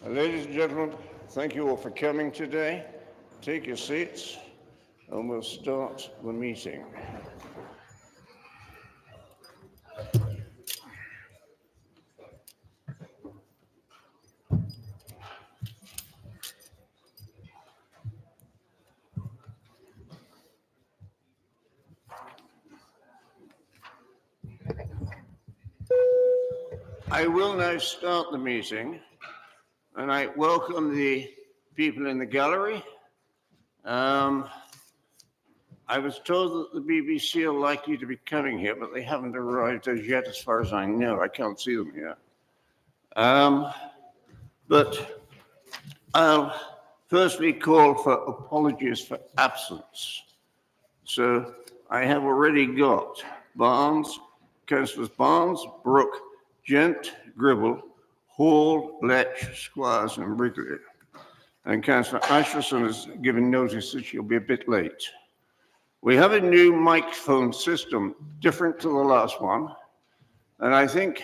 Ladies and gentlemen, thank you all for coming today. Take your seats and we'll start the meeting. I will now start the meeting, and I welcome the people in the gallery. I was told that the BBC are likely to be coming here, but they haven't arrived as yet, as far as I know. I can't see them here. But I'll firstly call for apologies for absence. So I have already got Barnes, Councillors Barnes, Brooke, Gent, Gribble, Hall, Lech, Squires and Wrigley. And Councillor Asherson has given notice that she'll be a bit late. We have a new microphone system, different to the last one. And I think,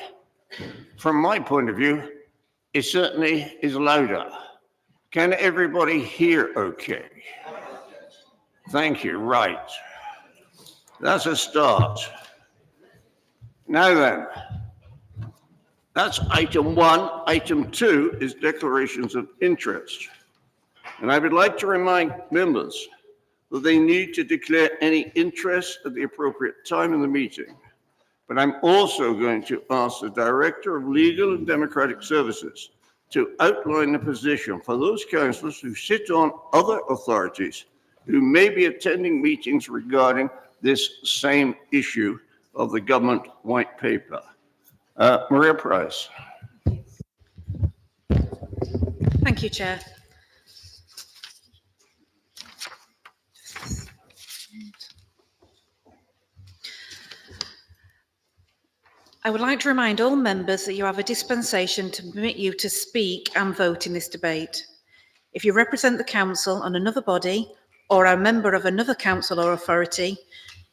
from my point of view, it certainly is louder. Can everybody hear okay? Thank you, right. That's a start. Now then, that's item 1. Item 2 is declarations of interest. And I would like to remind members that they need to declare any interest at the appropriate time in the meeting. But I'm also going to ask the Director of Legal and Democratic Services to outline the position for those councillors who sit on other authorities who may be attending meetings regarding this same issue of the government white paper. Maria Price. Thank you, Chair. I would like to remind all members that you have a dispensation to permit you to speak and vote in this debate. If you represent the council on another body or are a member of another council or authority,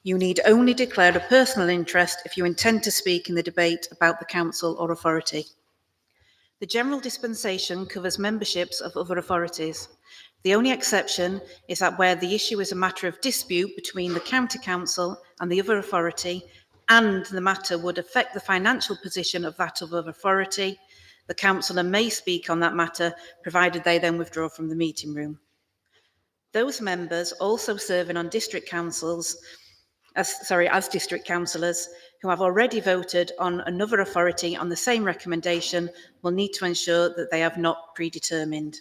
you need only declare a personal interest if you intend to speak in the debate about the council or authority. The general dispensation covers memberships of other authorities. The only exception is that where the issue is a matter of dispute between the county council and the other authority, and the matter would affect the financial position of that other authority, the councillor may speak on that matter, provided they then withdraw from the meeting room. Those members also serving on district councils, as district councillors, who have already voted on another authority on the same recommendation will need to ensure that they have not predetermined.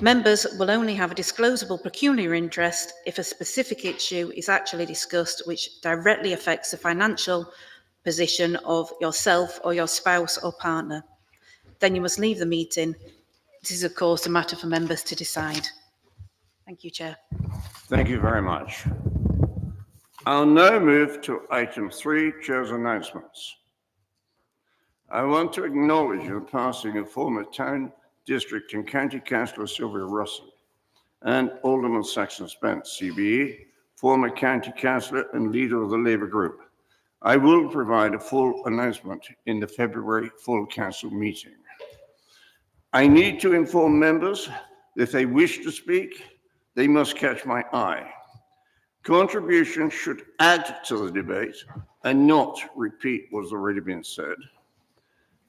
Members will only have a disclosable pecuniary interest if a specific issue is actually discussed which directly affects the financial position of yourself or your spouse or partner. Then you must leave the meeting. This is, of course, a matter for members to decide. Thank you, Chair. Thank you very much. I'll now move to item 3, Chair's announcements. I want to acknowledge the passing of former town, district and county councillor Sylvia Russell and Alderman Saxon Spence, CBE, former county councillor and leader of the Labour group. I will provide a full announcement in the February full council meeting. I need to inform members that if they wish to speak, they must catch my eye. Contributions should add to the debate and not repeat what's already been said.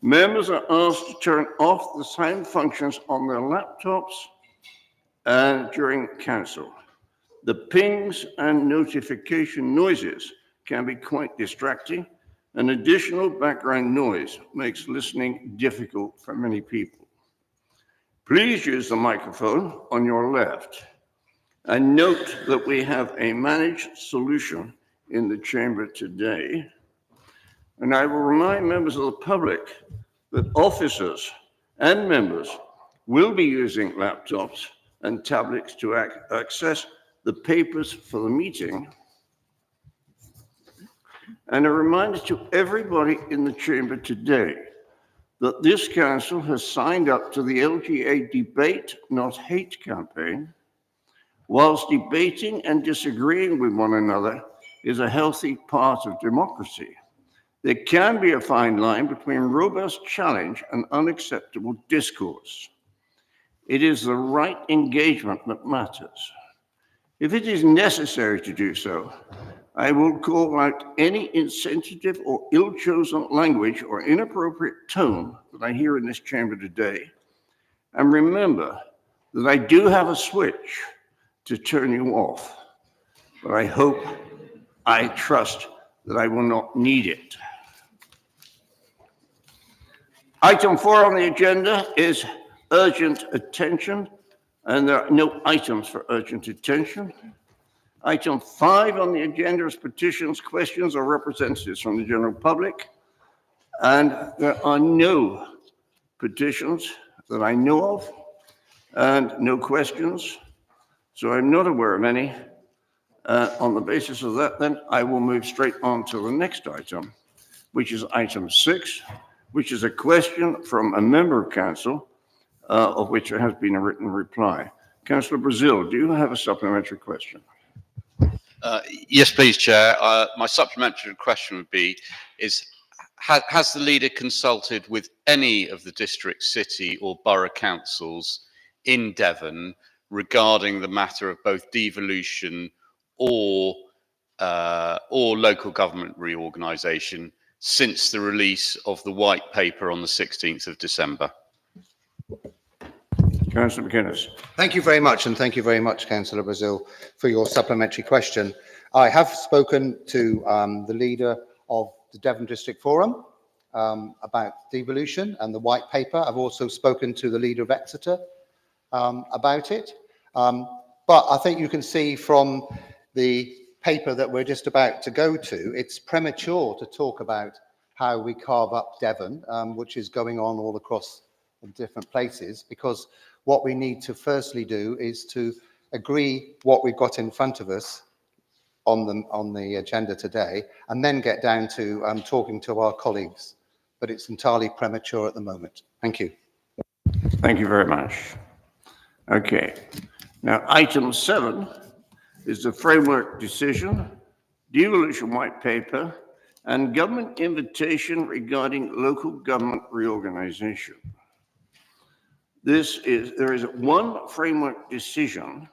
Members are asked to turn off the sound functions on their laptops during council. The pings and notification noises can be quite distracting, and additional background noise makes listening difficult for many people. Please use the microphone on your left. And note that we have a managed solution in the chamber today. And I will remind members of the public that officers and members will be using laptops and tablets to access the papers for the meeting. And a reminder to everybody in the chamber today that this council has signed up to the LGA Debate Not Hate campaign. Whilst debating and disagreeing with one another is a healthy part of democracy, There can be a fine line between robust challenge and unacceptable discourse. It is the right engagement that matters. If it is necessary to do so, I will call out any insensitive or ill-chosen language or inappropriate tone that I hear in this chamber today. And remember that I do have a switch to turn you off, but I trust that I will not need it. Item 4 on the agenda is urgent attention, and there are no items for urgent attention. Item 5 on the agenda is petitions, questions, or representatives from the general public, and there are no petitions that I know of, and no questions, so I'm not aware of any. On the basis of that, then, I will move straight on to the next item, which is item 6, which is a question from a member of council, of which there has been a written reply. Councillor Brazil, do you have a supplementary question? Yes, please, Chair. My supplementary question would be, has the leader consulted with any of the district, city or borough councils in Devon regarding the matter of both devolution or local government reorganisation since the release of the white paper on the 16th of December? Councillor McInnes. Thank you very much, and thank you very much, Councillor Brazil, for your supplementary question. I have spoken to the leader of the Devon District Forum about devolution and the white paper. I've also spoken to the leader of Exeter about it. But I think you can see from the paper that we're just about to go to, it's premature to talk about how we carve up Devon, which is going on all across the different places, because what we need to firstly do is to agree what we've got in front of us on the agenda today, and then get down to talking to our colleagues. But it's entirely premature at the moment. Thank you. Thank you very much. Okay. Now, item 7 is the framework decision, devolution white paper, and government invitation regarding local government reorganization. There is one framework decision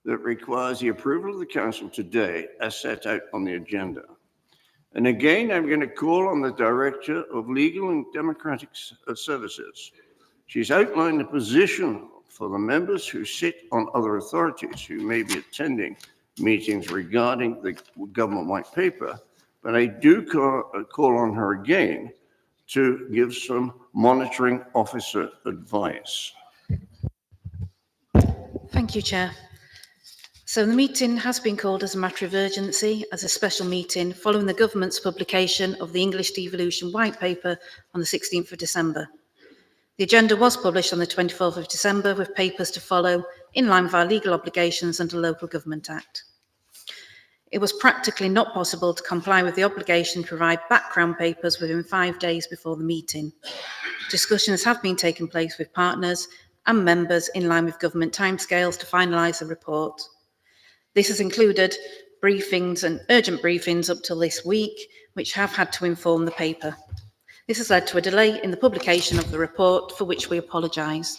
that requires the approval of the council today as set out on the agenda. And again, I'm going to call on the Director of Legal and Democratic Services. She's outlined the position for the members who sit on other authorities who may be attending meetings regarding the government white paper, but I do call on her again to give some monitoring officer advice. Thank you, Chair. So the meeting has been called as a matter of urgency as a special meeting following the government's publication of the English devolution white paper on the 16th of December. The agenda was published on the 24th of December with papers to follow in line with our legal obligations under the Local Government Act. It was practically not possible to comply with the obligation to provide background papers within 5 days before the meeting. Discussions have been taking place with partners and members in line with government timescales to finalise the report. This has included briefings and urgent briefings up till this week, which have had to inform the paper. This has led to a delay in the publication of the report, for which we apologise.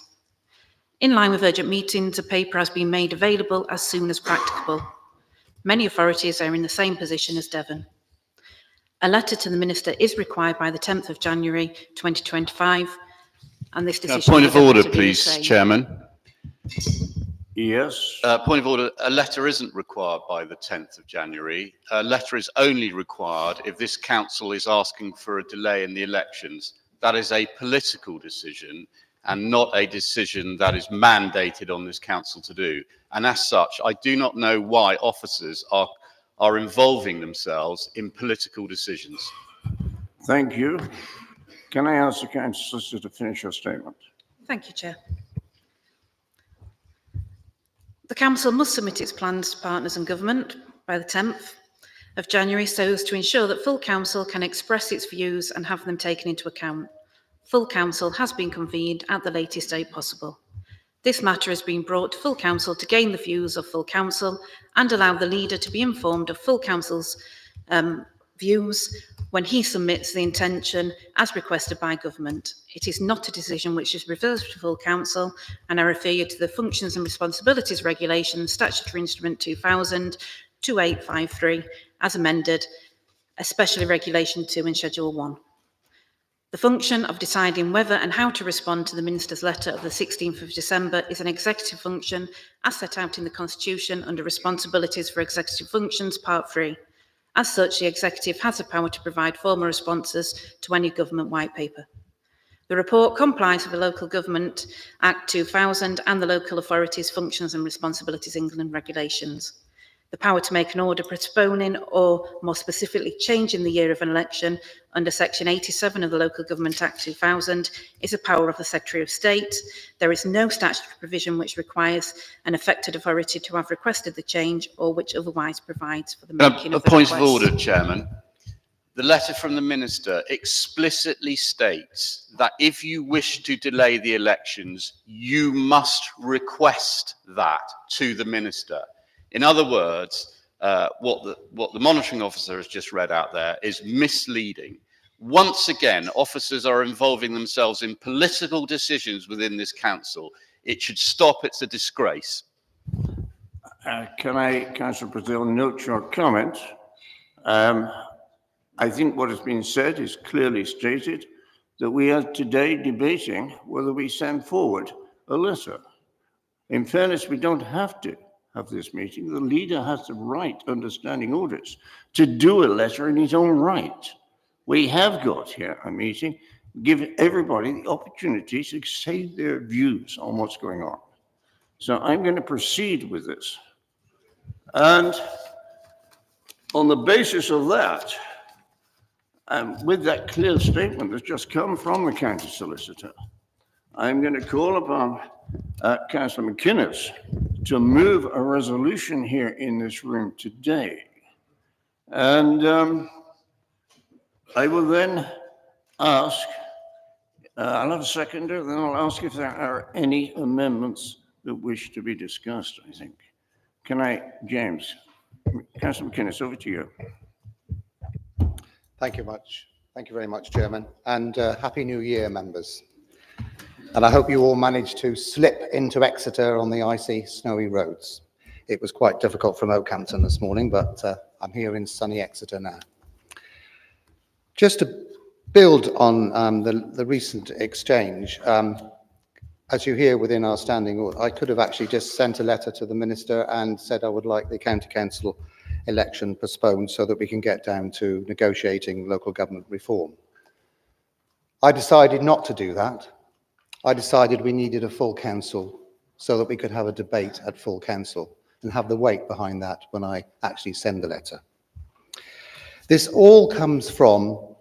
In line with urgent meetings, a paper has been made available as soon as practicable. Many authorities are in the same position as Devon. A letter to the Minister is required by the 10th of January 2025, and this decision... Point of order, please, Chairman. Yes. Point of order, a letter isn't required by the 10th of January. A letter is only required if this council is asking for a delay in the elections. That is a political decision and not a decision that is mandated on this council to do. And as such, I do not know why officers are involving themselves in political decisions. Thank you. Can I ask the councillors to finish your statement? Thank you, Chair. The council must submit its plans to partners and government by the 10th of January so as to ensure that full council can express its views and have them taken into account. Full council has been convened at the latest date possible. This matter has been brought to full council to gain the views of full council and allow the leader to be informed of full council's views when he submits the intention as requested by government. It is not a decision which is reserved to full council, and I refer you to the Functions and Responsibilities Regulation, Statutory Instrument 2000-2853, as amended, especially Regulation 2 in Schedule 1. The function of deciding whether and how to respond to the Minister's letter of the 16th of December is an executive function as set out in the Constitution under Responsibilities for Executive Functions, Part 3. As such, the Executive has the power to provide formal responses to any government white paper. The report complies with the Local Government Act 2000 and the Local Authorities Functions and Responsibilities England regulations. The power to make an order postponing or, more specifically, changing the year of an election under Section 87 of the Local Government Act 2000 is a power of the Secretary of State. There is no statutory provision which requires an affected authority to have requested the change or which otherwise provides for the making of the Point request. of order, Chairman. The letter from the Minister explicitly states that if you wish to delay the elections, you must request that to the Minister. In other words, what the monitoring officer has just read out there is misleading. Once again, officers are involving themselves in political decisions within this council. It should stop. It's a disgrace. Can I, Councillor Brazil, note your comment? I think what has been said is clearly stated that we are today debating whether we send forward a letter. In fairness, we don't have to have this meeting. The leader has the right, understanding orders, to do a letter in his own right. We have got here a meeting, give everybody the opportunity to say their views on what's going on. So I'm going to proceed with this. And on the basis of that, with that clear statement that's just come from the county solicitor, I'm going to call upon Councillor McInnes to move a resolution here in this room today. And I will then ask, I'll have a seconder, then I'll ask if there are any amendments that wish to be discussed, I think. Can I, James? Councillor McInnes, over to you. Thank you much. Thank you very much, Chairman. And Happy New Year, members. And I hope you all managed to slip into Exeter on the icy, snowy roads. It was quite difficult from Oakhampton this morning, but I'm here in sunny Exeter now. Just to build on the recent exchange, as you hear within our standing order, I could have actually just sent a letter to the Minister and said I would like the County Council election postponed so that we can get down to negotiating local government reform. I decided not to do that. I decided we needed a full council so that we could have a debate at full council and have the weight behind that when I actually send the letter. This all comes from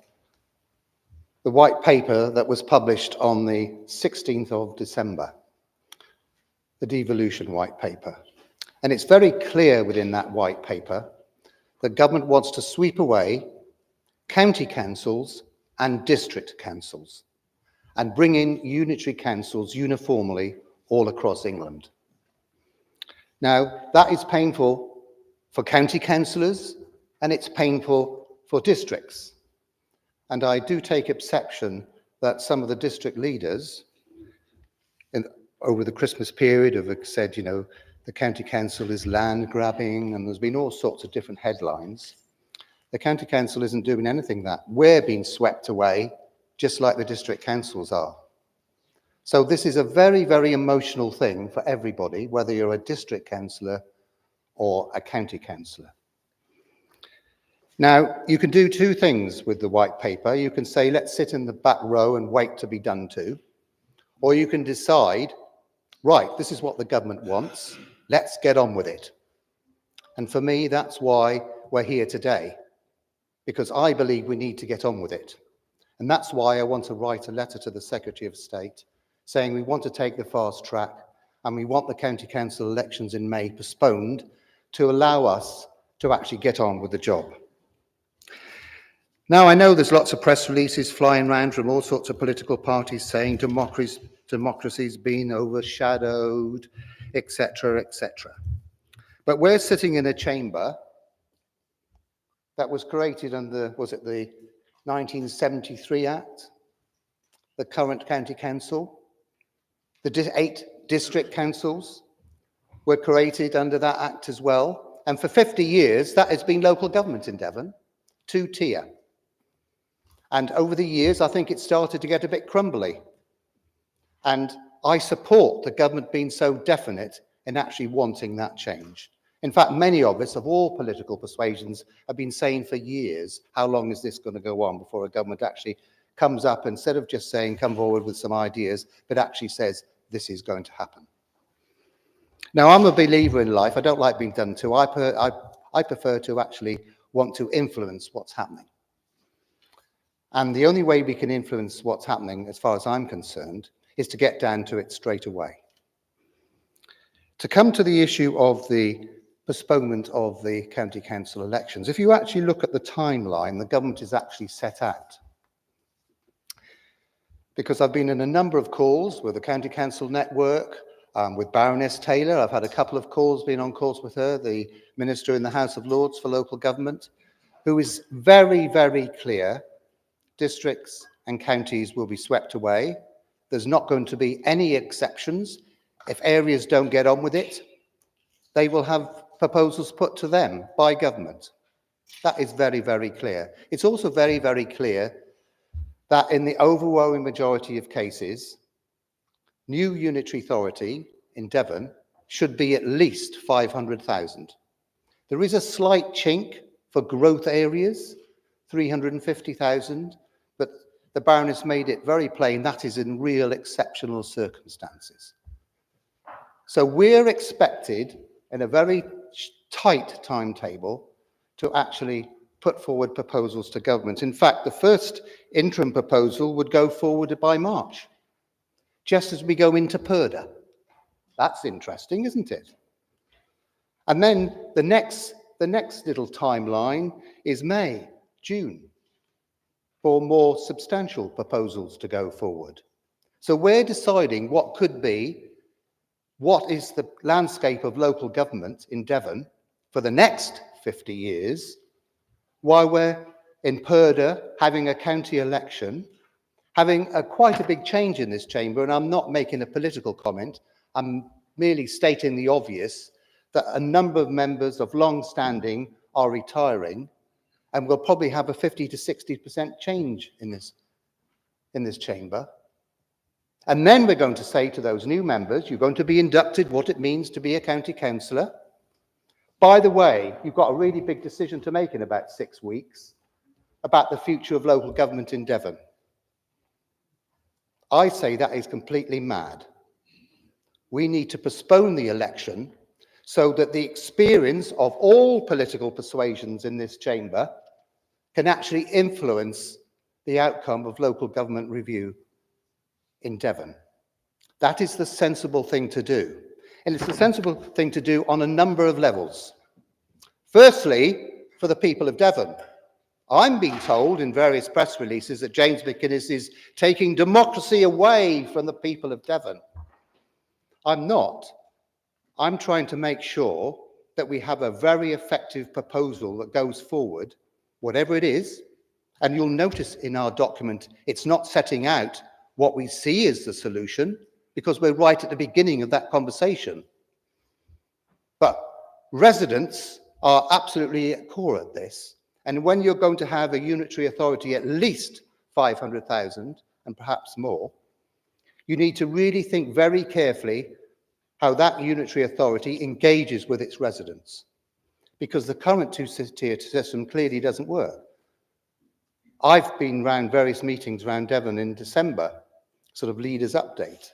the white paper that was published on the 16th of December, the devolution white paper. And it's very clear within that white paper that government wants to sweep away county councils and district councils and bring in unitary councils uniformly all across England. Now, that is painful for county councillors and it's painful for districts. And I do take exception that some of the district leaders over the Christmas period have said, you know, the county council is land grabbing, and there's been all sorts of different headlines. The county council isn't doing anything that. We're being swept away, just like the district councils are. So this is a very, very emotional thing for everybody, whether you're a district councillor or a county councillor. Now, you can do two things with the white paper. You can say, let's sit in the back row and wait to be done to. Or you can decide, right, this is what the government wants. Let's get on with it. And for me, that's why we're here today, because I believe we need to get on with it. And that's why I want to write a letter to the Secretary of State saying we want to take the fast track and we want the county council elections in May postponed to allow us to actually get on with the job. Now, I know there's lots of press releases flying around from all sorts of political parties saying democracy's been overshadowed, etc., etc. But we're sitting in a chamber that was created under, was it the 1973 Act, the current county council, the 8 district councils were created under that act as well. And for 50 years, that has been local government in Devon, 2-tier. And over the years, I think it started to get a bit crumbly. And I support the government being so definite in actually wanting that change. In fact, many of us of all political persuasions have been saying for years, how long is this going to go on before a government actually comes up, instead of just saying, come forward with some ideas, but actually says, this is going to happen. Now, I'm a believer in life. I don't like being done to. I prefer to actually want to influence what's happening. And the only way we can influence what's happening, as far as I'm concerned, is to get down to it straight away. To come to the issue of the postponement of the county council elections, if you actually look at the timeline the government is actually set out, because I've been in a number of calls with the county council network, with Baroness Taylor. I've had a couple of calls, been on calls with her, the Minister in the House of Lords for local government, who is very, very clear districts and counties will be swept away. There's not going to be any exceptions. If areas don't get on with it, they will have proposals put to them by government. That is very, very clear. It's also very, very clear that in the overwhelming majority of cases, new unitary authority in Devon should be at least 500,000. There is a slight chink for growth areas, 350,000, but the Baroness made it very plain that is in real exceptional circumstances. So we're expected in a very tight timetable to actually put forward proposals to government. In fact, the first interim proposal would go forward by March, just as we go into Purda. That's interesting, isn't it? And then the next little timeline is May, June, for more substantial proposals to go forward. So we're deciding what is the landscape of local government in Devon for the next 50 years, while we're in Purda having a county election, having quite a big change in this chamber. And I'm not making a political comment, I'm merely stating the obvious, that a number of members of long standing are retiring, and we'll probably have a 50 to 60% change in this chamber. And then we're going to say to those new members, you're going to be inducted what it means to be a county councillor. By the way, you've got a really big decision to make in about 6 weeks about the future of local government in Devon. I say that is completely mad. We need to postpone the election so that the experience of all political persuasions in this chamber can actually influence the outcome of local government review in Devon. That is the sensible thing to do. And it's the sensible thing to do on a number of levels. Firstly, for the people of Devon. I'm being told in various press releases that James McInnes is taking democracy away from the people of Devon. I'm not. I'm trying to make sure that we have a very effective proposal that goes forward, whatever it is. And you'll notice in our document, it's not setting out what we see as the solution, because we're right at the beginning of that conversation. But residents are absolutely at core at this. And when you're going to have a unitary authority at least 500,000 and perhaps more, you need to really think very carefully how that unitary authority engages with its residents, because the current two-tier system clearly doesn't work. I've been around various meetings around Devon in December, sort of leaders update,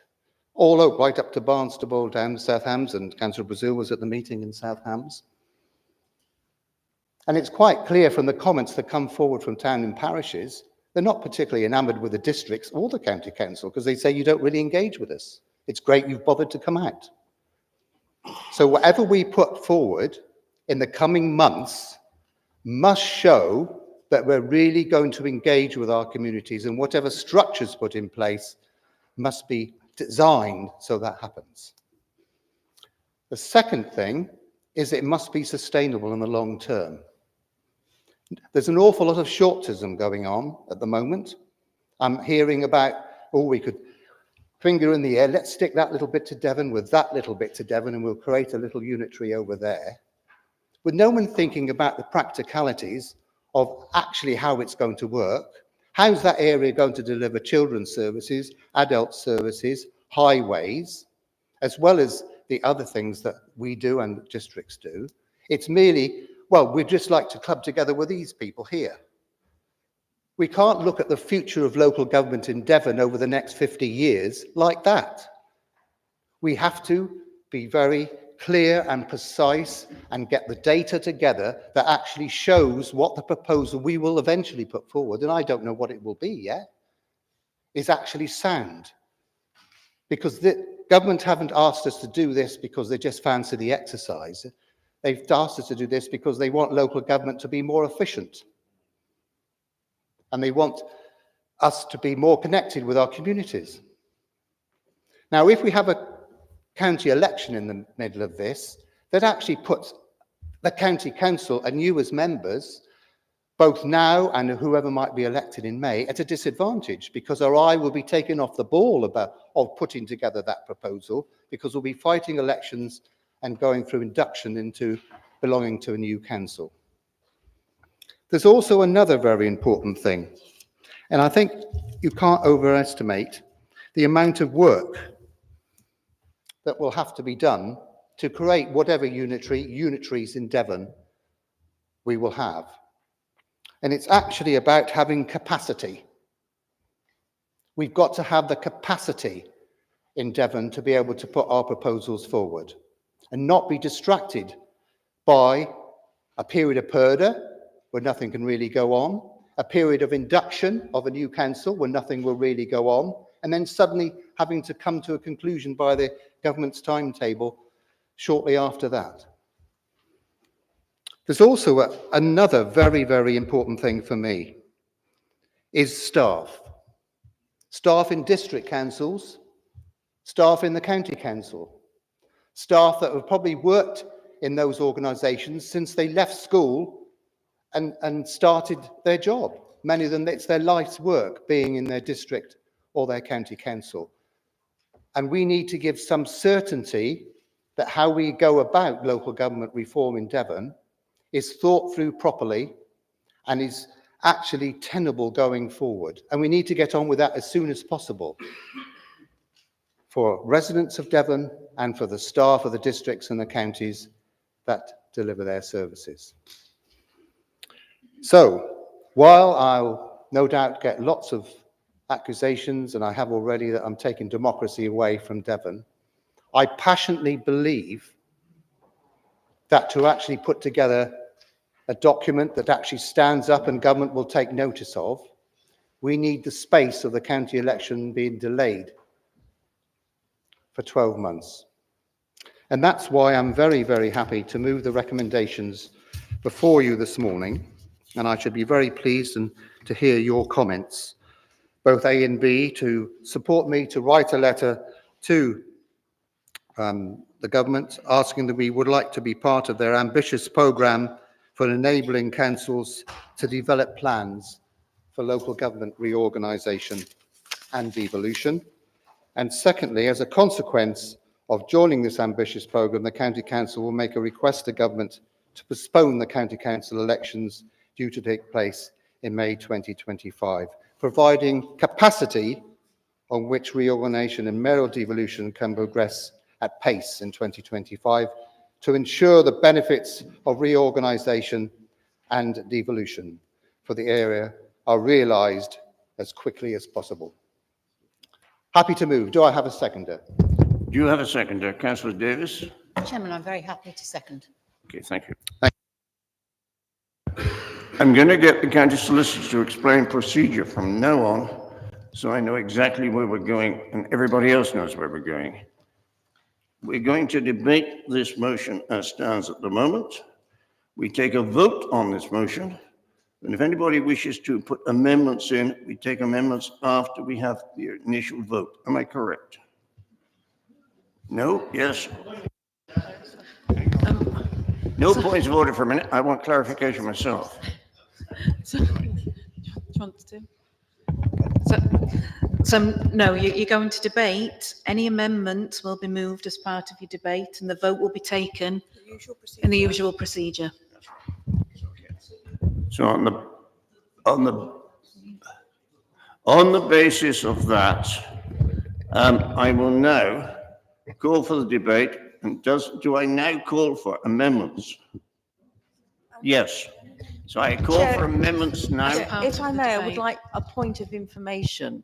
all right up to Barnstaple, down to South Hams, and Councillor Brazil was at the meeting in South Hams. And it's quite clear from the comments that come forward from town and parishes, they're not particularly enamoured with the districts or the county council, because they say you don't really engage with us. It's great you've bothered to come out. So whatever we put forward in the coming months must show that we're really going to engage with our communities, and whatever structures put in place must be designed so that happens. The second thing is it must be sustainable in the long term. There's an awful lot of shortism going on at the moment. I'm hearing about, oh, we could finger in the air, let's stick that little bit to Devon with that little bit to Devon, and we'll create a little unitary over there. With no one thinking about the practicalities of actually how it's going to work. How's that area going to deliver children's services, adult services, highways, as well as the other things that we do and districts do? It's merely, well, we'd just like to club together with these people here. We can't look at the future of local government in Devon over the next 50 years like that. We have to be very clear and precise and get the data together that actually shows what the proposal we will eventually put forward, and I don't know what it will be yet, is actually sound. Because the government haven't asked us to do this because they just fancy the exercise. They've asked us to do this because they want local government to be more efficient. And they want us to be more connected with our communities. Now, if we have a county election in the middle of this, that actually puts the county council and you as members, both now and whoever might be elected in May, at a disadvantage, because our eye will be taken off the ball of putting together that proposal, because we'll be fighting elections and going through induction into belonging to a new council. There's also another very important thing, and I think you can't overestimate the amount of work that will have to be done to create whatever unitaries in Devon we will have. And it's actually about having capacity. We've got to have the capacity in Devon to be able to put our proposals forward and not be distracted by a period of purdah where nothing can really go on, a period of induction of a new council where nothing will really go on, and then suddenly having to come to a conclusion by the government's timetable shortly after that. There's also another very, very important thing for me, is staff. Staff in district councils, staff in the county council, staff that have probably worked in those organisations since they left school and started their job. Many of them, it's their life's work being in their district or their county council. And we need to give some certainty that how we go about local government reform in Devon is thought through properly and is actually tenable going forward. And we need to get on with that as soon as possible for residents of Devon and for the staff of the districts and the counties that deliver their services. So, while I'll no doubt get lots of accusations, and I have already, that I'm taking democracy away from Devon, I passionately believe that to actually put together a document that actually stands up and government will take notice of, we need the space of the county election being delayed for 12 months. And that's why I'm very, very happy to move the recommendations before you this morning. And I should be very pleased to hear your comments, both A and B, to support me to write a letter to the government asking that we would like to be part of their ambitious programme for enabling councils to develop plans for local government reorganisation and devolution. And secondly, as a consequence of joining this ambitious programme, the County Council will make a request to government to postpone the County Council elections due to take place in May 2025, providing capacity on which reorganisation and mayoral devolution can progress at pace in 2025 to ensure the benefits of reorganisation and devolution for the area are realised as quickly as possible. Happy to move. Do I have a seconder? Do you have a seconder, Councillor Davis? Chairman, I'm very happy to second. Okay, thank you. I'm going to get the county solicitor to explain procedure from now on, so I know exactly where we're going and everybody else knows where we're going. We're going to debate this motion as stands at the moment. We take a vote on this motion, and if anybody wishes to put amendments in, we take amendments after we have the initial vote. Am I correct? No? Yes? No points of order for a minute. I want clarification myself. So, do you want to do? So no, you're going to debate. Any amendments will be moved as part of your debate, and the vote will be taken in the usual procedure. So on the basis of that, I will now call for the debate. And do I now call for amendments? Yes. So I call Chair, for amendments now. part If of I the may, I would debate. like a point of information,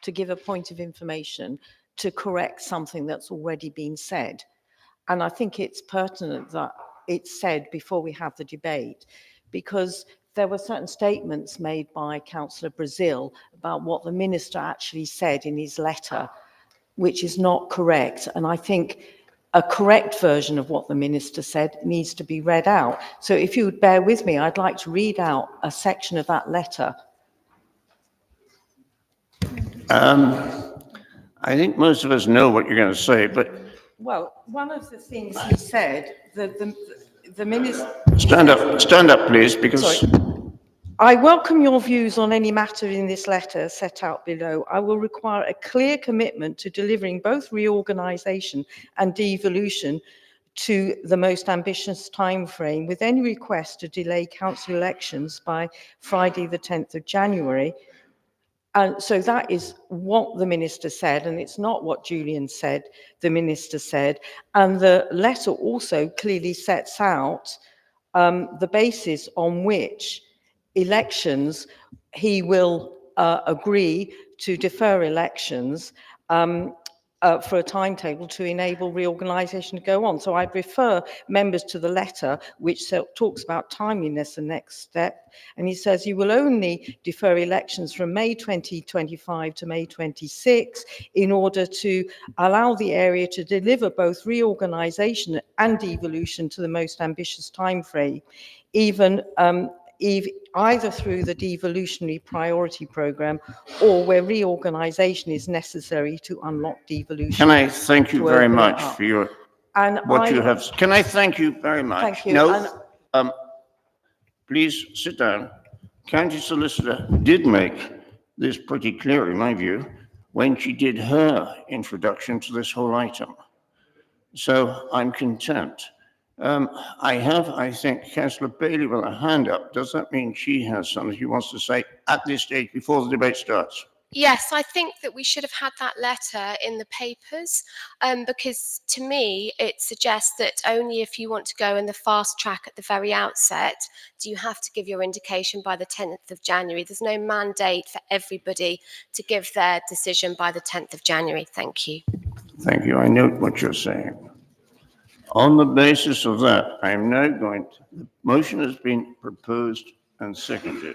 to give a point of information to correct something that's already been said. And I think it's pertinent that it's said before we have the debate, because there were certain statements made by Councillor Brazil about what the minister actually said in his letter, which is not correct. And I think a correct version of what the minister said needs to be read out. So if you would bear with me, I'd like to read out a section of that letter. I think most of us know what you're going to say, but Well, one of the things he said, the minister... stand up, please, because Sorry. I welcome your views on any matter in this letter set out below. I will require a clear commitment to delivering both reorganisation and devolution to the most ambitious timeframe, with any request to delay council elections by Friday the 10th of January. And so that is what the minister said, and it's not what Julian said, the minister said. And the letter also clearly sets out the basis on which elections he will agree to defer elections for a timetable to enable reorganisation to go on. So I'd refer members to the letter which talks about timeliness and next step. And he says you will only defer elections from May 2025 to May 26 in order to allow the area to deliver both reorganisation and devolution to the most ambitious timeframe, even either through the devolutionary priority programme or where reorganisation is necessary to unlock devolution. can I thank you very much for your what you have? Can I thank you very much? Thank you. No, please sit down. County Solicitor did make this pretty clear, in my view, when she did her introduction to this whole item. So I'm content. I think, Councillor Bailey with a hand up. Does that mean she has something she wants to say at this stage before the debate starts? Yes, I think that we should have had that letter in the papers, because to me it suggests that only if you want to go in the fast track at the very outset do you have to give your indication by the 10th of January. There's no mandate for everybody to give their decision by the 10th of January. Thank you. Thank you. I note what you're saying. On the basis of that, I am now the motion has been proposed and seconded.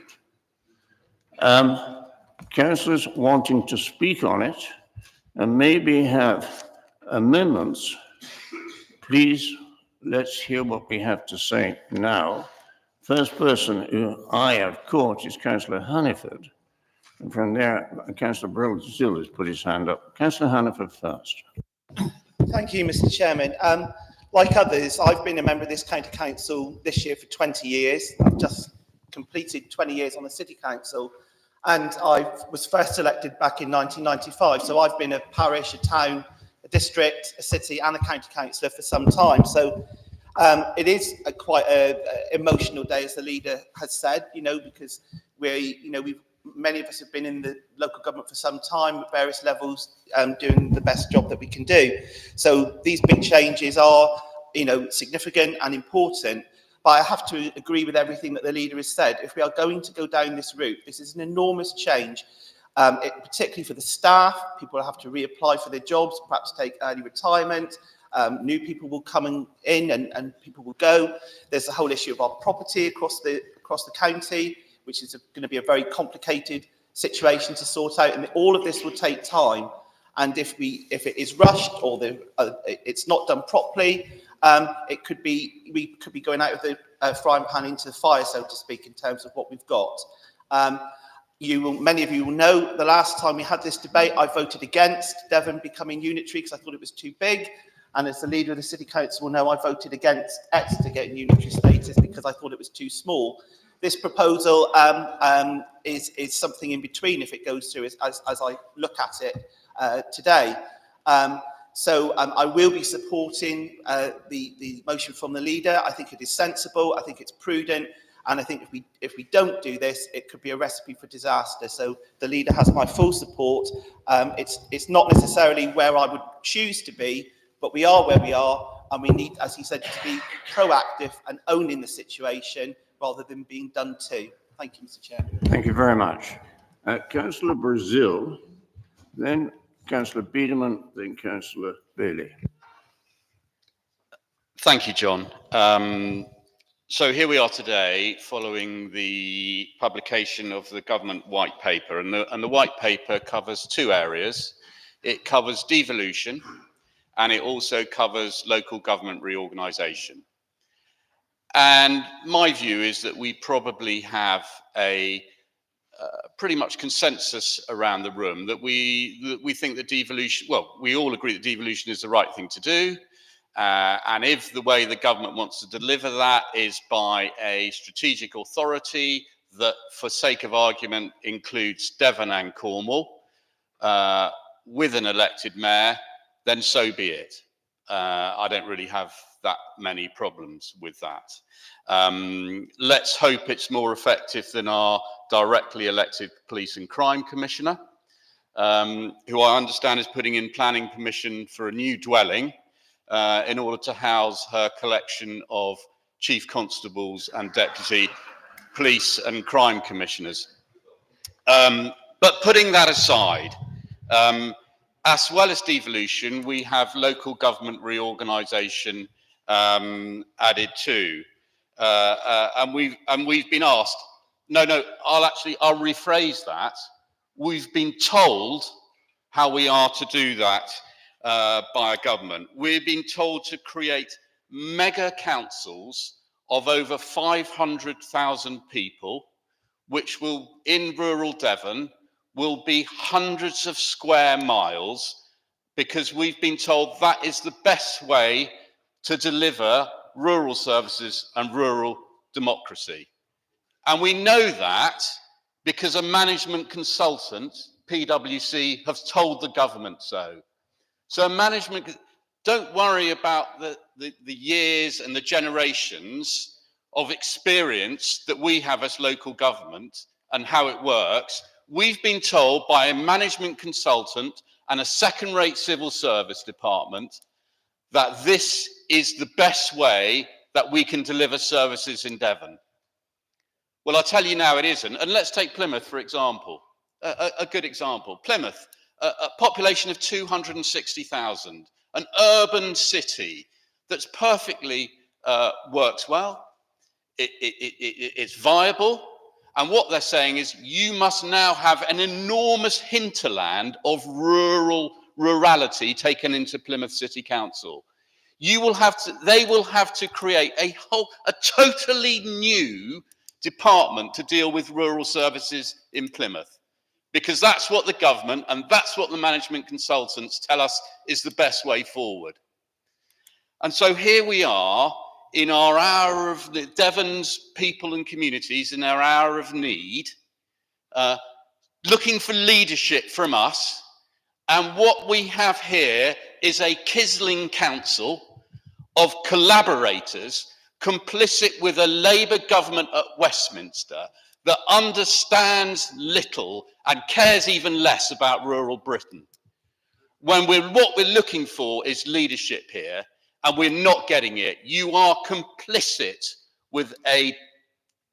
Councillors wanting to speak on it and maybe have amendments, please, let's hear what we have to say now. First person who I have caught is Councillor Hanniford. And from there, Councillor Brazil has put his hand up. Councillor Hanniford first. Thank you, Mr. Chairman. Like others, I've been a member of this county council this year for 20 years. I've just completed 20 years on the city council, and I was first elected back in 1995. So I've been a parish, a town, a district, a city, and a county councillor for some time. So it is quite an emotional day, as the leader has said, because many of us have been in the local government for some time at various levels, doing the best job that we can do. So these big changes are, significant and important. But I have to agree with everything that the leader has said. If we are going to go down this route, this is an enormous change, particularly for the staff. People will have to reapply for their jobs, perhaps take early retirement. New people will come in and people will go. There's the whole issue of our property across the county, which is going to be a very complicated situation to sort out, and all of this will take time. And if it is rushed or it's not done properly, we could be going out of the frying pan into the fire, so to speak, in terms of what we've got. Many of you will know the last time we had this debate, I voted against Devon becoming unitary because I thought it was too big. And as the leader of the city council will know, I voted against Exeter getting unitary status because I thought it was too small. This proposal is something in between if it goes through as I look at it today. I will be supporting the motion from the leader. I think it is sensible. I think it's prudent. And I think if we don't do this, it could be a recipe for disaster. So the leader has my full support. It's not necessarily where I would choose to be, but we are where we are. And we need, as he said, to be proactive and owning the situation rather than being done to. Thank you, Mr. Chair. Thank you very much. Councillor Brazil, then Councillor Biederman, then Councillor Bailey. Thank you, John. So here we are today following the publication of the government white paper, and the white paper covers two areas. It covers devolution and it also covers local government reorganisation. And my view is that we probably have a pretty much consensus around the room that we think that devolution, well, we all agree that devolution is the right thing to do. And if the way the government wants to deliver that is by a strategic authority that, for sake of argument, includes Devon and Cornwall, with an elected mayor, then so be it. I don't really have that many problems with that. Let's hope it's more effective than our directly elected police and crime commissioner, who I understand is putting in planning permission for a new dwelling in order to house her collection of chief constables and deputy police and crime commissioners. But putting that aside, as well as devolution, we have local government reorganisation added too, and we've been asked. I'll rephrase that. We've been told how we are to do that by a government. We've been told to create mega councils of over 500,000 people, which will, in rural Devon, will be hundreds of square miles, because we've been told that is the best way to deliver rural services and rural democracy. And we know that because a management consultant, PwC, have told the government so. So management, don't worry about the years and the generations of experience that we have as local government and how it works. We've been told by a management consultant and a second-rate civil service department that this is the best way that we can deliver services in Devon. Well, I'll tell you now it isn't. And let's take Plymouth, for example, a good example. Plymouth, a population of 260,000, an urban city that's perfectly works well. It's viable. And what they're saying is you must now have an enormous hinterland of rurality taken into Plymouth City Council. They will have to create a totally new department to deal with rural services in Plymouth, because that's what the government and that's what the management consultants tell us is the best way forward. And so here we are in our hour of Devon's people and communities, in our hour of need, looking for leadership from us. And what we have here is a Kisling council of collaborators complicit with a Labour government at Westminster that understands little and cares even less about rural Britain. What we're looking for is leadership here, and we're not getting it. You are complicit with a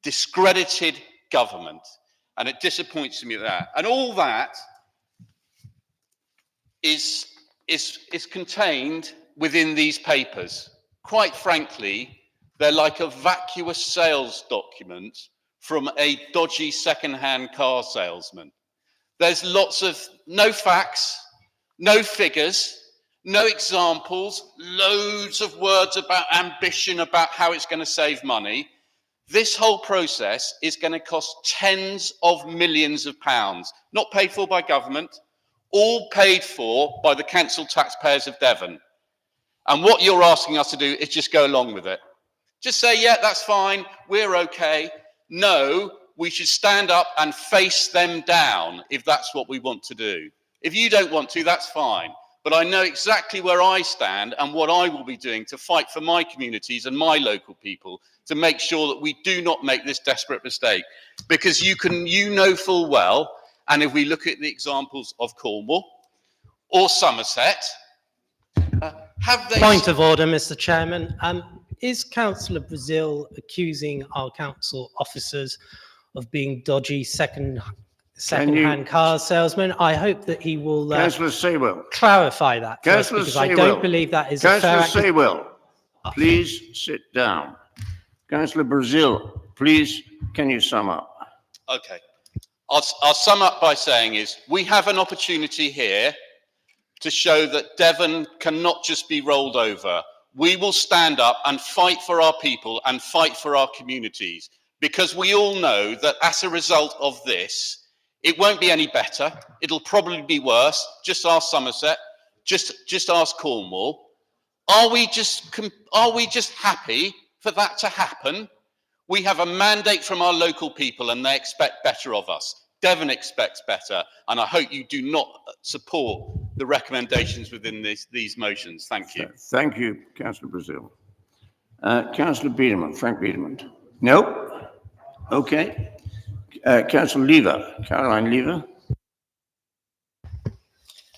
discredited government, and it disappoints me that. And all that is contained within these papers. Quite frankly, they're like a vacuous sales document from a dodgy second-hand car salesman. There's lots of no facts, no figures, no examples, loads of words about ambition, about how it's going to save money. This whole process is going to cost tens of millions of pounds, not paid for by government, all paid for by the council taxpayers of Devon. And what you're asking us to do is just go along with it. Just say, yeah, that's fine, we're okay. No, we should stand up and face them down if that's what we want to do. If you don't want to, that's fine. But I know exactly where I stand and what I will be doing to fight for my communities and my local people to make sure that we do not make this desperate mistake. Because you know full well, and if we look at the examples of Cornwall or Somerset, have they... Point of order, Mr. Chairman. Is Councillor Brazil accusing our council officers of being dodgy second-hand car salesmen? I hope that he will Councillor Sewell. clarify that to us, Councillor because I Sewell. don't believe that is a fair Councillor Sewell, please sit down. Councillor Brazil, please, can you sum up? Okay. I'll sum up by saying is we have an opportunity here to show that Devon cannot just be rolled over. We will stand up and fight for our people and fight for our communities, because we all know that as a result of this, it won't be any better. It'll probably be worse. Just ask Somerset, just ask Cornwall. Are we just happy for that to happen? We have a mandate from our local people and they expect better of us. Devon expects better, and I hope you do not support the recommendations within these motions. Thank you. Thank you, Councillor Brazil. Councillor Biederman, Frank Biederman. No? Okay. Councillor Lever, Caroline Lever.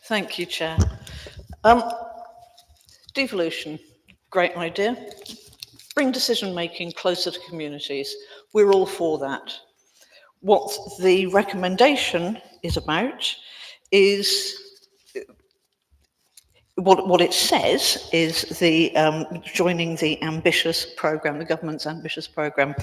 Thank you, Chair. Devolution, great idea. Bring decision-making closer to communities. We're all for that. What the recommendation is about is, what it says is the joining the ambitious programme, the government's ambitious programme.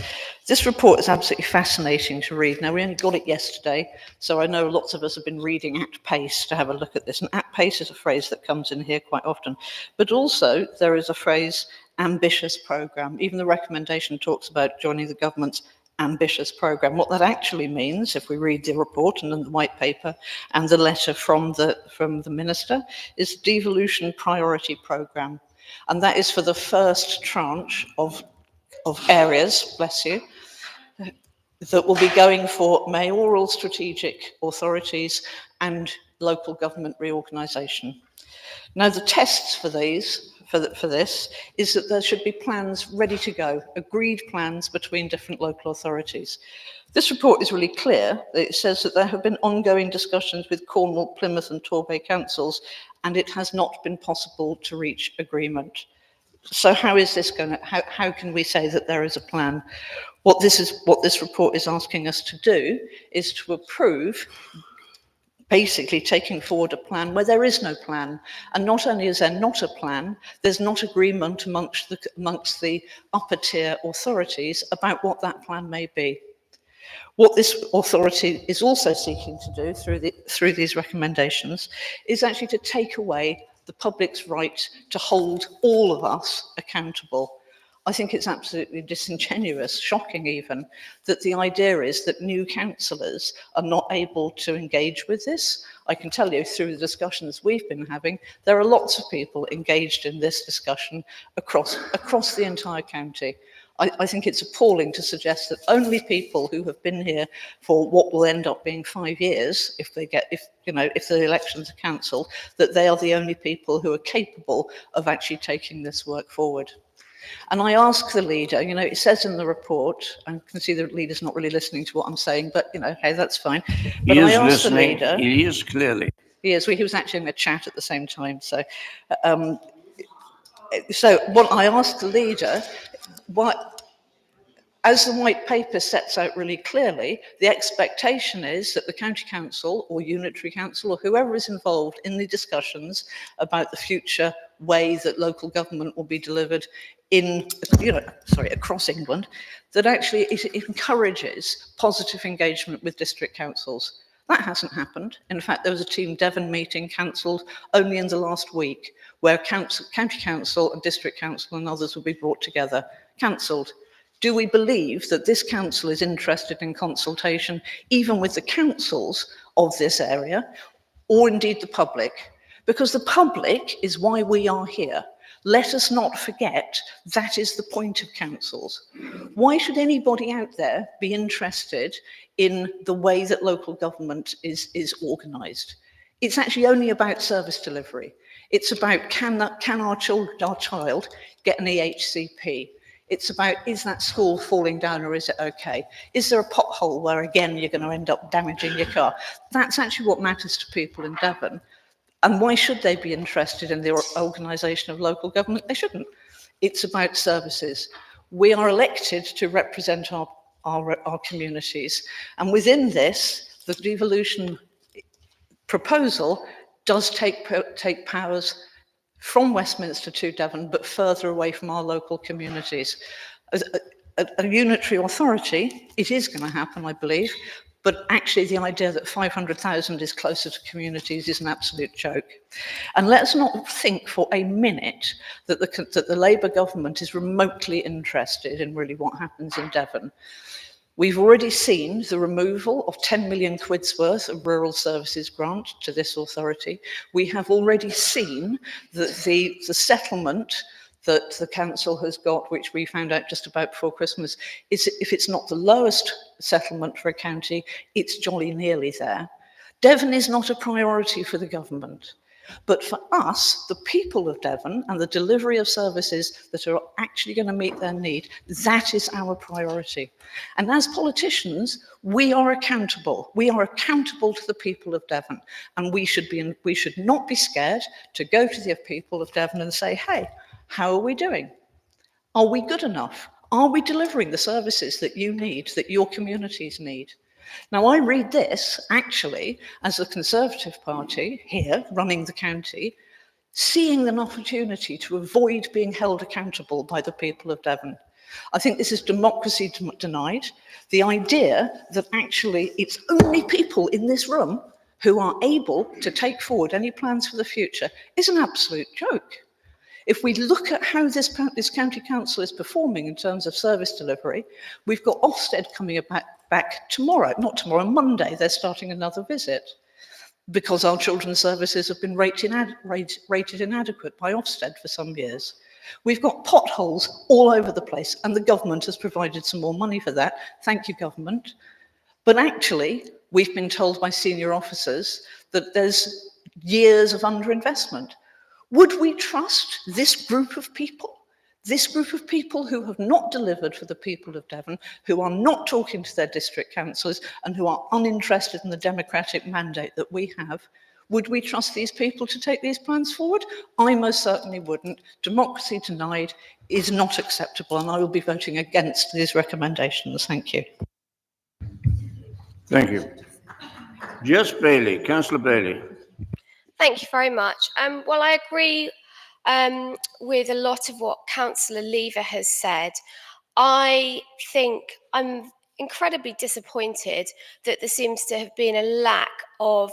This report is absolutely fascinating to read. Now, we only got it yesterday, so I know lots of us have been reading at pace to have a look at this. And at pace is a phrase that comes in here quite often. But also, there is a phrase, ambitious programme. Even the recommendation talks about joining the government's ambitious programme. What that actually means, if we read the report and then the white paper and the letter from the minister, is devolution priority programme, and that is for the first tranche of areas, bless you, that will be going for mayoral strategic authorities and local government reorganisation. Now, the tests for these, for this, is that there should be plans ready to go, agreed plans between different local authorities. This report is really clear. It says that there have been ongoing discussions with Cornwall, Plymouth and Torbay councils, and it has not been possible to reach agreement. So how is this going to, how can we say that there is a plan? What this report is asking us to do is to approve basically taking forward a plan where there is no plan. And not only is there not a plan, there's not agreement amongst the upper tier authorities about what that plan may be. What this authority is also seeking to do through these recommendations is actually to take away the public's right to hold all of us accountable. I think it's absolutely disingenuous, shocking even, that the idea is that new councillors are not able to engage with this. I can tell you through the discussions we've been having, there are lots of people engaged in this discussion across the entire county. I think it's appalling to suggest that only people who have been here for what will end up being 5 years, if the elections are cancelled, that they are the only people who are capable of actually taking this work forward. And I ask the leader, it says in the report, I can see the leader's not really listening to what I'm saying, but, hey, that's fine. But I ask the leader. He is clearly. He is. He was actually in a chat at the same time. So what I ask the leader, as the white paper sets out really clearly, the expectation is that the county council or unitary council or whoever is involved in the discussions about the future way that local government will be delivered across England, that actually it encourages positive engagement with district councils. That hasn't happened. In fact, there was a Team Devon meeting cancelled only in the last week, where county council and district council and others will be brought together. Cancelled. Do we believe that this council is interested in consultation, even with the councils of this area, or indeed the public? Because the public is why we are here. Let us not forget that is the point of councils. Why should anybody out there be interested in the way that local government is organised? It's actually only about service delivery. It's about can our child get an EHCP? It's about, is that school falling down or is it okay? Is there a pothole where, again, you're going to end up damaging your car? That's actually what matters to people in Devon. And why should they be interested in the organisation of local government? They shouldn't. It's about services. We are elected to represent our communities. And within this, the devolution proposal does take powers from Westminster to Devon, but further away from our local communities. As a unitary authority, it is going to happen, I believe, but actually the idea that 500,000 is closer to communities is an absolute joke. And let's not think for a minute that the Labour government is remotely interested in really what happens in Devon. We've already seen the removal of 10 million quid's worth of rural services grant to this authority. We have already seen that the settlement that the council has got, which we found out just about before Christmas, is, if it's not the lowest settlement for a county, it's jolly nearly there. Devon is not a priority for the government. But for us, the people of Devon and the delivery of services that are actually going to meet their need, that is our priority. And as politicians, we are accountable. We are accountable to the people of Devon. And we should not be scared to go to the people of Devon and say, hey, how are we doing? Are we good enough? Are we delivering the services that you need, that your communities need? Now, I read this, actually, as the Conservative Party here, running the county, seeing an opportunity to avoid being held accountable by the people of Devon. I think this is democracy denied. The idea that actually it's only people in this room who are able to take forward any plans for the future is an absolute joke. If we look at how this county council is performing in terms of service delivery, we've got Ofsted coming back tomorrow, not tomorrow, Monday. They're starting another visit because our children's services have been rated inadequate by Ofsted for some years. We've got potholes all over the place, and the government has provided some more money for that. Thank you, government. But actually, we've been told by senior officers that there's years of underinvestment. Would we trust this group of people? This group of people who have not delivered for the people of Devon, who are not talking to their district councillors, and who are uninterested in the democratic mandate that we have, would we trust these people to take these plans forward? I most certainly wouldn't. Democracy denied is not acceptable, and I will be voting against these recommendations. Thank you. Thank you. Jess Bailey, Councillor Bailey. Thank you very much. Well, I agree with a lot of what Councillor Lever has said. I think I'm incredibly disappointed that there seems to have been a lack of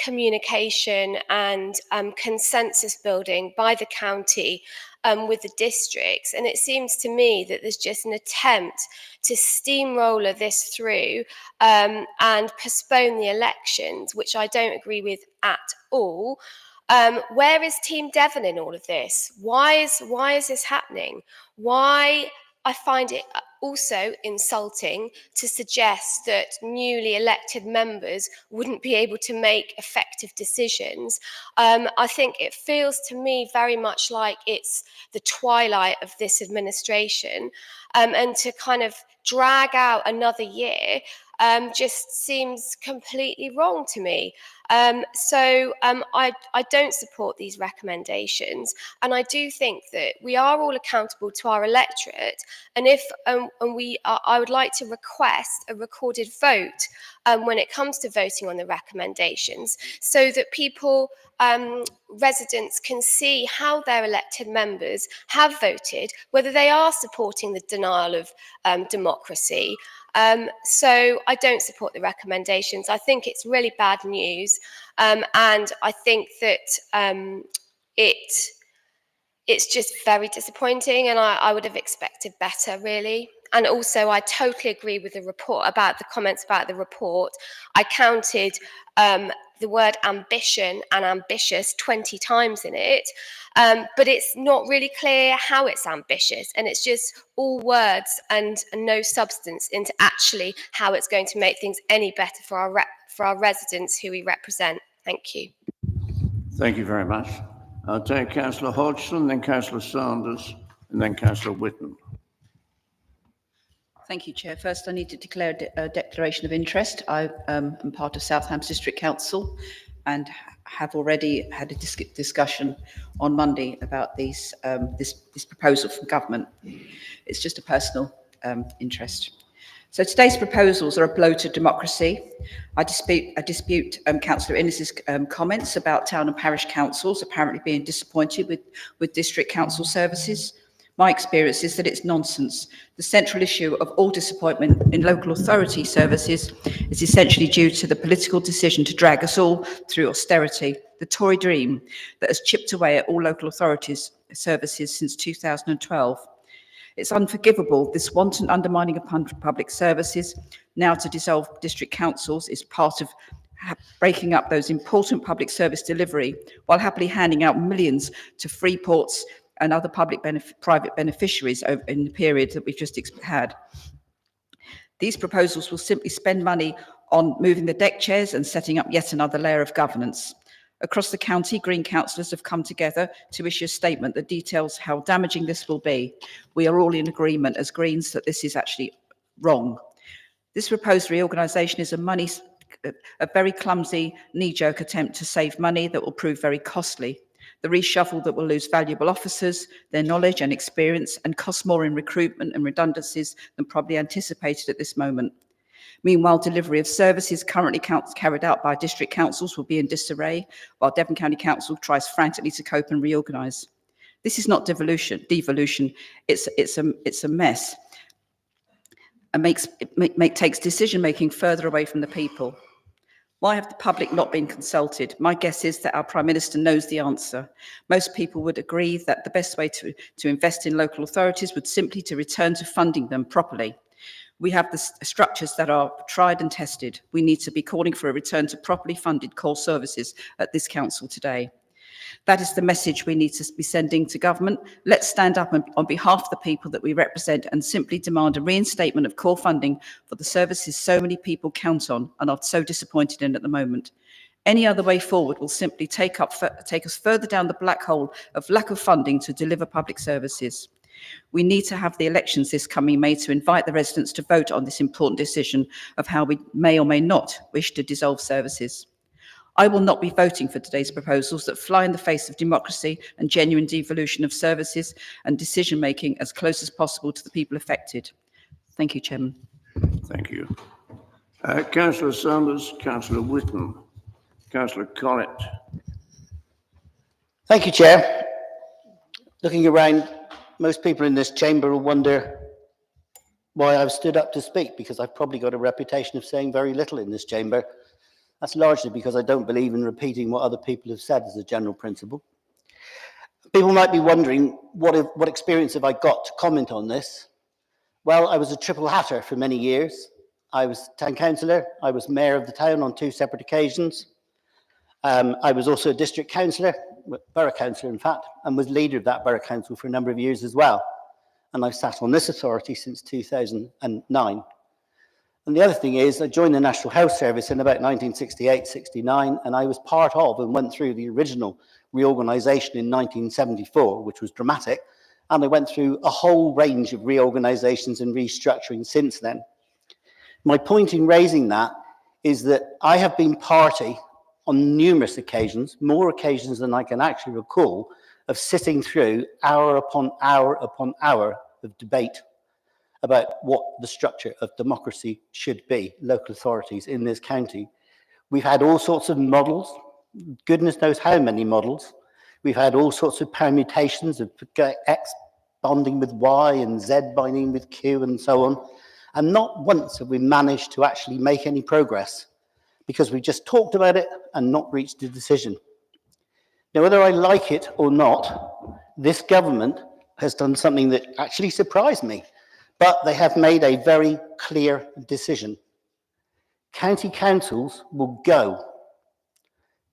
communication and consensus building by the county with the districts. And it seems to me that there's just an attempt to steamroller this through and postpone the elections, which I don't agree with at all. Where is Team Devon in all of this? Why is this happening? Why? I find it also insulting to suggest that newly elected members wouldn't be able to make effective decisions. I think it feels to me very much like it's the twilight of this administration, and to kind of drag out another year just seems completely wrong to me. So I don't support these recommendations, and I do think that we are all accountable to our electorate, and if I would like to request a recorded vote when it comes to voting on the recommendations, so that people, residents, can see how their elected members have voted, whether they are supporting the denial of democracy. So I don't support the recommendations. I think it's really bad news, and I think that it's just very disappointing, and I would have expected better, really. And also, I totally agree with the report about the comments about the report. I counted the word ambition and ambitious 20 times in it, but it's not really clear how it's ambitious, and it's just all words and no substance into actually how it's going to make things any better for our residents who we represent. Thank you. Thank you very much. I'll take Councillor Hodgson, then Councillor Sanders, and then Councillor Whitman. Thank you, Chair. First, I need to declare a declaration of interest. I am part of Southampton District Council and have already had a discussion on Monday about this proposal from government. It's just a personal interest. So today's proposals are a blow to democracy. I dispute Councillor Innes's comments about town and parish councils apparently being disappointed with district council services. My experience is that it's nonsense. The central issue of all disappointment in local authority services is essentially due to the political decision to drag us all through austerity, the Tory dream that has chipped away at all local authorities services since 2012. It's unforgivable, this wanton undermining of public services, now to dissolve district councils, is part of breaking up those important public service delivery while happily handing out millions to free ports and other private beneficiaries in the period that we've just had. These proposals will simply spend money on moving the deck chairs and setting up yet another layer of governance. Across the county, Green councillors have come together to issue a statement that details how damaging this will be. We are all in agreement as Greens that this is actually wrong. This proposed reorganisation is a very clumsy, knee-jerk attempt to save money that will prove very costly. The reshuffle that will lose valuable officers, their knowledge and experience, and cost more in recruitment and redundancies than probably anticipated at this moment. Meanwhile, delivery of services currently carried out by district councils will be in disarray, while Devon County Council tries frantically to cope and reorganise. This is not devolution, it's a mess, and takes decision-making further away from the people. Why have the public not been consulted? My guess is that our Prime Minister knows the answer. Most people would agree that the best way to invest in local authorities would simply to return to funding them properly. We have the structures that are tried and tested. We need to be calling for a return to properly funded core services at this council today. That is the message we need to be sending to government. Let's stand up on behalf of the people that we represent and simply demand a reinstatement of core funding for the services so many people count on and are so disappointed in at the moment. Any other way forward will simply take us further down the black hole of lack of funding to deliver public services. We need to have the elections this coming May to invite the residents to vote on this important decision of how we may or may not wish to dissolve services. I will not be voting for today's proposals that fly in the face of democracy and genuine devolution of services and decision-making as close as possible to the people affected. Thank you, Chairman. Thank you. Councillor Sanders, Councillor Whitman, Councillor Collett. Thank you, Chair. Looking around, most people in this chamber will wonder why I've stood up to speak, because I've probably got a reputation of saying very little in this chamber. That's largely because I don't believe in repeating what other people have said as a general principle. People might be wondering, what experience have I got to comment on this? Well, I was a triple hatter for many years. I was town councillor, I was mayor of the town on 2 separate occasions. I was also a district councillor, borough councillor in fact, and was leader of that borough council for a number of years as well. And I've sat on this authority since 2009. And the other thing is, I joined the National Health Service in about 1968-69, and I was part of and went through the original reorganisation in 1974, which was dramatic, and I went through a whole range of reorganisations and restructuring since then. My point in raising that is that I have been party on numerous occasions, more occasions than I can actually recall, of sitting through hour upon hour upon hour of debate about what the structure of democracy should be, local authorities in this county. We've had all sorts of models, goodness knows how many models. We've had all sorts of permutations of X bonding with Y and Z binding with Q and so on. And not once have we managed to actually make any progress, because we just talked about it and not reached a decision. Now, whether I like it or not, this government has done something that actually surprised me. But they have made a very clear decision. County councils will go.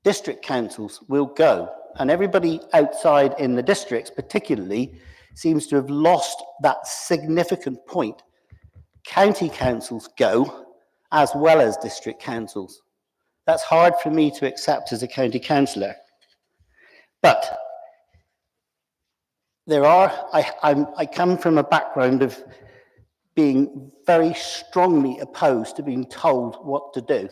district councils will go. And everybody outside in the districts particularly seems to have lost that significant point. County councils go as well as district councils. That's hard for me to accept as a county councillor. But I come from a background of being very strongly opposed to being told what to do.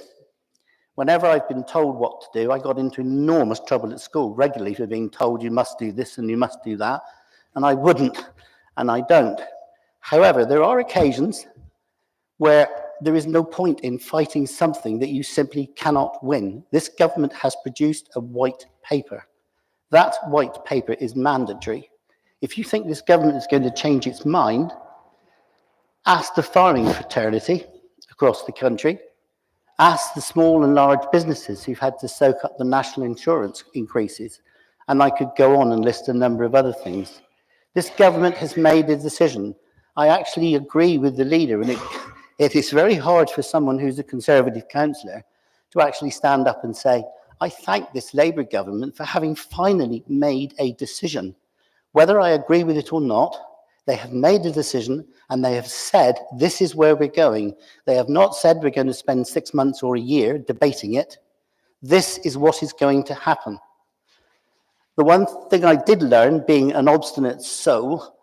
Whenever I've been told what to do, I got into enormous trouble at school regularly for being told you must do this and you must do that, and I wouldn't, and I don't. However, there are occasions where there is no point in fighting something that you simply cannot win. This government has produced a white paper. That white paper is mandatory. If you think this government is going to change its mind, ask the farming fraternity across the country, ask the small and large businesses who've had to soak up the national insurance increases, and I could go on and list a number of other things. This government has made a decision. I actually agree with the leader, and it is very hard for someone who's a Conservative councillor to actually stand up and say, I thank this Labour government for having finally made a decision. Whether I agree with it or not, they have made a decision and they have said, this is where we're going. They have not said we're going to spend 6 months or a year debating it. This is what is going to happen. The one thing I did learn, being an obstinate soul,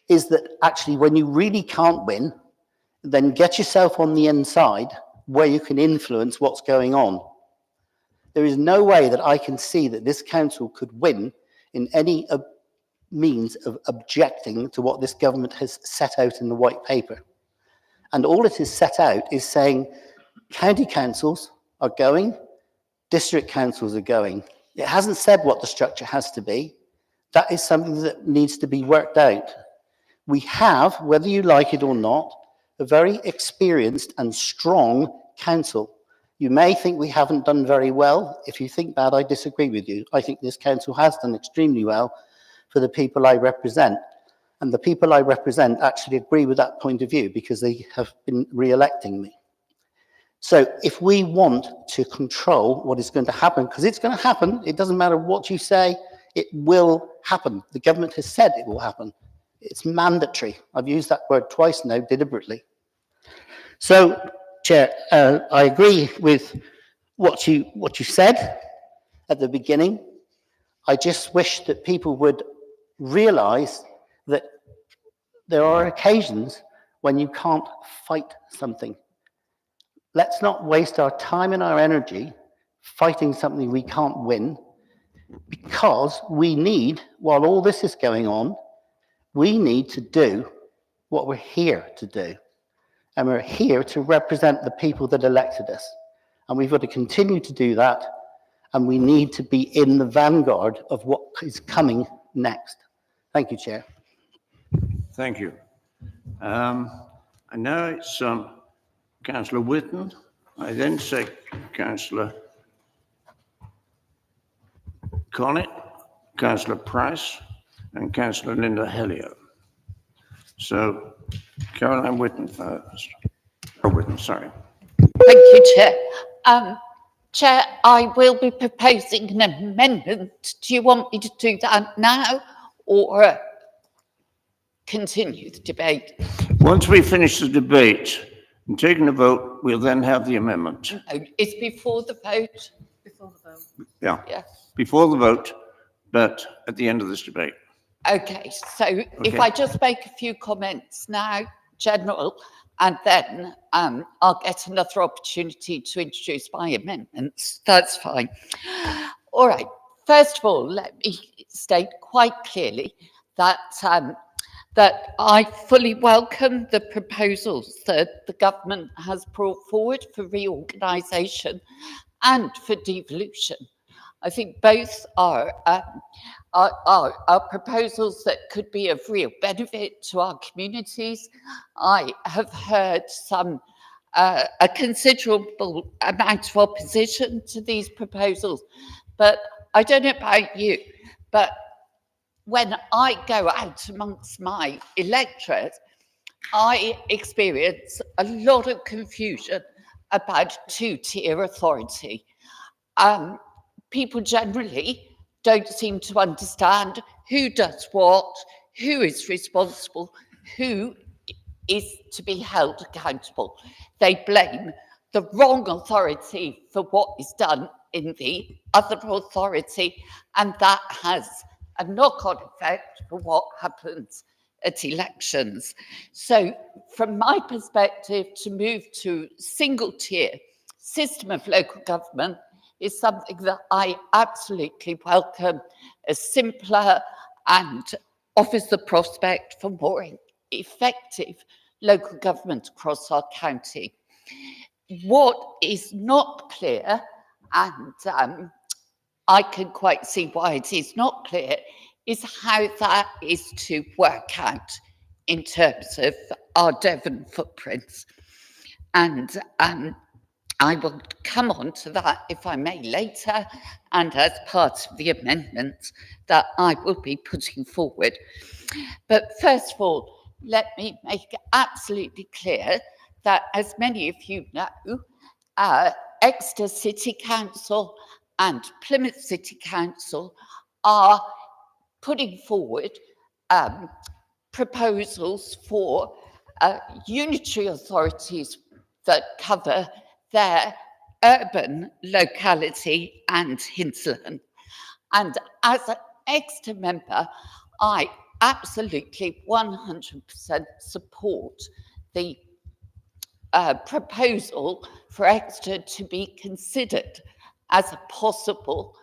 is that actually when you really can't win, then get yourself on the inside where you can influence what's going on. There is no way that I can see that this council could win in any means of objecting to what this government has set out in the white paper. And all it is set out is saying county councils are going, district councils are going. It hasn't said what the structure has to be. That is something that needs to be worked out. We have, whether you like it or not, a very experienced and strong council. You may think we haven't done very well. If you think that, I disagree with you. I think this council has done extremely well for the people I represent. And the people I represent actually agree with that point of view because they have been re-electing me. So if we want to control what is going to happen, because it's going to happen, it doesn't matter what you say, it will happen. The government has said it will happen. It's mandatory. I've used that word twice now, deliberately. So, Chair, I agree with what you said at the beginning. I just wish that people would realise that there are occasions when you can't fight something. Let's not waste our time and our energy fighting something we can't win, because we need, while all this is going on, we need to do what we're here to do. And we're here to represent the people that elected us. And we've got to continue to do that. And we need to be in the vanguard of what is coming next. Thank you, Chair. Thank you. I know it's Councillor Whitten. I then say Councillor Connett, Councillor Price, and Councillor Linda Helio. So, Caroline Whitten first. Oh, Whitten, sorry. Thank you, Chair. Chair, I will be proposing an amendment. Do you want me to do that now or continue the debate? Once we finish the debate and taken a vote, we'll then have the amendment. No, it's before the vote. Before the vote. Yeah, before the vote, but at the end of this debate. Okay, so if I just make a few comments now, general, and then I'll get another opportunity to introduce my amendments. That's fine. All right. First of all, let me state quite clearly that that I fully welcome the proposals that the government has brought forward for reorganisation and for devolution. I think both are proposals that could be of real benefit to our communities. I have heard a considerable amount of opposition to these proposals, but I don't know about you, but when I go out amongst my electorate, I experience a lot of confusion about two-tier authority. people generally don't seem to understand who does what, who is responsible, who is to be held accountable. They blame the wrong authority for what is done in the other authority, and that has a knock-on effect for what happens at elections. So from my perspective, to move to single-tier system of local government is something that I absolutely welcome, as simpler and offers the prospect for more effective local government across our county. What is not clear, and I can quite see why it is not clear, is how that is to work out in terms of our Devon footprints. And I will come on to that, if I may, later, and as part of the amendments that I will be putting forward. But first of all, let me make absolutely clear that, as many of you know, Exeter City Council and Plymouth City Council are putting forward proposals for unitary authorities that cover their urban locality and hinterland. And as an Exeter member, I absolutely 100% support the proposal for Exeter to be considered as a possible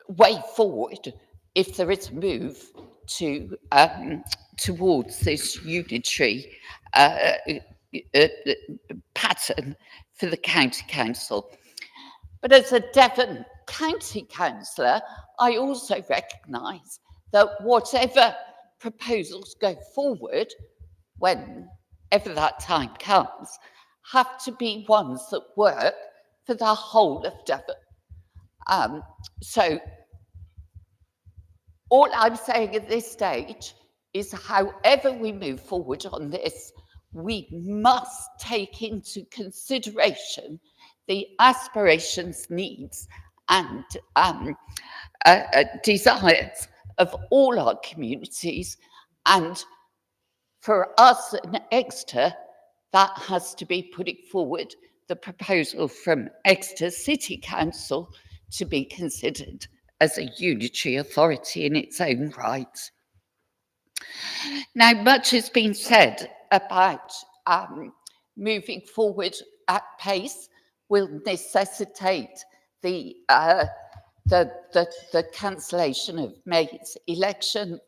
way forward if there is a move to towards this unitary pattern for the county council. But as a Devon county councillor, I also recognise that whatever proposals go forward, whenever that time comes, have to be ones that work for the whole of Devon. So all I'm saying at this stage is, however we move forward on this, we must take into consideration the aspirations, needs, and desires of all our communities. And for us in Exeter, that has to be putting forward the proposal from Exeter City Council to be considered as a unitary authority in its own right. Now, much has been said about moving forward at pace will necessitate the cancellation of May's election,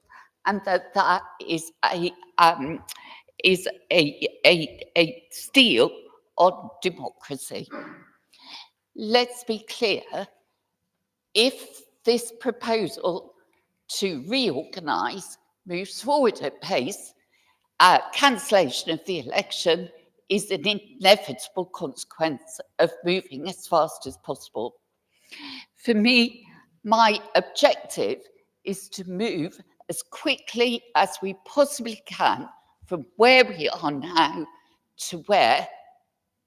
and that is a steal on democracy. Let's be clear, if this proposal to reorganise moves forward at pace, cancellation of the election is an inevitable consequence of moving as fast as possible. For me, my objective is to move as quickly as we possibly can from where we are now to where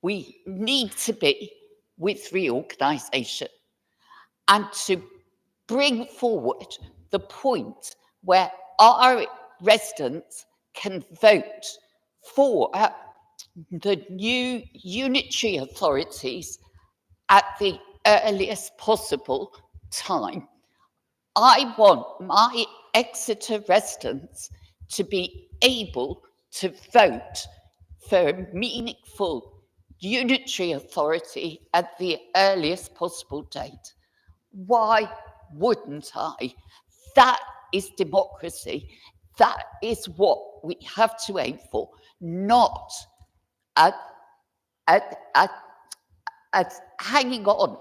we need to be with reorganisation, and to bring forward the point where our residents can vote for the new unitary authorities at the earliest possible time. I want my Exeter residents to be able to vote for a meaningful unitary authority at the earliest possible date. Why wouldn't I? That is democracy. That is what we have to aim for, not at hanging on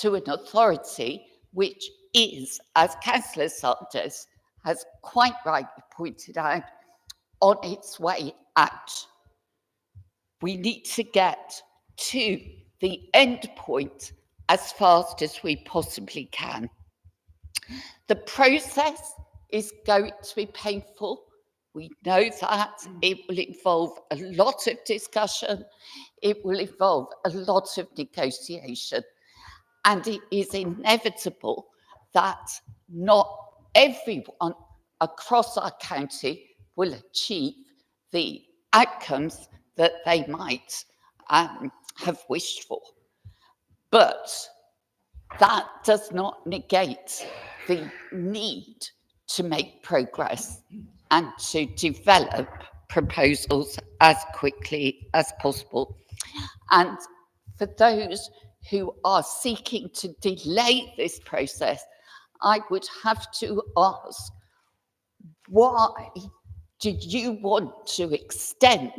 to an authority which is, as Councillor Sanders has quite rightly pointed out, on its way out. We need to get to the end point as fast as we possibly can. The process is going to be painful. We know that. It will involve a lot of discussion. It will involve a lot of negotiation. And it is inevitable that not everyone across our county will achieve the outcomes that they might have wished for. But that does not negate the need to make progress and to develop proposals as quickly as possible. And for those who are seeking to delay this process, I would have to ask, why do you want to extend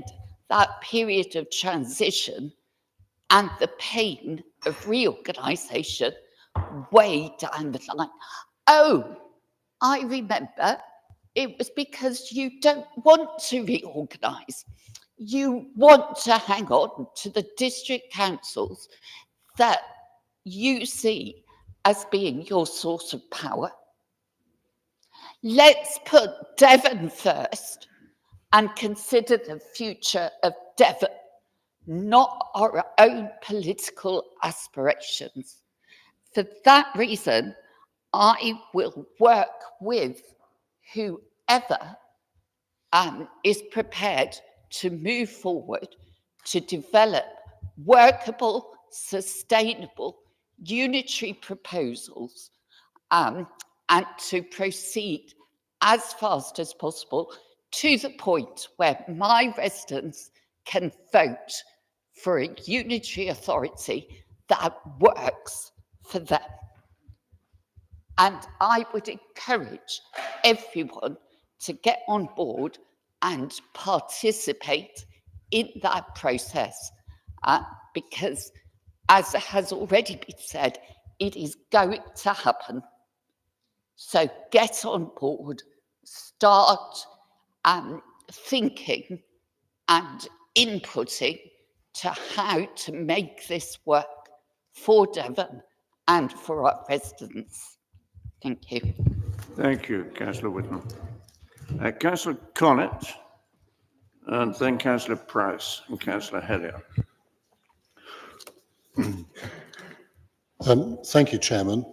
that period of transition and the pain of reorganisation way down the line? Oh, I remember, it was because you don't want to reorganise. You want to hang on to the district councils that you see as being your source of power. Let's put Devon first and consider the future of Devon, not our own political aspirations. For that reason, I will work with whoever is prepared to move forward to develop workable, sustainable, unitary proposals and to proceed as fast as possible to the point where my residents can vote for a unitary authority that works for them. And I would encourage everyone to get on board and participate in that process because, as has already been said, it is going to happen. So get on board, start thinking and inputting to how to make this work for Devon and for our residents. Thank you. Thank you, Councillor Whitman. Councillor Connett, and then Councillor Price and Councillor Hellier. Thank you, Chairman.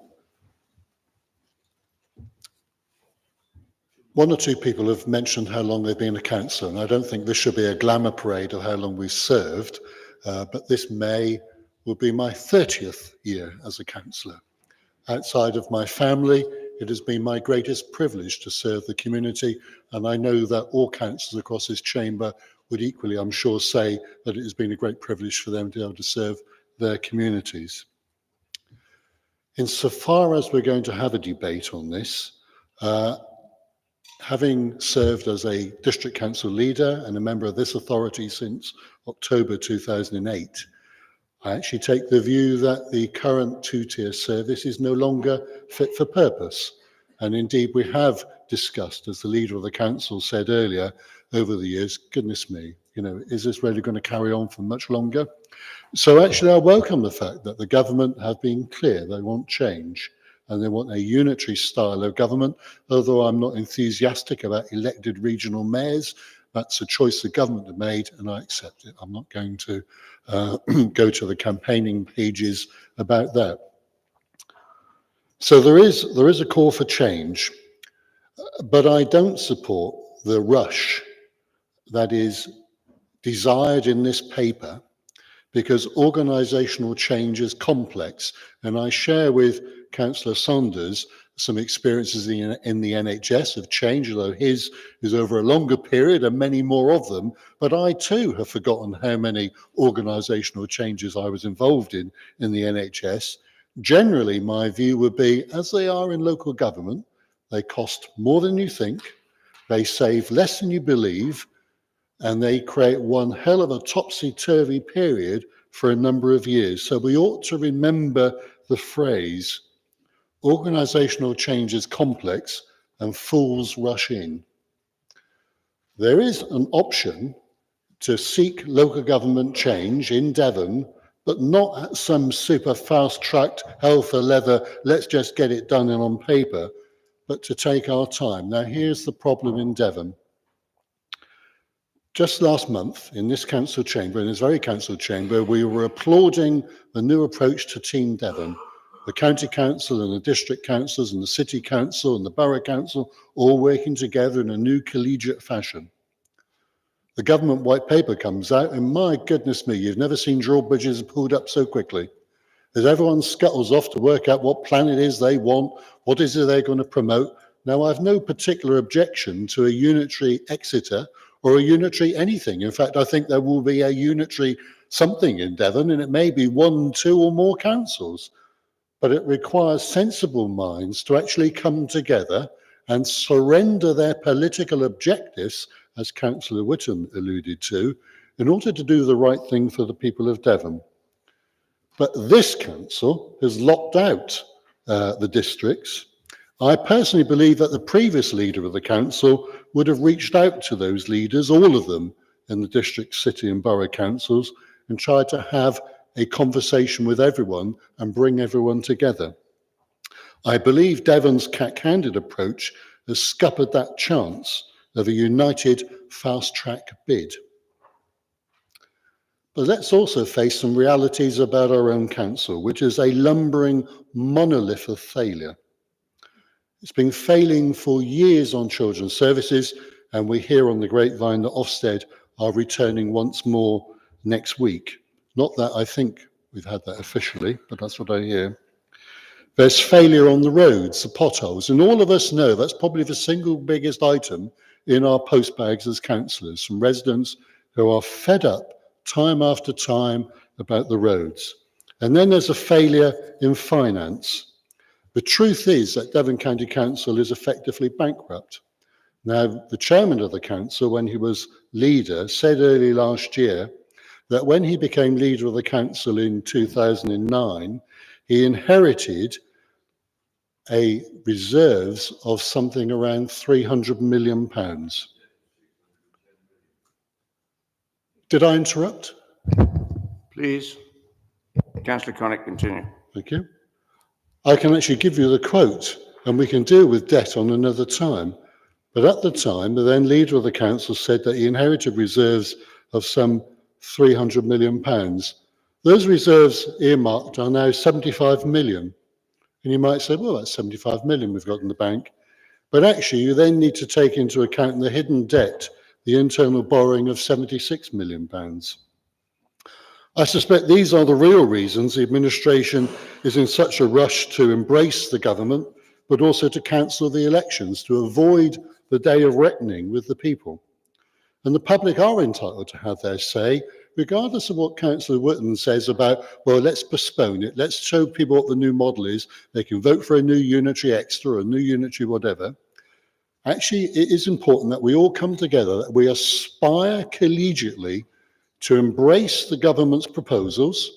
One or two people have mentioned how long they've been a councillor, and I don't think this should be a glamour parade of how long we've served, but this May will be my 30th year as a councillor. Outside of my family, it has been my greatest privilege to serve the community, and I know that all councillors across this chamber would equally, I'm sure, say that it has been a great privilege for them to be able to serve their communities. Insofar as we're going to have a debate on this, having served as a district council leader and a member of this authority since October 2008, I actually take the view that the current two-tier service is no longer fit for purpose. And indeed, we have discussed, as the leader of the council said earlier, over the years, goodness me, is this really going to carry on for much longer? So actually, I welcome the fact that the government have been clear they want change and they want a unitary style of government. Although I'm not enthusiastic about elected regional mayors, that's a choice the government have made, and I accept it. I'm not going to go to the campaigning pages about that. So there is a call for change, but I don't support the rush that is desired in this paper, because organisational change is complex, and I share with Councillor Saunders some experiences in the NHS of change, although his is over a longer period and many more of them, but I too have forgotten how many organisational changes I was involved in the NHS. Generally, my view would be, as they are in local government, they cost more than you think, they save less than you believe, and they create one hell of a topsy-turvy period for a number of years. So we ought to remember the phrase, organisational change is complex and fools rush in. There is an option to seek local government change in Devon, but not at some super fast-tracked, hell for leather, let's just get it done and on paper, but to take our time. Now, here's the problem in Devon. Just last month, in this council chamber, in this very council chamber, we were applauding the new approach to Team Devon, the county council and the district councils and the city council and the borough council all working together in a new collegiate fashion. The government white paper comes out, and my goodness me, you've never seen drawbridges pulled up so quickly. As everyone scuttles off to work out what plan it is they want, what is it they're going to promote. Now, I have no particular objection to a unitary Exeter or a unitary anything. In fact, I think there will be a unitary something in Devon, and it may be 1, 2 or more councils. But it requires sensible minds to actually come together and surrender their political objectives, as Councillor Whittam alluded to, in order to do the right thing for the people of Devon. But this council has locked out the districts. I personally believe that the previous leader of the council would have reached out to those leaders, all of them in the district, city and borough councils, and tried to have a conversation with everyone and bring everyone together. I believe Devon's cack-handed approach has scuppered that chance of a united fast-track bid. But let's also face some realities about our own council, which is a lumbering monolith of failure. It's been failing for years on children's services, and we hear on the grapevine that Ofsted are returning once more next week. Not that I think we've had that officially, but that's what I hear. There's failure on the roads, the potholes, and all of us know that's probably the single biggest item in our postbags as councillors, from residents who are fed up time after time about the roads. And then there's a failure in finance. The truth is that Devon County Council is effectively bankrupt. Now, the chairman of the council, when he was leader, said early last year that when he became leader of the council in 2009, he inherited a reserves of something around £300 million. Did I interrupt? Please. Councillor Connick, continue. Thank you. I can actually give you the quote, and we can deal with debt on another time. But at the time, the then leader of the council said that he inherited reserves of some £300 million. Those reserves earmarked are now 75 million. And you might say, well, that's 75 million we've got in the bank. But actually, you then need to take into account the hidden debt, the internal borrowing of £76 million. I suspect these are the real reasons the administration is in such a rush to embrace the government, but also to cancel the elections, to avoid the day of reckoning with the people. And the public are entitled to have their say, regardless of what Councillor Whittam says about, well, let's postpone it, let's show people what the new model is, they can vote for a new unitary extra or a new unitary whatever. Actually, it is important that we all come together, that we aspire collegiately to embrace the government's proposals,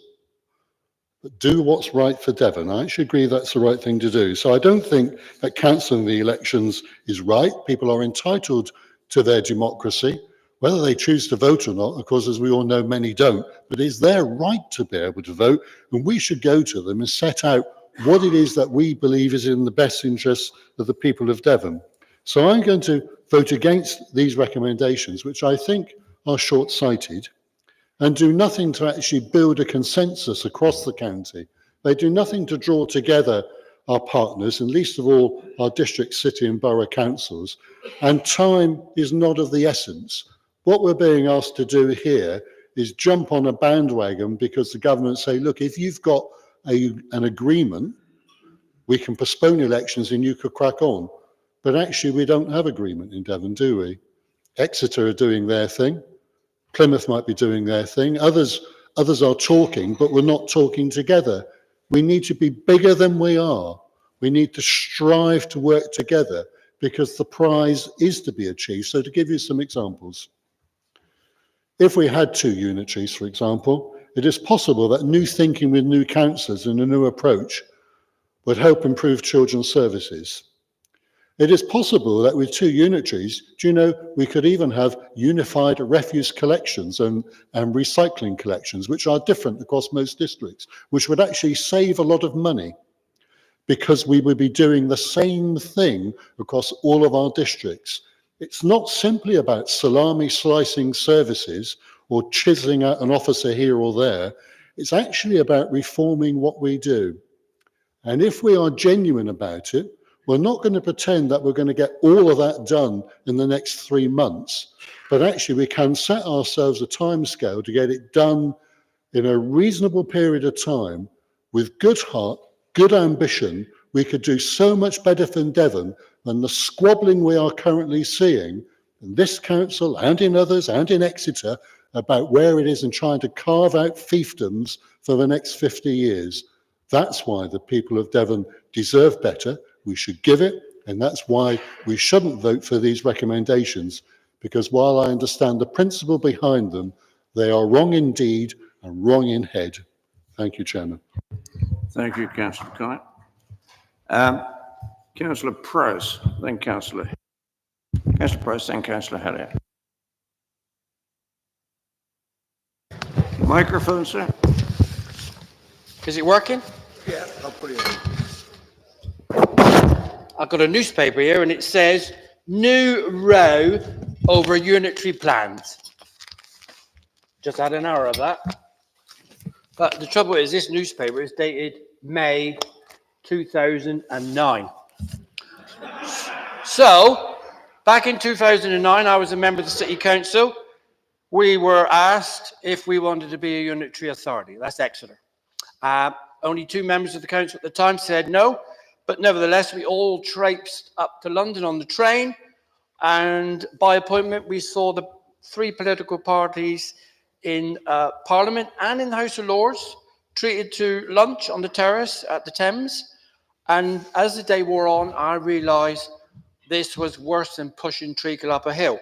but do what's right for Devon. I actually agree that's the right thing to do. So I don't think that cancelling the elections is right. People are entitled to their democracy. Whether they choose to vote or not, of course, as we all know, many don't, but it's their right to be able to vote, and we should go to them and set out what it is that we believe is in the best interests of the people of Devon. So I'm going to vote against these recommendations, which I think are short-sighted, and do nothing to actually build a consensus across the county. They do nothing to draw together our partners, and least of all our district, city and borough councils, and time is not of the essence. What we're being asked to do here is jump on a bandwagon because the government say, look, if you've got an agreement, we can postpone elections and you could crack on. But actually we don't have agreement in Devon, do we? Exeter are doing their thing. Plymouth might be doing their thing. Others are talking, but we're not talking together. We need to be bigger than we are. We need to strive to work together because the prize is to be achieved. So to give you some examples, if we had 2 unitaries, for example, it is possible that new thinking with new councillors and a new approach would help improve children's services. It is possible that with 2 unitaries, do you know, we could even have unified refuse collections and recycling collections, which are different across most districts, which would actually save a lot of money because we would be doing the same thing across all of our districts. It's not simply about salami slicing services or chiseling out an officer here or there. It's actually about reforming what we do. And if we are genuine about it, we're not going to pretend that we're going to get all of that done in the next 3 months, but actually we can set ourselves a timescale to get it done in a reasonable period of time with good heart, good ambition. We could do so much better for Devon than the squabbling we are currently seeing in this council and in others and in Exeter about where it is and trying to carve out fiefdoms for the next 50 years. That's why the people of Devon deserve better. We should give it, and that's why we shouldn't vote for these recommendations, because while I understand the principle behind them, they are wrong in deed and wrong in head. Thank you, Chairman. Thank you, Councillor Knight. Councillor Price, then Councillor Price, then Councillor Elliott. Microphone, sir. Is it working? Yeah, I'll put it on. I've got a newspaper here and it says new row over unitary plans. Just had an hour of that. But the trouble is this newspaper is dated May 2009. So back in 2009, I was a member of the City Council. We were asked if we wanted to be a unitary authority. That's Exeter. Only 2 members of the council at the time said no, but nevertheless, we all traipsed up to London on the train, and by appointment, we saw the 3 political parties in Parliament and in the House of Lords treated to lunch on the terrace at the Thames. And as the day wore on, I realised this was worse than pushing treacle up a hill.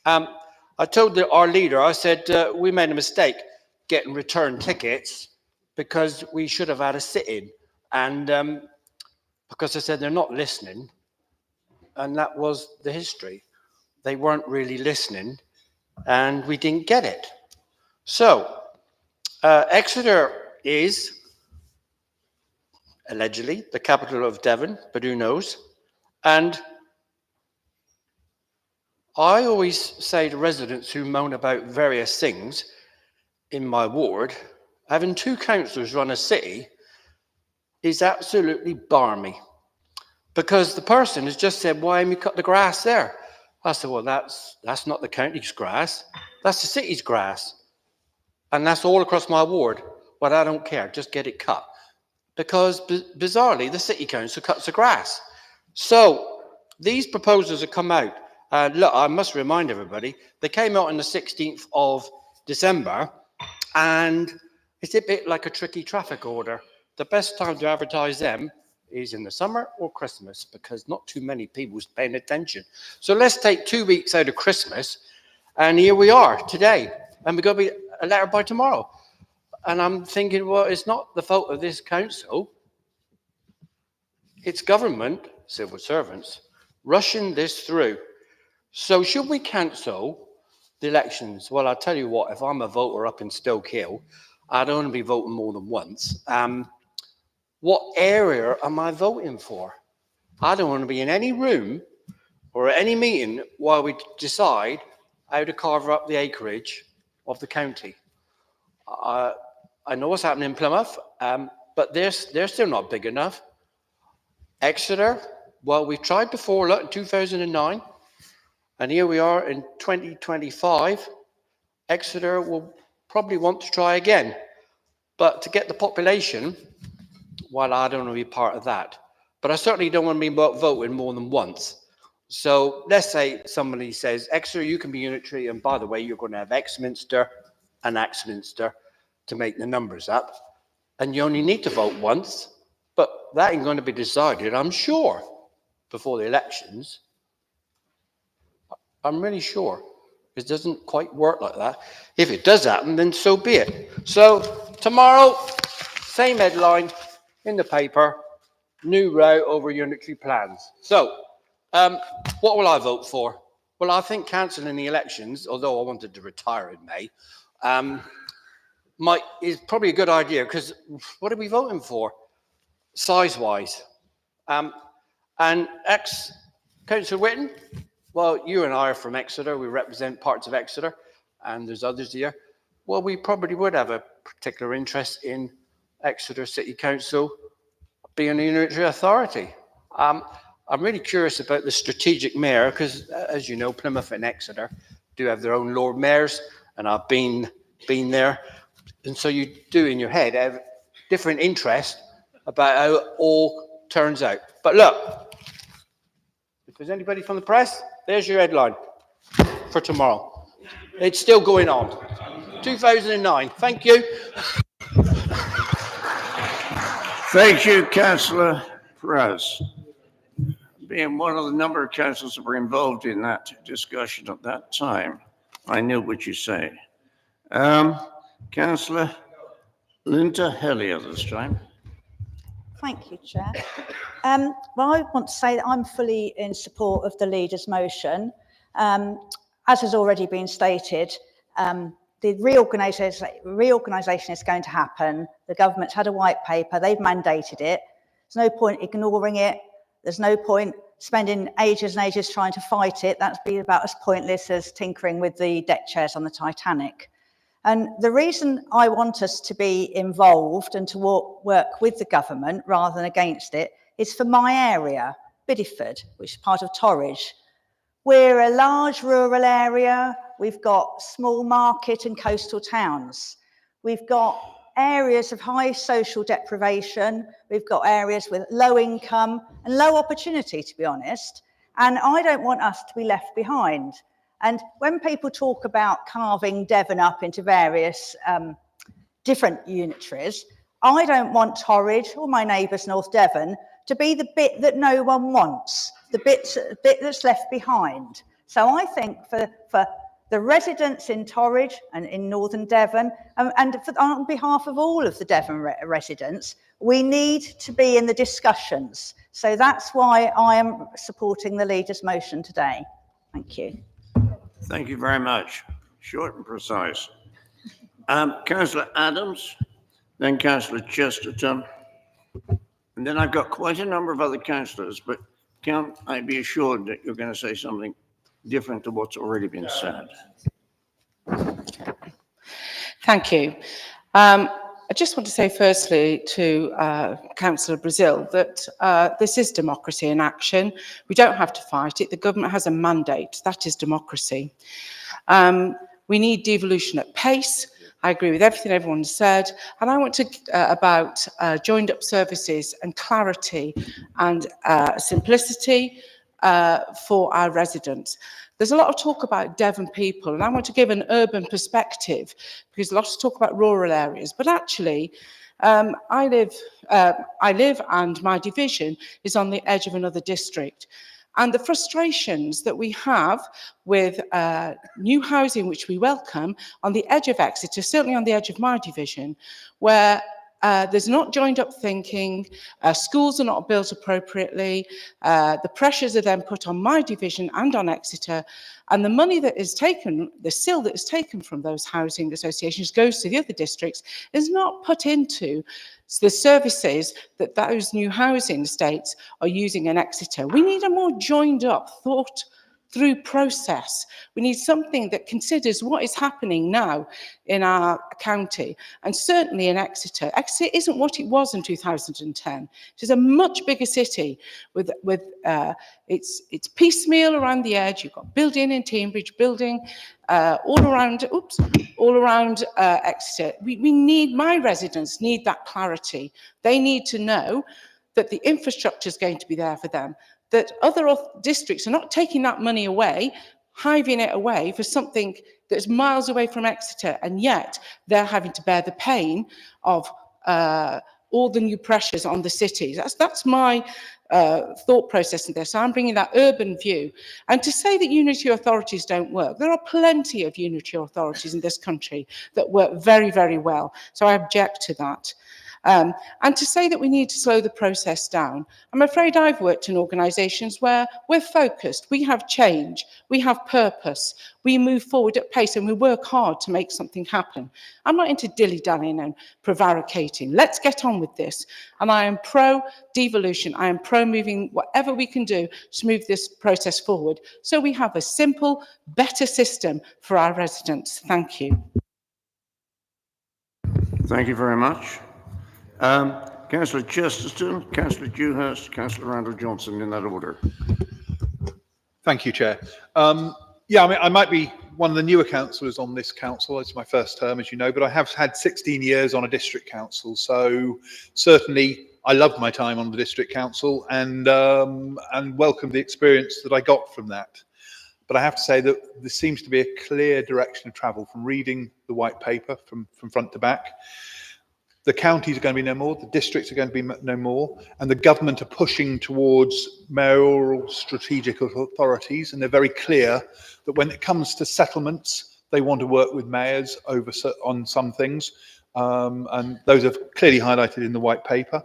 I told our leader, I said, we made a mistake getting return tickets because we should have had a sit-in. And because I said they're not listening, and that was the history. They weren't really listening, and we didn't get it. So, Exeter is allegedly the capital of Devon, but who knows? And I always say to residents who moan about various things in my ward, having 2 councillors run a city is absolutely barmy. Because the person has just said, why haven't you cut the grass there? I said, well, that's not the county's grass. That's the city's grass. And that's all across my ward. Well, I don't care. Just get it cut. Because bizarrely, the city council cuts the grass. So these proposals have come out. Look, I must remind everybody, they came out on the 16th of December, and it's a bit like a tricky traffic order. The best time to advertise them is in the summer or Christmas, because not too many people's paying attention. So let's take 2 weeks out of Christmas, and here we are today, and we're going to be a letter by tomorrow. And I'm thinking, well, it's not the fault of this council. It's government, civil servants, rushing this through. So should we cancel the elections? Well, I'll tell you what, if I'm a voter up in Stoke Hill, I'd only be voting more than once. What area am I voting for? I don't want to be in any room or any meeting while we decide how to carve up the acreage of the county. I know what's happening in Plymouth, but they're still not big enough. Exeter, well, we tried before, look, in 2009, and here we are in 2025. Exeter will probably want to try again. But to get the population, well, I don't want to be part of that. But I certainly don't want to be voting more than once. So let's say somebody says, Exeter, you can be unitary, and by the way, you're going to have Exminster and Axminster to make the numbers up. And you only need to vote once, but that ain't going to be decided, I'm sure, before the elections. I'm really sure. It doesn't quite work like that. If it does happen, then so be it. So tomorrow, same headline in the paper, new row over unitary plans. So what will I vote for? Well, I think cancelling the elections, although I wanted to retire in May, is probably a good idea, because what are we voting for, size-wise? And Councillor Whitton, well, you and I are from Exeter. We represent parts of Exeter, and there's others here. Well, we probably would have a particular interest in Exeter City Council being a unitary authority. I'm really curious about the strategic mayor because, as you know, Plymouth and Exeter do have their own Lord Mayors, and I've been there. And so you do in your head have different interests about how it all turns out. But look, if there's anybody from the press, there's your headline for tomorrow. It's still going on. 2009. Thank you. Thank you, Councillor Perez. Being one of the number of councillors that were involved in that discussion at that time, I knew what you say. Councillor Linda Hellier this time. Thank you, Chair. Well, I want to say that I'm fully in support of the leader's motion. As has already been stated, the reorganisation is going to happen. The government's had a white paper, they've mandated it. There's no point ignoring it. There's no point spending ages and ages trying to fight it. That's been about as pointless as tinkering with the deck chairs on the Titanic. And the reason I want us to be involved and to work with the government rather than against it is for my area, Bideford, which is part of Torridge. We're a large rural area. We've got small market and coastal towns. We've got areas of high social deprivation. We've got areas with low income and low opportunity, to be honest. And I don't want us to be left behind. And when people talk about carving Devon up into various different unitaries, I don't want Torridge or my neighbours North Devon to be the bit that no one wants, the bit that's left behind. So I think for the residents in Torridge and in Northern Devon, and on behalf of all of the Devon residents, we need to be in the discussions. So that's why I am supporting the leader's motion today. Thank you. Thank you very much. Short and precise. Councillor Adams, then Councillor Chesterton, and then I've got quite a number of other councillors, but can I be assured that you're going to say something different to what's already been said? Thank you. I just want to say firstly to Councillor Brazil that this is democracy in action. We don't have to fight it. The government has a mandate. That is democracy. We need devolution at pace. I agree with everything everyone said. And I want to about joined up services and clarity and simplicity for our residents. There's a lot of talk about Devon people, and I want to give an urban perspective because lots of talk about rural areas, but actually I live and my division is on the edge of another district. And the frustrations that we have with new housing, which we welcome, on the edge of Exeter, certainly on the edge of my division, where there's not joined up thinking, schools are not built appropriately, the pressures are then put on my division and on Exeter, and the money that is taken, the SIL that is taken from those housing associations goes to the other districts, is not put into the services that those new housing estates are using in Exeter. We need a more joined up, thought through process. We need something that considers what is happening now in our county, and certainly in Exeter. Exeter isn't what it was in 2010. It is a much bigger city with it's piecemeal around the edge. You've got building in Cambridge, building all around Exeter. We need, my residents need that clarity. They need to know that the infrastructure is going to be there for them, that other districts are not taking that money away, hiving it away for something that's miles away from Exeter, and yet they're having to bear the pain of all the new pressures on the cities. That's my thought process in this. So I'm bringing that urban view. And to say that unitary authorities don't work, there are plenty of unitary authorities in this country that work very, very well. So I object to that. And to say that we need to slow the process down, I'm afraid I've worked in organisations where we're focused, we have change, we have purpose, we move forward at pace and we work hard to make something happen. I'm not into dilly-dallying and prevaricating. Let's get on with this. And I am pro-devolution. I am pro-moving whatever we can do to move this process forward so we have a simple, better system for our residents. Thank you. Thank you very much. Councillor Chesterton, Councillor Dewhurst, Councillor Randall Johnson, in that order. Thank you, Chair. Yeah, I mean, I might be one of the newer councillors on this council. It's my first term, as you know, but I have had 16 years on a district council. So certainly I loved my time on the district council and welcomed the experience that I got from that. But I have to say that there seems to be a clear direction of travel from reading the white paper from front to back. The counties are going to be no more, the districts are going to be no more, and the government are pushing towards mayoral strategic authorities, and they're very clear that when it comes to settlements, they want to work with mayors on some things, and those are clearly highlighted in the white paper,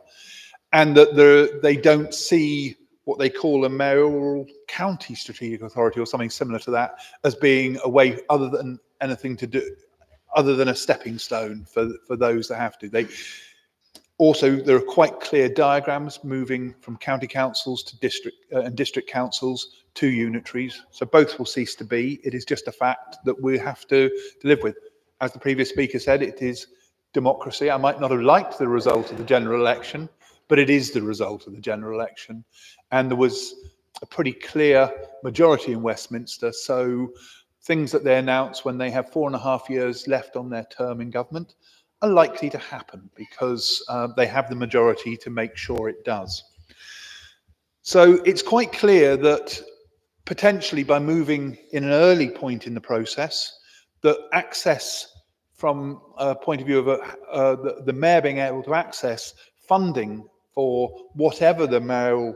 and that they don't see what they call a mayoral county strategic authority or something similar to that as being a way other than anything to do, other than a stepping stone for those that have to. There are quite clear diagrams moving from county councils to district and district councils to unitaries. So both will cease to be. It is just a fact that we have to live with. As the previous speaker said, it is democracy. I might not have liked the result of the general election, but it is the result of the general election. And there was a pretty clear majority in Westminster. So things that they announce when they have 4.5 years left on their term in government are likely to happen because they have the majority to make sure it does. So it's quite clear that potentially by moving in an early point in the process, that access from a point of view of the mayor being able to access funding for whatever the mayoral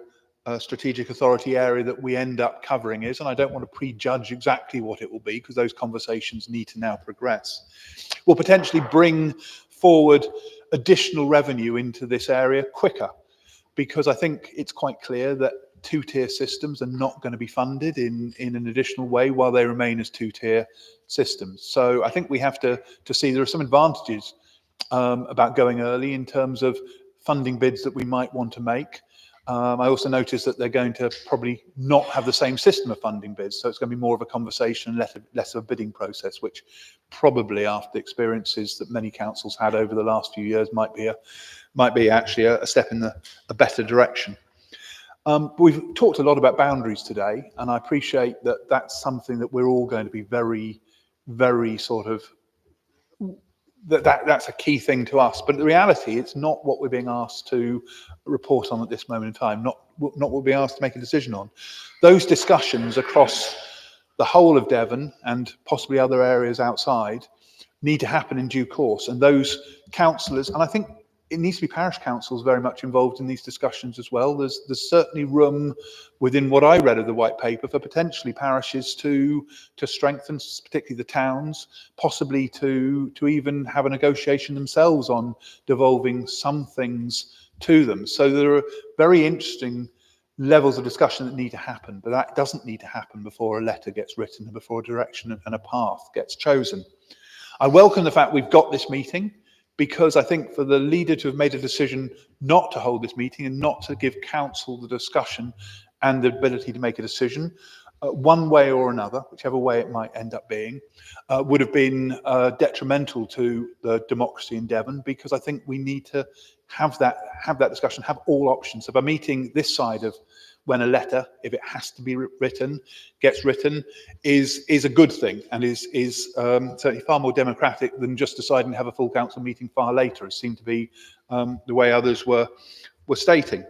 strategic authority area that we end up covering is, and I don't want to prejudge exactly what it will be because those conversations need to now progress, will potentially bring forward additional revenue into this area quicker, because I think it's quite clear that two-tier systems are not going to be funded in an additional way while they remain as two-tier systems. So I think we have to see there are some advantages about going early in terms of funding bids that we might want to make. I also noticed that they're going to probably not have the same system of funding bids, so it's going to be more of a conversation, less of a bidding process, which probably, after the experiences that many councils had over the last few years, might be actually a step in a better direction. We've talked a lot about boundaries today, and I appreciate that that's something that we're all going to be very, very sort of that's a key thing to us, but the reality, it's not what we're being asked to report on at this moment in time, not what we're being asked to make a decision on. Those discussions across the whole of Devon and possibly other areas outside need to happen in due course, and those councillors, and I think it needs to be parish councils very much involved in these discussions as well. There's certainly room within what I read of the white paper for potentially parishes to strengthen, particularly the towns, possibly to even have a negotiation themselves on devolving some things to them. So there are very interesting levels of discussion that need to happen, but that doesn't need to happen before a letter gets written and before a direction and a path gets chosen. I welcome the fact we've got this meeting, because I think for the leader to have made a decision not to hold this meeting and not to give council the discussion and the ability to make a decision, one way or another, whichever way it might end up being, would have been detrimental to the democracy in Devon, because I think we need to have that discussion, have all options. So by meeting this side of when a letter, if it has to be written, gets written, is a good thing, and is certainly far more democratic than just deciding to have a full council meeting far later, as seemed to be the way others were stating.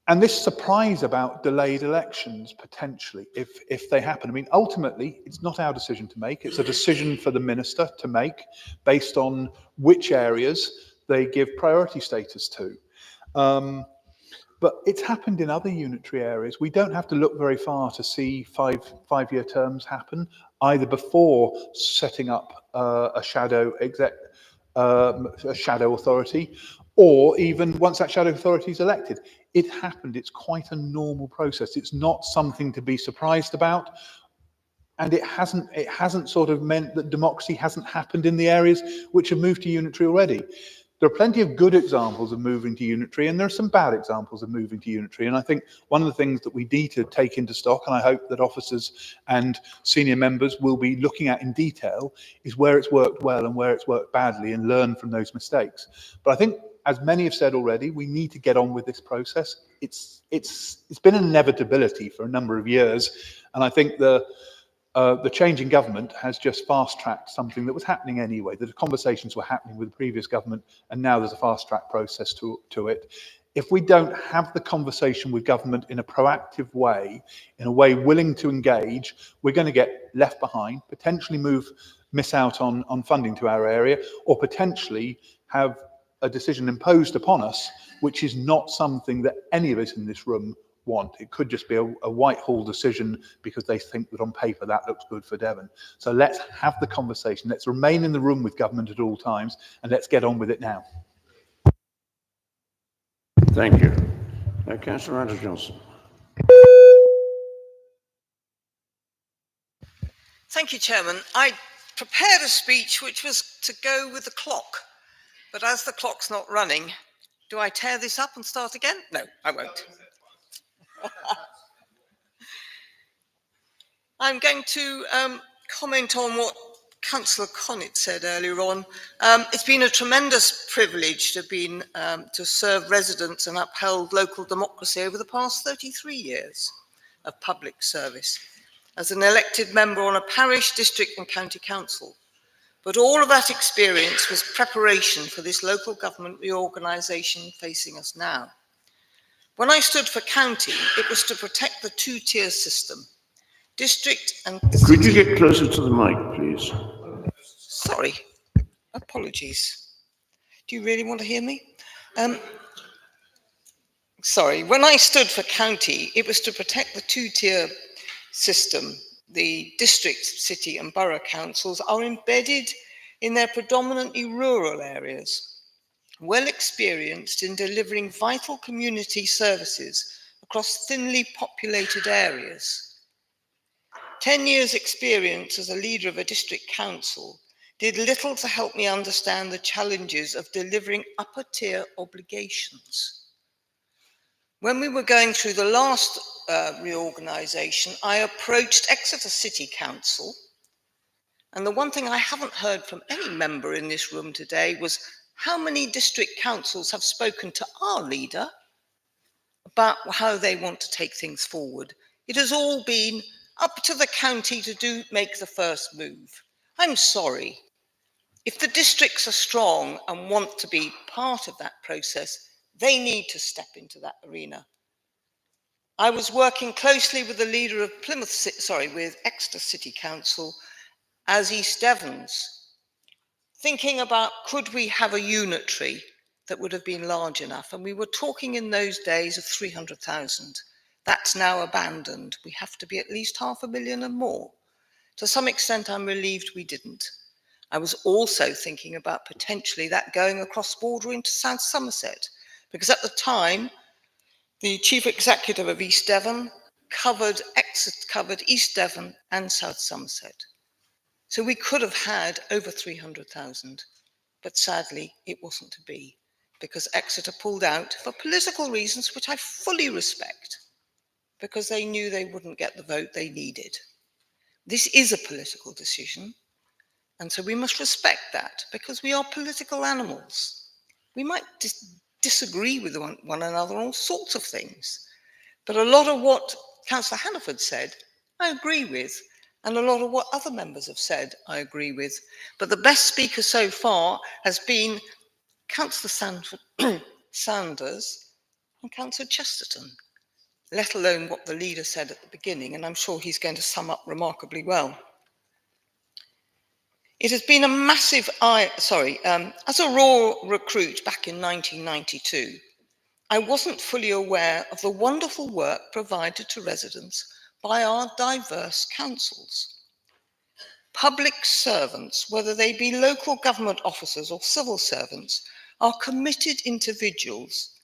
And this surprise about delayed elections, potentially, if they happen. I mean, ultimately, it's not our decision to make. It's a decision for the minister to make based on which areas they give priority status to. But it's happened in other unitary areas. We don't have to look very far to see five-year terms happen, either before setting up a shadow authority, or even once that shadow authority is elected. It happened. It's quite a normal process. It's not something to be surprised about. And it hasn't sort of meant that democracy hasn't happened in the areas which have moved to unitary already. There are plenty of good examples of moving to unitary, and there are some bad examples of moving to unitary. And I think one of the things that we need to take into stock, and I hope that officers and senior members will be looking at in detail, is where it's worked well and where it's worked badly, and learn from those mistakes. But I think, as many have said already, we need to get on with this process. It's been an inevitability for a number of years, and I think the change in government has just fast-tracked something that was happening anyway. The conversations were happening with the previous government, and now there's a fast-track process to it. If we don't have the conversation with government in a proactive way, in a way willing to engage, we're going to get left behind, potentially miss out on funding to our area, or potentially have a decision imposed upon us, which is not something that any of us in this room want. It could just be a Whitehall decision because they think that on paper that looks good for Devon. So let's have the conversation. Let's remain in the room with government at all times, and let's get on with it now. Thank you. Councillor Randall Johnson. Thank you, Chairman. I prepared a speech which was to go with the clock, but as the clock's not running, do I tear this up and start again? No, I won't. I'm going to comment on what Councillor Connett said earlier on. It's been a tremendous privilege to serve residents and upheld local democracy over the past 33 years of public service as an elected member on a parish, district and county council. But all of that experience was preparation for this local government reorganisation facing us now. When I stood for county, it was to protect the two-tier system. District and Could you get closer to the mic, please? Sorry, apologies. Do you really want to hear me? Sorry, when I stood for county, it was to protect the two-tier system. The district, city and borough councils are embedded in their predominantly rural areas, well experienced in delivering vital community services across thinly populated areas. 10 years' experience as a leader of a district council did little to help me understand the challenges of delivering upper-tier obligations. When we were going through the last reorganisation, I approached Exeter City Council, and the one thing I haven't heard from any member in this room today was how many district councils have spoken to our leader about how they want to take things forward. It has all been up to the county to make the first move. I'm sorry. If the districts are strong and want to be part of that process, they need to step into that arena. I was working closely with the leader of with Exeter City Council as East Devon's, thinking about could we have a unitary that would have been large enough. And we were talking in those days of 300,000. That's now abandoned. We have to be at least 500,000 and more. To some extent, I'm relieved we didn't. I was also thinking about potentially that going across border into South Somerset, because at the time, the chief executive of East Devon covered East Devon and South Somerset. So we could have had over 300,000, but sadly it wasn't to be, because Exeter pulled out for political reasons, which I fully respect, because they knew they wouldn't get the vote they needed. This is a political decision, and so we must respect that, because we are political animals. We might disagree with one another on all sorts of things, but a lot of what Councillor Hannaford said, I agree with, and a lot of what other members have said, I agree with. But the best speaker so far has been Councillor Sanders and Councillor Chesterton, let alone what the leader said at the beginning, and I'm sure he's going to sum up remarkably well. It has been a massive, as a raw recruit back in 1992, I wasn't fully aware of the wonderful work provided to residents by our diverse councils. Public servants, whether they be local government officers or civil servants, are committed individuals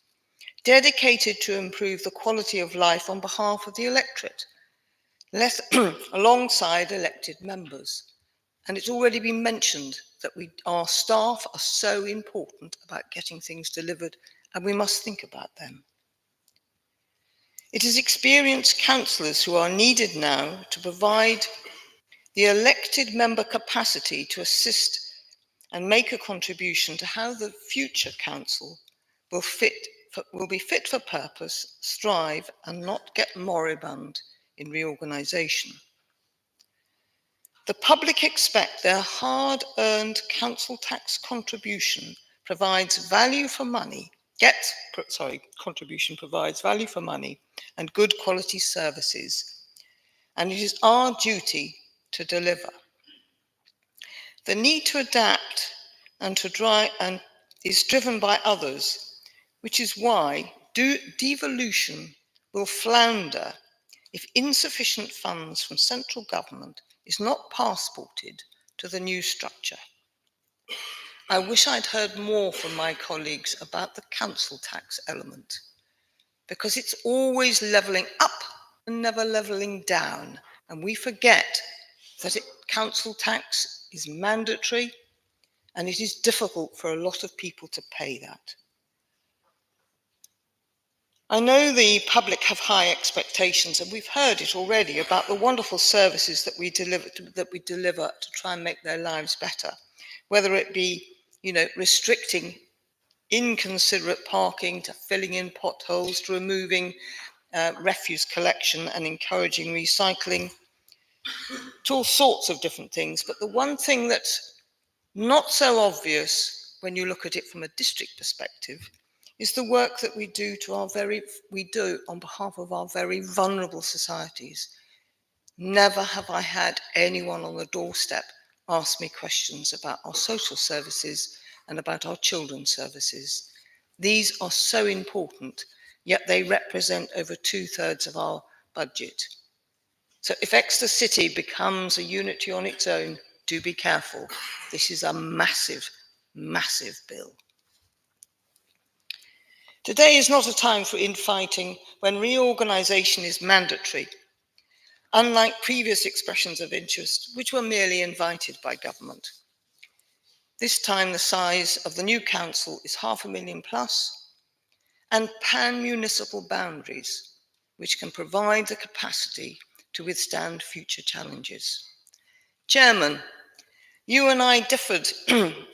dedicated to improve the quality of life on behalf of the electorate, alongside elected members. And it's already been mentioned that our staff are so important about getting things delivered, and we must think about them. It is experienced councillors who are needed now to provide the elected member capacity to assist and make a contribution to how the future council will be fit for purpose, strive, and not get moribund in reorganisation. The public expect their hard-earned council tax contribution provides value for money, contribution provides value for money and good quality services, and it is our duty to deliver. The need to adapt is driven by others, which is why devolution will flounder if insufficient funds from central government is not passported to the new structure. I wish I'd heard more from my colleagues about the council tax element, because it's always levelling up and never levelling down, and we forget that council tax is mandatory and it is difficult for a lot of people to pay that. I know the public have high expectations, and we've heard it already about the wonderful services that we deliver to try and make their lives better, whether it be, restricting inconsiderate parking, to filling in potholes, to removing refuse collection and encouraging recycling, to all sorts of different things. But the one thing that's not so obvious when you look at it from a district perspective is the work that we do on behalf of our very vulnerable societies. Never have I had anyone on the doorstep ask me questions about our social services and about our children's services. These are so important, yet they represent over 2/3 of our budget. So if Exeter City becomes a unity on its own, do be careful. This is a massive, massive bill. Today is not a time for infighting when reorganisation is mandatory, unlike previous expressions of interest, which were merely invited by government. This time the size of the new council is 500,000 plus, and pan-municipal boundaries, which can provide the capacity to withstand future challenges. Chairman, you and I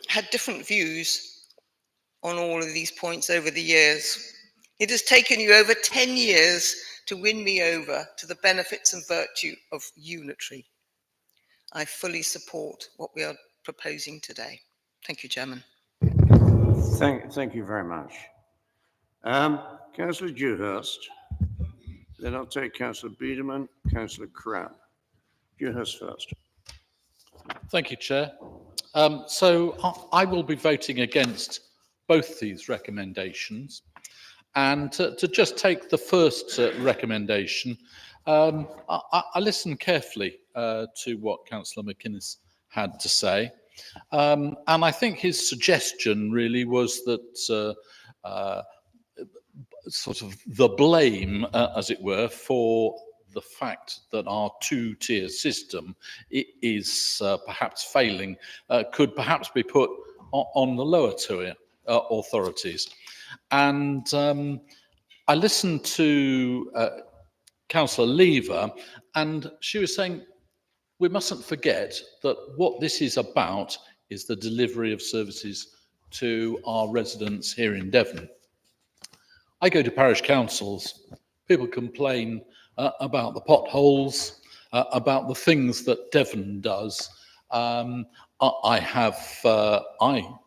had different views on all of these points over the years. It has taken you over 10 years to win me over to the benefits and virtue of unitary. I fully support what we are proposing today. Thank you, Chairman. Thank you very much. Councillor Dewhurst, then I'll take Councillor Biederman, Councillor Crabb. Dewhurst first. Thank you, Chair. I will be voting against both these recommendations. And to just take the first recommendation, I listened carefully to what Councillor McInnes had to say. And I think his suggestion really was that sort of the blame, as it were, for the fact that our two-tier system is perhaps failing could perhaps be put on the lower tier authorities. And I listened to Councillor Lever, and she was saying we mustn't forget that what this is about is the delivery of services to our residents here in Devon. I go to parish councils, people complain about the potholes, about the things that Devon does. I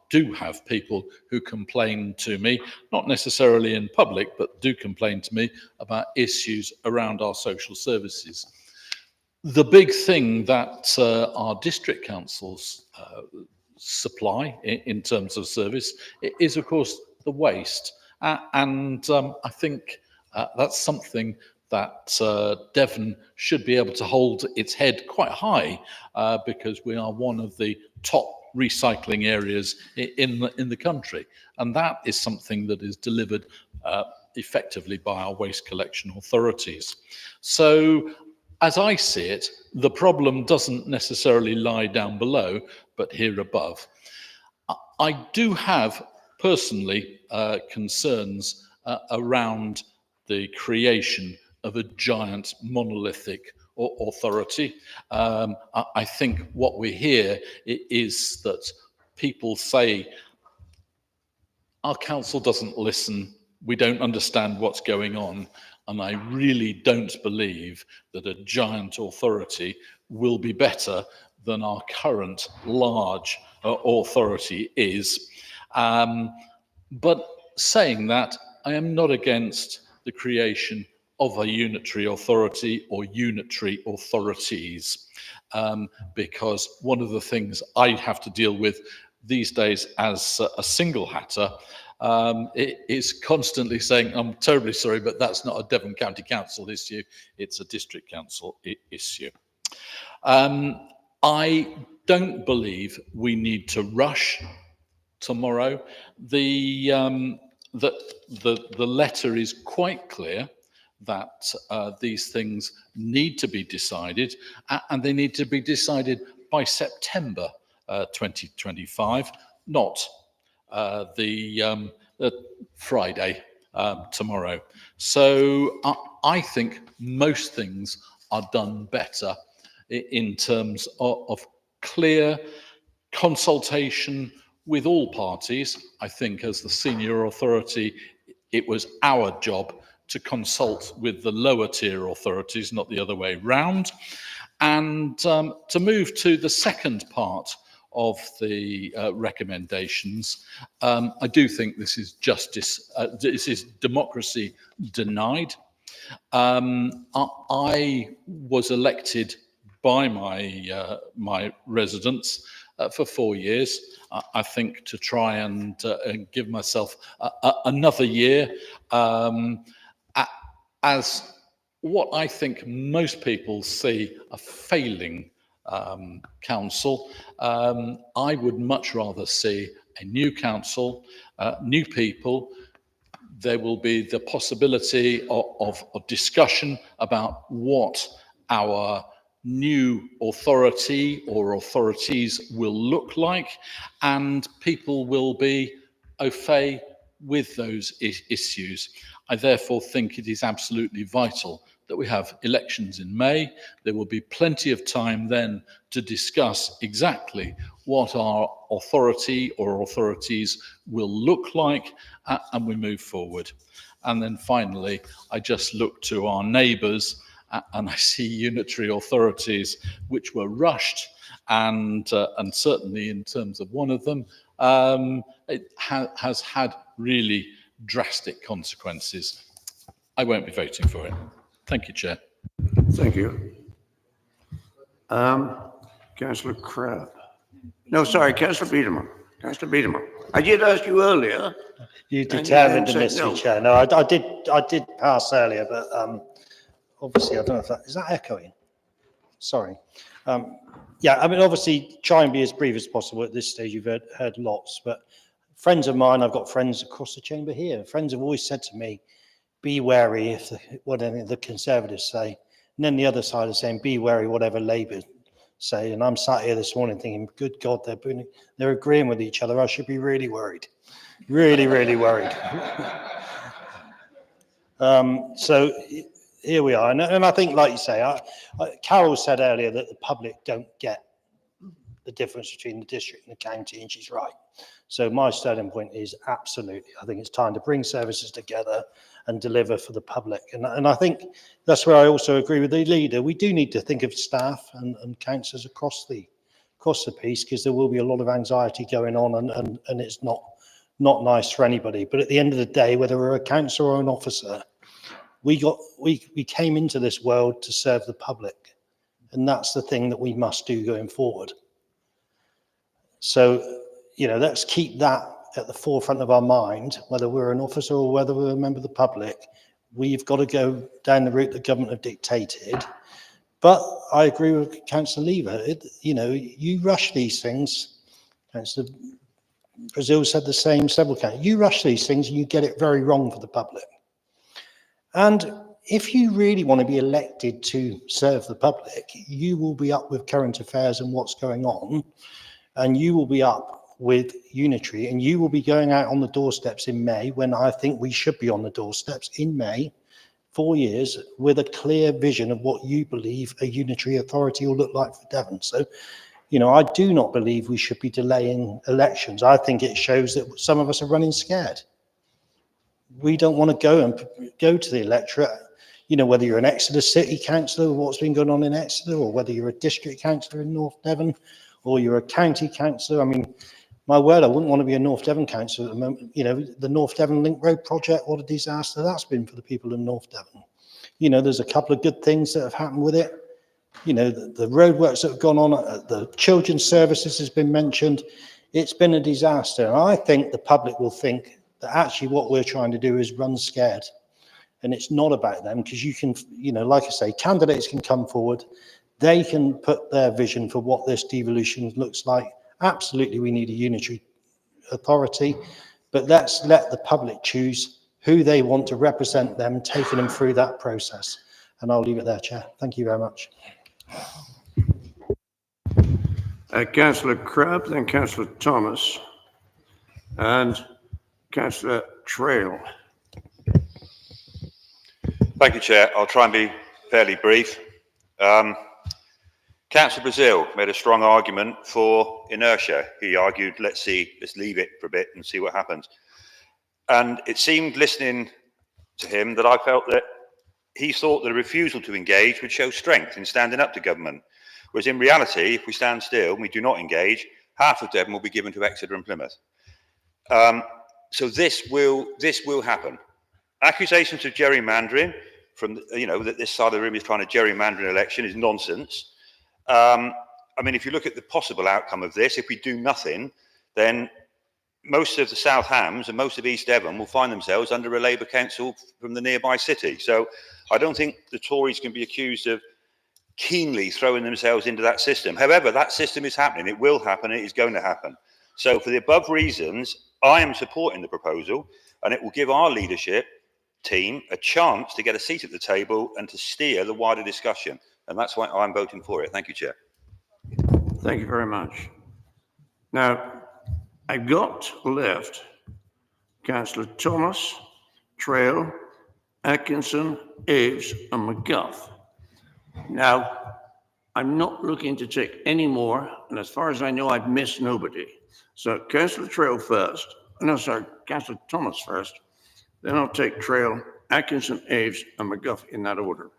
do have people who complain to me, not necessarily in public, but do complain to me about issues around our social services. The big thing that our district councils supply in terms of service is, of course, the waste. And I think that's something that Devon should be able to hold its head quite high because we are one of the top recycling areas in the country. And that is something that is delivered effectively by our waste collection authorities. So as I see it, the problem doesn't necessarily lie down below, but here above. I do have personally concerns around the creation of a giant monolithic authority. I think what we hear is that people say, our council doesn't listen, we don't understand what's going on, and I really don't believe that a giant authority will be better than our current large authority is. But saying that, I am not against the creation of a unitary authority or unitary authorities, because one of the things I have to deal with these days as a single hatter is constantly saying, I'm terribly sorry, but that's not a Devon County Council issue, it's a district council issue. I don't believe we need to rush tomorrow. The letter is quite clear that these things need to be decided, and they need to be decided by September 2025, not the Friday tomorrow. So I think most things are done better in terms of clear consultation with all parties. I think as the senior authority, it was our job to consult with the lower tier authorities, not the other way round. And to move to the second part of the recommendations, I do think this is justice, this is democracy denied. I was elected by my residents for 4 years. I think to try and give myself another year as what I think most people see a failing council. I would much rather see a new council, new people. There will be the possibility of discussion about what our new authority or authorities will look like, and people will be au fait with those issues. I therefore think it is absolutely vital that we have elections in May. There will be plenty of time then to discuss exactly what our authority or authorities will look like, and we move forward. And then finally, I just look to our neighbours and I see unitary authorities which were rushed, and certainly in terms of one of them, it has had really drastic consequences. I won't be voting for it. Thank you, Chair. Thank you. Councillor Crabb. No, sorry, Councillor Biedermann. Councillor Biedermann. I did ask you earlier. You determined to said miss no. me, Chair. No, I did pass earlier, but obviously I don't know if that is that echoing. Sorry. Yeah, I mean, obviously try and be as brief as possible at this stage. You've heard lots, but friends of mine, I've got friends across the chamber here. Friends have always said to me, be wary if whatever the Conservatives say. And then the other side is saying, be wary whatever Labour say. And I'm sat here this morning thinking, good God, they're agreeing with each other. I should be really worried. Really, really worried. So here we are. And I think, like you say, Carol said earlier that the public don't get the difference between the district and the county, and she's right. So my starting point is absolutely, I think it's time to bring services together and deliver for the public. And I think that's where I also agree with the leader. We do need to think of staff and councillors across the piece, because there will be a lot of anxiety going on, and it's not nice for anybody. But at the end of the day, whether we're a councillor or an officer, we came into this world to serve the public, and that's the thing that we must do going forward. So, let's keep that at the forefront of our mind, whether we're an officer or whether we're a member of the public. We've got to go down the route the government have dictated. But I agree with Councillor Lever. You rush these things. Councillor Brazil said the same several times. You rush these things and you get it very wrong for the public. And, if you really want to be elected to serve the public, you will be up with current affairs and what's going on, and you will be up with unitary, and you will be going out on the doorsteps in May, when I think we should be on the doorsteps in May, 4 years, with a clear vision of what you believe a unitary authority will look like for Devon. So, you know, I do not believe we should be delaying elections. I think it shows that some of us are running scared. We don't want to go to the electorate, you know, whether you're an Exeter City councillor, what's been going on in Exeter, or whether you're a district councillor in North Devon, or you're a county councillor. I mean, my word, I wouldn't want to be a North Devon councillor at the moment. You know, the North Devon Link Road project, what a disaster that's been for the people in North Devon. You know, there's a couple of good things that have happened with it. You know, the roadworks that have gone on, the children's services has been mentioned. It's been a disaster. And I think the public will think that actually what we're trying to do is run scared. And it's not about them, because you can, you know, like I say, candidates can come forward. They can put their vision for what this devolution looks like. Absolutely, we need a unitary authority, but let's let the public choose who they want to represent them, taking them through that process. And I'll leave it there, Chair. Thank you very much. Councillor Crabb, then Councillor Thomas, and Councillor Trail. Thank you, Chair. I'll try and be fairly brief. Councillor Brazil made a strong argument for inertia. He argued, let's leave it for a bit and see what happens. And it seemed, listening to him, that I felt that he thought that a refusal to engage would show strength in standing up to government. Whereas in reality, if we stand still and we do not engage, half of Devon will be given to Exeter and Plymouth. So this will happen. Accusations of gerrymandering from, you know, that this side of the room is trying to gerrymander an election is nonsense. I mean, if you look at the possible outcome of this, if we do nothing, then most of the South Hams and most of East Devon will find themselves under a Labour council from the nearby city. So I don't think the Tories can be accused of keenly throwing themselves into that system. However, that system is happening. It will happen. It is going to happen. So for the above reasons, I am supporting the proposal, and it will give our leadership team a chance to get a seat at the table and to steer the wider discussion. And that's why I'm voting for it. Thank you, Chair. Thank you very much. Now, I've got left Councillor Thomas, Trail, Atkinson, Aves and McGuff. Now, I'm not looking to take any more, and as far as I know, I've missed nobody. So Councillor Trail first, no, sorry, Councillor Thomas first, then I'll take Trail, Atkinson, Aves and McGuff in that order.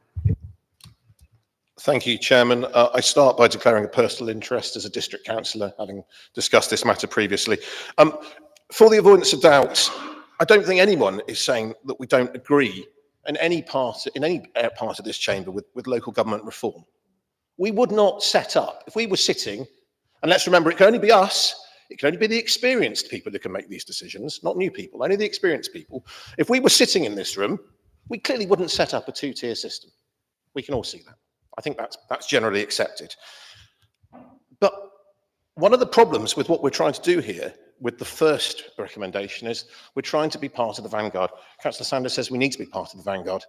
Thank you, Chairman. I start by declaring a personal interest as a district councillor, having discussed this matter previously. For the avoidance of doubt, I don't think anyone is saying that we don't agree in any part of this chamber with local government reform. We would not set up, if we were sitting, and let's remember, it can only be us, it can only be the experienced people who can make these decisions, not new people, only the experienced people. If we were sitting in this room, we clearly wouldn't set up a two-tier system. We can all see that. I think that's generally accepted. But one of the problems with what we're trying to do here with the first recommendation is we're trying to be part of the vanguard. Councillor Sanders says we need to be part of the vanguard.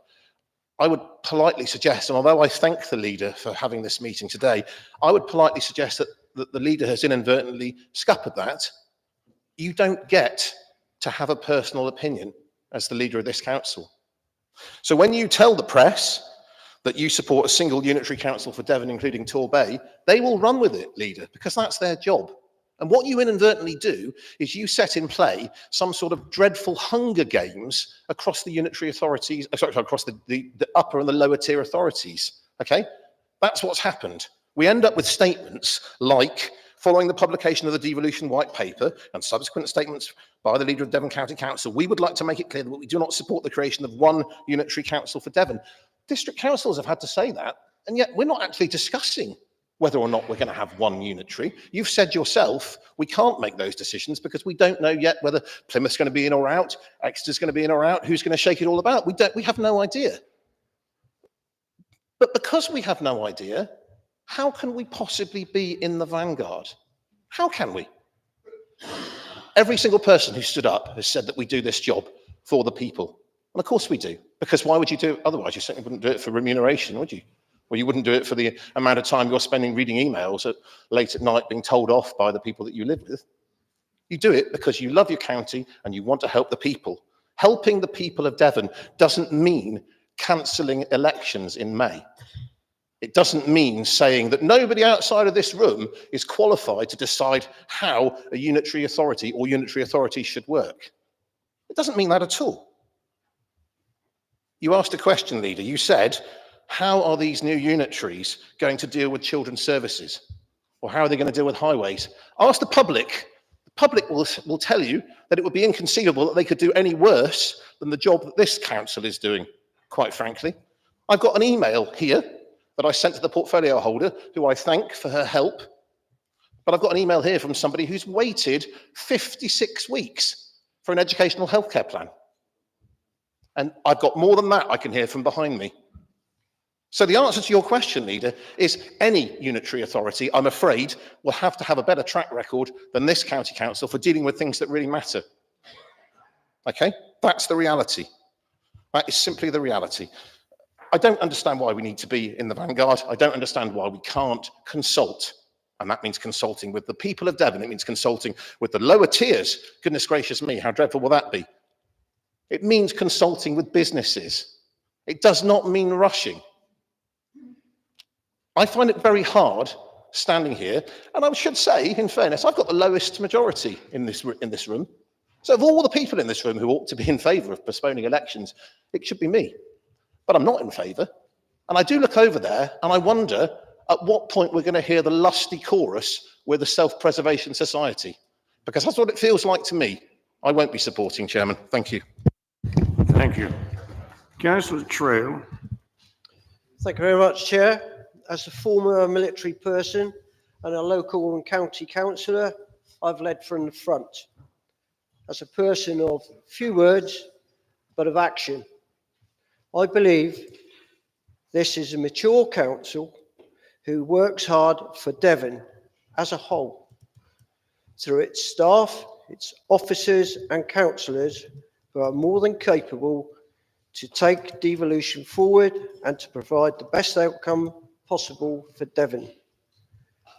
I would politely suggest, and although I thank the leader for having this meeting today, I would politely suggest that the leader has inadvertently scuppered that. You don't get to have a personal opinion as the leader of this council. So when you tell the press that you support a single unitary council for Devon, including Torbay, they will run with it, leader, because that's their job. And what you inadvertently do is you set in play some sort of dreadful Hunger Games across the unitary authorities, across the upper and the lower tier authorities, okay? That's what's happened. We end up with statements like, following the publication of the devolution white paper and subsequent statements by the leader of Devon County Council, we would like to make it clear that we do not support the creation of one unitary council for Devon. District councils have had to say that, and yet we're not actually discussing whether or not we're going to have one unitary. You've said yourself we can't make those decisions because we don't know yet whether Plymouth's going to be in or out, Exeter's going to be in or out, who's going to shake it all about. We have no idea. But because we have no idea, how can we possibly be in the vanguard? How can we? Every single person who stood up has said that we do this job for the people. Well, of course we do, because why would you do it otherwise? You certainly wouldn't do it for remuneration, would you? Or you wouldn't do it for the amount of time you're spending reading emails late at night being told off by the people that you live with. You do it because you love your county and you want to help the people. Helping the people of Devon doesn't mean cancelling elections in May. It doesn't mean saying that nobody outside of this room is qualified to decide how a unitary authority or unitary authorities should work. It doesn't mean that at all. You asked a question, Leader. You said, how are these new unitaries going to deal with children's services? Or how are they going to deal with highways? Ask the public. The public will tell you that it would be inconceivable that they could do any worse than the job that this council is doing, quite frankly. I've got an email here that I sent to the portfolio holder, who I thank for her help. But I've got an email here from somebody who's waited 56 weeks for an educational healthcare plan. And I've got more than that I can hear from behind me. So the answer to your question, Leader, is any unitary authority, I'm afraid, will have to have a better track record than this county council for dealing with things that really matter. Okay? That's the reality. That is simply the reality. I don't understand why we need to be in the vanguard. I don't understand why we can't consult. And that means consulting with the people of Devon. It means consulting with the lower tiers. Goodness gracious me, how dreadful will that be? It means consulting with businesses. It does not mean rushing. I find it very hard standing here, and I should say, in fairness, I've got the lowest majority in this room. So of all the people in this room who ought to be in favour of postponing elections, it should be me. But I'm not in favour. And I do look over there, and I wonder at what point we're going to hear the lusty chorus, we're the self-preservation society. Because that's what it feels like to me. I won't be supporting, Chairman. Thank you. Thank you. Councillor Trail. Thank you very much, Chair. As a former military person and a local and county councillor, I've led from the front. As a person of few words, but of action, I believe this is a mature council who works hard for Devon as a whole, through its staff, its officers and councillors who are more than capable to take devolution forward and to provide the best outcome possible for Devon.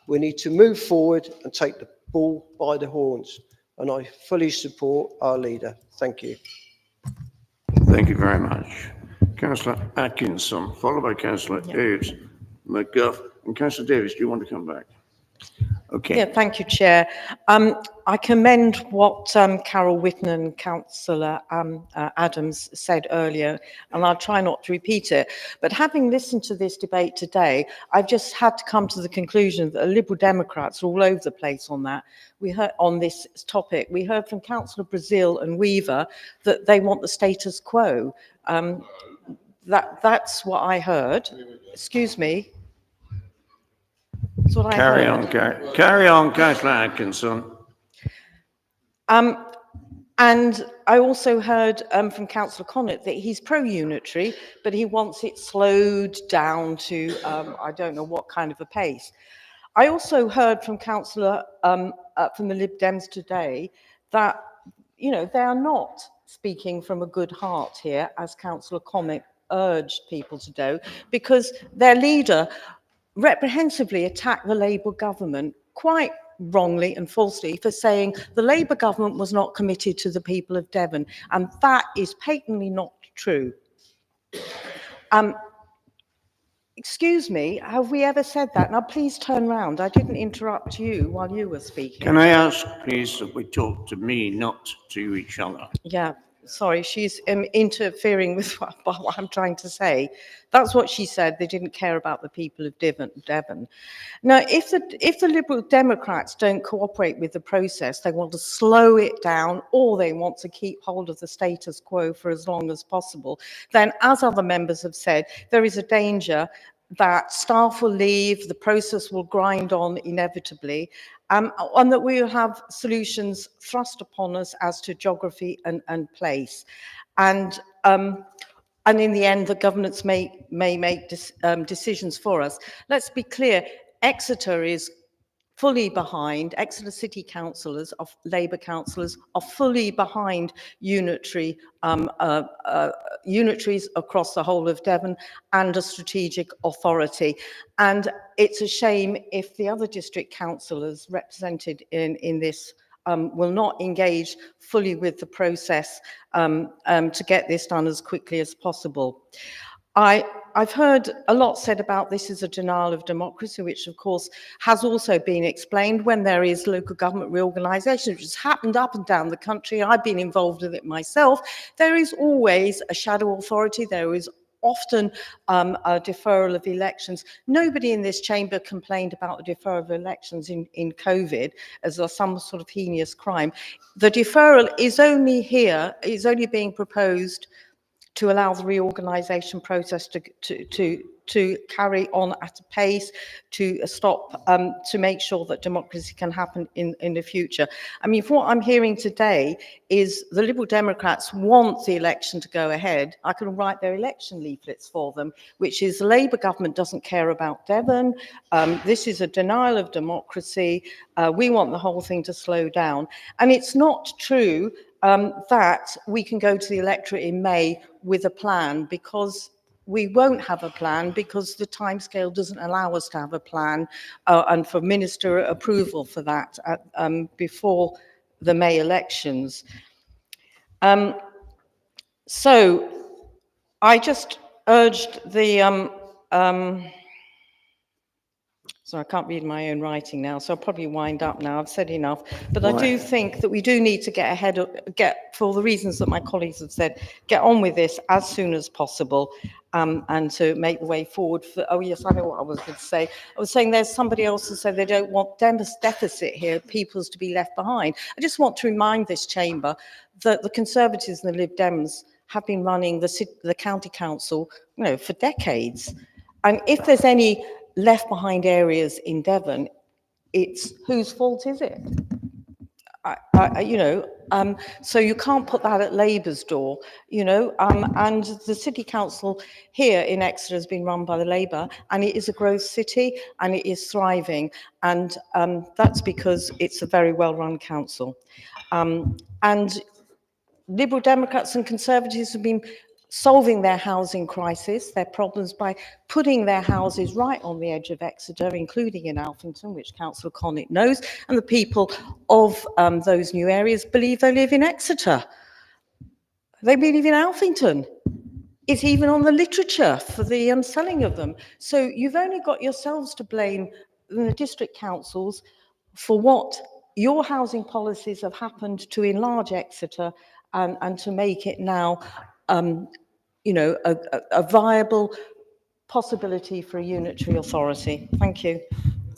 We need to move forward and take the bull by the horns, and I fully support our leader. Thank you. Thank you very much. Councillor Atkinson, followed by Councillor Davis, McGuff, and Councillor Davis, do you want to come back? Okay. Yeah, thank you, Chair. I commend what Carol Whitten and Councillor Adams said earlier, and I'll try not to repeat it. But having listened to this debate today, I've just had to come to the conclusion that the Liberal Democrats are all over the place on that. We heard on this topic. We heard from Councillor Brazil and Weaver that they want the status quo. That's what I heard. Excuse me. That's what I heard. Carry on, Councillor Atkinson. And I also heard from Councillor Connaught that he's pro-unitary, but he wants it slowed down to, I don't know what kind of a pace. I also heard from Councillor from the Lib Dems today that, you know, they are not speaking from a good heart here, as Councillor Connaught urged people to do, because their leader reprehensibly attacked the Labour government quite wrongly and falsely for saying the Labour government was not committed to the people of Devon, and that is patently not true. Excuse me, have we ever said that? Now please turn round. I didn't interrupt you while you were speaking. Can I ask, please, that we talk to me, not to each other? Yeah, sorry, she's interfering with what I'm trying to say. That's what she said. They didn't care about the people of Devon. Now, if the Liberal Democrats don't cooperate with the process, they want to slow it down, or they want to keep hold of the status quo for as long as possible, then, as other members have said, there is a danger that staff will leave, the process will grind on inevitably, and that we will have solutions thrust upon us as to geography and place. And in the end, the governments may make decisions for us. Let's be clear, Exeter is fully behind, Exeter City councillors, of Labour councillors, are fully behind unitaries across the whole of Devon and a strategic authority. And it's a shame if the other district councillors represented in this will not engage fully with the process to get this done as quickly as possible. I've heard a lot said about this as a denial of democracy, which of course has also been explained when there is local government reorganisation, which has happened up and down the country. I've been involved with it myself. There is always a shadow authority. There is often a deferral of elections. Nobody in this chamber complained about the deferral of elections in COVID as some sort of heinous crime. The deferral is only being proposed to allow the reorganisation process to carry on at a pace, to stop, to make sure that democracy can happen in the future. I mean, from what I'm hearing today is the Liberal Democrats want the election to go ahead. I can write their election leaflets for them, which is the Labour government doesn't care about Devon. This is a denial of democracy. We want the whole thing to slow down. And it's not true that we can go to the electorate in May with a plan, because we won't have a plan, because the timescale doesn't allow us to have a plan and for minister approval for that before the May elections. So I just urged the so I can't read my own writing now, so I'll probably wind up now. I've said enough. But I do think that we do need to get ahead of, for the reasons that my colleagues have said, get on with this as soon as possible and to make the way forward for, oh yes, I know what I was going to say. I was saying there's somebody else who said they don't want deficit here, peoples to be left behind. I just want to remind this chamber that the Conservatives and the Lib Dems have been running the county council, for decades. And if there's any left behind areas in Devon, it's whose fault is it? So you can't put that at Labour's door, and the city council here in Exeter has been run by the Labour, and it is a growth city and it is thriving, and that's because it's a very well run council. And Liberal Democrats and Conservatives have been solving their housing crisis, their problems, by putting their houses right on the edge of Exeter, including in Alphington, which Councillor Connick knows, and the people of those new areas believe they live in Exeter. They believe in Alphington. It's even on the literature for the selling of them. So you've only got yourselves to blame, the district councils, for what your housing policies have happened to enlarge Exeter and to make it now a viable possibility for a unitary authority. Thank you.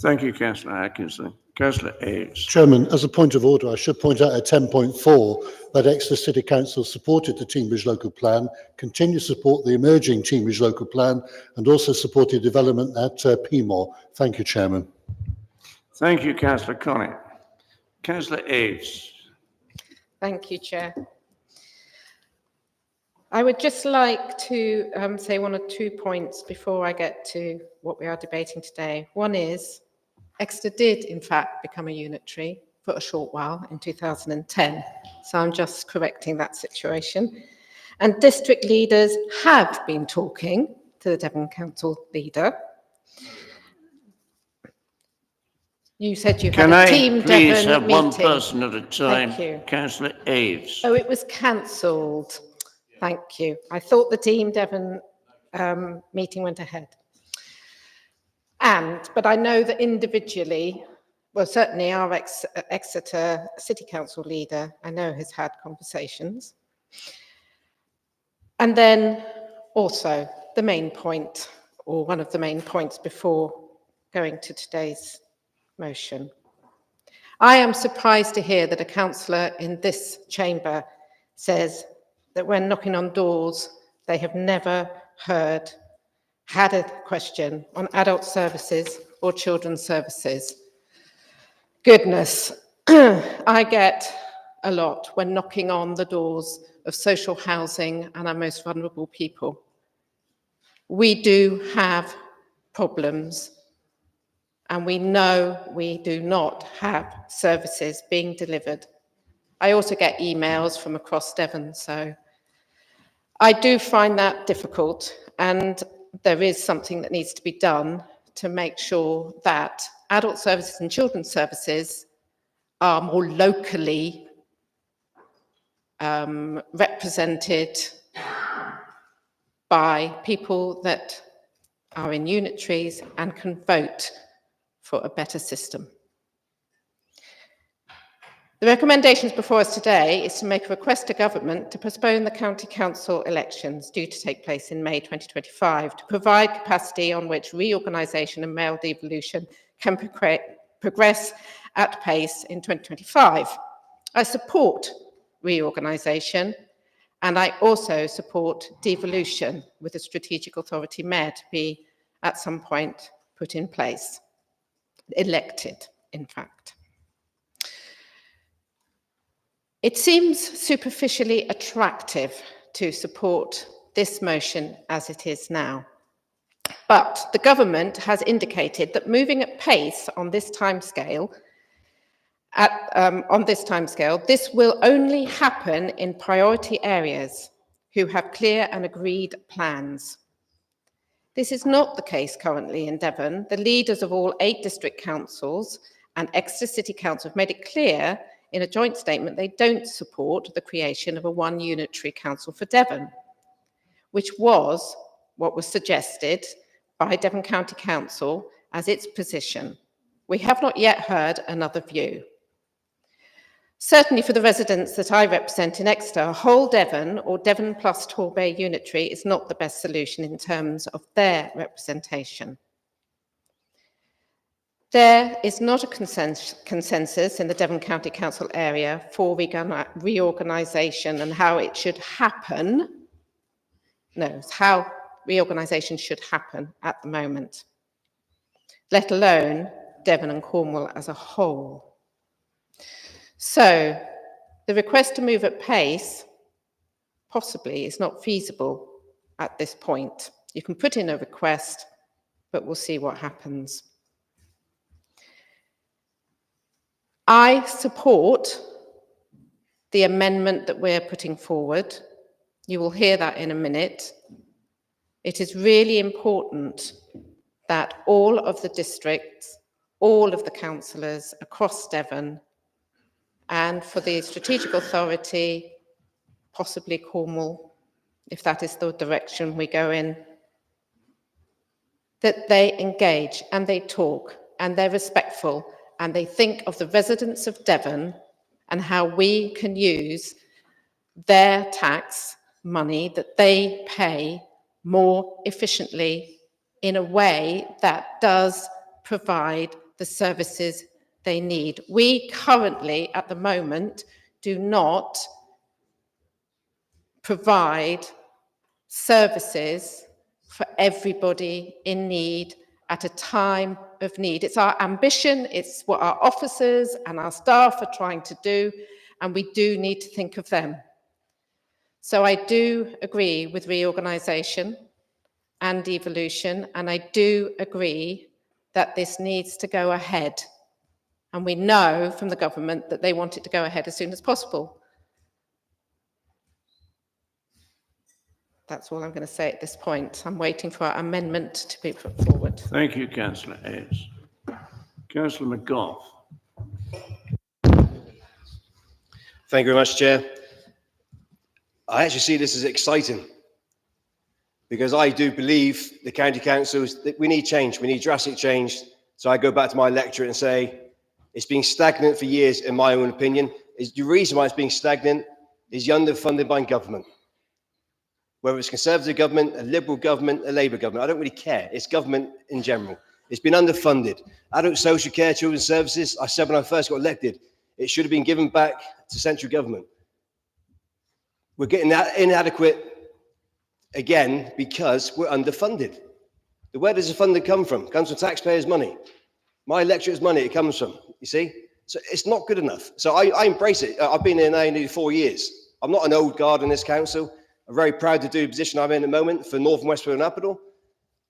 Thank you, Councillor Atkinson. Councillor Ayres. Chairman, as a point of order, I should point out at 10.4 that Exeter City Council supported the Teambridge Local Plan, continue to support the emerging Teambridge Local Plan, and also supported development at Peamore. Thank you, Chairman. Thank you, Councillor Connick. Councillor Ayres. Thank you, Chair. I would just like to say one or 2 points before I get to what we are debating today. One is, Exeter did, in fact, become a unitary for a short while in 2010. So I'm just correcting that situation. And district leaders have been talking to the Devon Council leader. You said you had a team Devon meeting. Can I please have one person at a time? Thank you. Councillor Ayres. Oh, it was cancelled. Thank you. I thought the team Devon meeting went ahead. But I know that individually, well, certainly our Exeter City Council leader, I know, has had conversations. And then also the main point, or one of the main points before going to today's motion. I am surprised to hear that a councillor in this chamber says that when knocking on doors, they have never had a question on adult services or children's services. Goodness, I get a lot when knocking on the doors of social housing and our most vulnerable people. We do have problems and we know we do not have services being delivered. I also get emails from across Devon, so I do find that difficult, and there is something that needs to be done to make sure that adult services and children's services are more locally represented by people that are in unitaries and can vote for a better system. The recommendations before us today is to make a request to government to postpone the county council elections due to take place in May 2025 to provide capacity on which reorganisation and mayoral devolution can progress at pace in 2025. I support reorganisation, and I also support devolution with a strategic authority mayor to be at some point put in place, elected, in fact. It seems superficially attractive to support this motion as it is now. But the government has indicated that moving at pace on this timescale, this will only happen in priority areas who have clear and agreed plans. This is not the case currently in Devon. The leaders of all 8 district councils and Exeter City Council have made it clear in a joint statement they don't support the creation of a one unitary council for Devon, which was what was suggested by Devon County Council as its position. We have not yet heard another view. Certainly for the residents that I represent in Exeter, whole Devon or Devon plus Torbay unitary is not the best solution in terms of their representation. There is not a consensus in the Devon County Council area for reorganisation and how it should happen. No, it's how reorganisation should happen at the moment, let alone Devon and Cornwall as a whole. So the request to move at pace possibly is not feasible at this point. You can put in a request, but we'll see what happens. I support the amendment that we're putting forward. You will hear that in a minute. It is really important that all of the districts, all of the councillors across Devon, and for the strategic authority, possibly Cornwall, if that is the direction we go in, that they engage and they talk and they're respectful and they think of the residents of Devon and how we can use their tax money that they pay more efficiently in a way that does provide the services they need. We currently, at the moment, do not provide services for everybody in need at a time of need. It's our ambition, it's what our officers and our staff are trying to do, and we do need to think of them. So I do agree with reorganisation and devolution, and I do agree that this needs to go ahead. And we know from the government that they want it to go ahead as soon as possible. That's all I'm going to say at this point. I'm waiting for our amendment to be put forward. Thank you, Councillor Hayes. Councillor McGough. Thank you very much, Chair. I actually see this as exciting because I do believe the county councils that we need change. We need drastic change. So I go back to my electorate and say it's been stagnant for years, in my own opinion. The reason why it's being stagnant is you're underfunded by government. Whether it's Conservative government, a Liberal government, a Labour government, I don't really care. It's government in general. It's been underfunded. Adult social care, children's services, I said when I first got elected, it should have been given back to central government. We're getting that inadequate again because we're underfunded. Where does the funding come from? It comes from taxpayers' money. My electorate's money it comes from, you see? So it's not good enough. So I embrace it. I've been here now nearly 4 years. I'm not an old guard in this council. I'm very proud to do the position I'm in at the moment for North and West Wales and Appledore.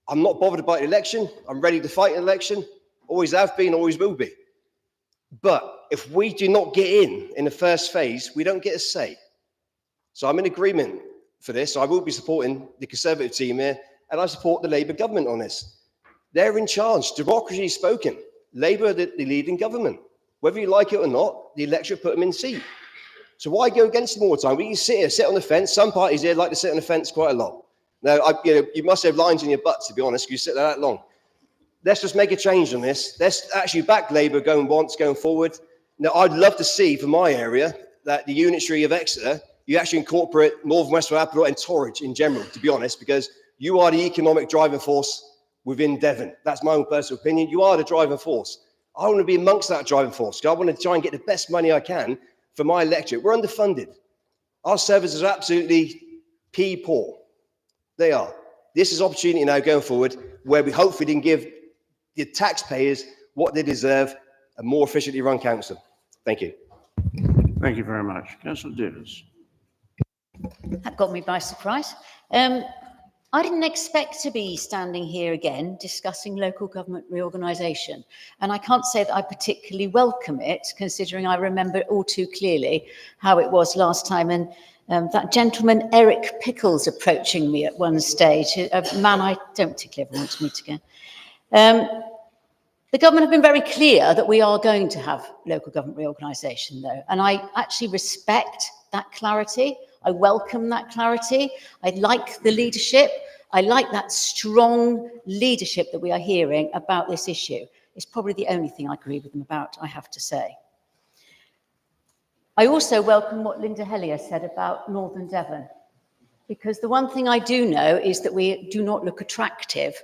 I'm not bothered about the election. I'm ready to fight an election always have been, always will be. But if we do not get in the first phase, we don't get a say. So I'm in agreement for this. I will be supporting the Conservative team here, and I support the Labour government on this. They're in charge. Democracy is spoken. Labour are the leading government. Whether you like it or not, the electorate put them in seat. So why go against them all the time? We can sit here, sit on the fence. Some parties here like to sit on the fence quite a lot. Now, you must have lines in your butt, to be honest, because you sit there that long. Let's just make a change on this. Let's actually back Labour going forward. Now, I'd love to see, for my area, that the unitary of Exeter, you actually incorporate Northern West Appledore and Torridge in general, to be honest, because you are the economic driving force within Devon. That's my own personal opinion. You are the driving force. I want to be amongst that driving force, because I want to try and get the best money I can for my electorate. We're underfunded. Our services are absolutely poor. They are. This is opportunity now going forward where we hopefully can give the taxpayers what they deserve, a more efficiently run council. Thank you. Thank you very much. Councillor Davis. That got me by surprise. I didn't expect to be standing here again discussing local government reorganisation, and I can't say that I particularly welcome it, considering I remember all too clearly how it was last time, and that gentleman Eric Pickles approaching me at one stage, a man I don't particularly ever want to meet again. The government have been very clear that we are going to have local government reorganisation, though, and I actually respect that clarity. I welcome that clarity. I like the leadership. I like that strong leadership that we are hearing about this issue. It's probably the only thing I agree with them about, I have to say. I also welcome what Linda Hellier said about Northern Devon, because the one thing I do know is that we do not look attractive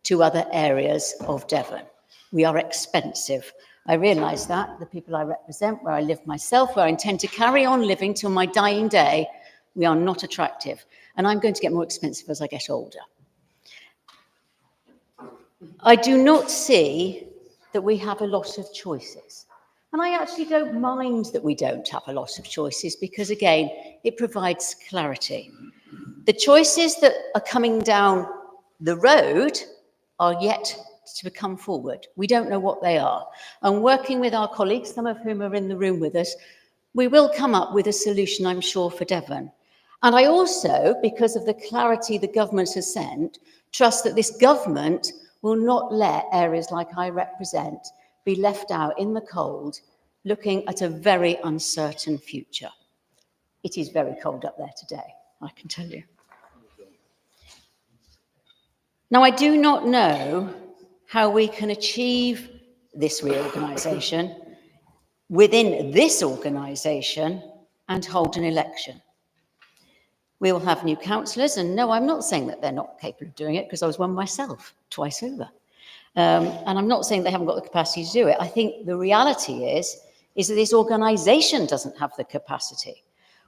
to other areas of Devon. We are expensive. I realise that, the people I represent, where I live myself, where I intend to carry on living till my dying day, we are not attractive. And I'm going to get more expensive as I get older. I do not see that we have a lot of choices. And I actually don't mind that we don't have a lot of choices because, again, it provides clarity. The choices that are coming down the road are yet to come forward. We don't know what they are. And working with our colleagues, some of whom are in the room with us, we will come up with a solution, I'm sure, for Devon. And I also, because of the clarity the government has sent, trust that this government will not let areas like I represent be left out in the cold, looking at a very uncertain future. It is very cold up there today, I can tell you. Now, I do not know how we can achieve this reorganisation within this organisation and hold an election. We will have new councillors, and no, I'm not saying that they're not capable of doing it, because I was one myself, twice over. And I'm not saying they haven't got the capacity to do it. I think the reality is that this organisation doesn't have the capacity.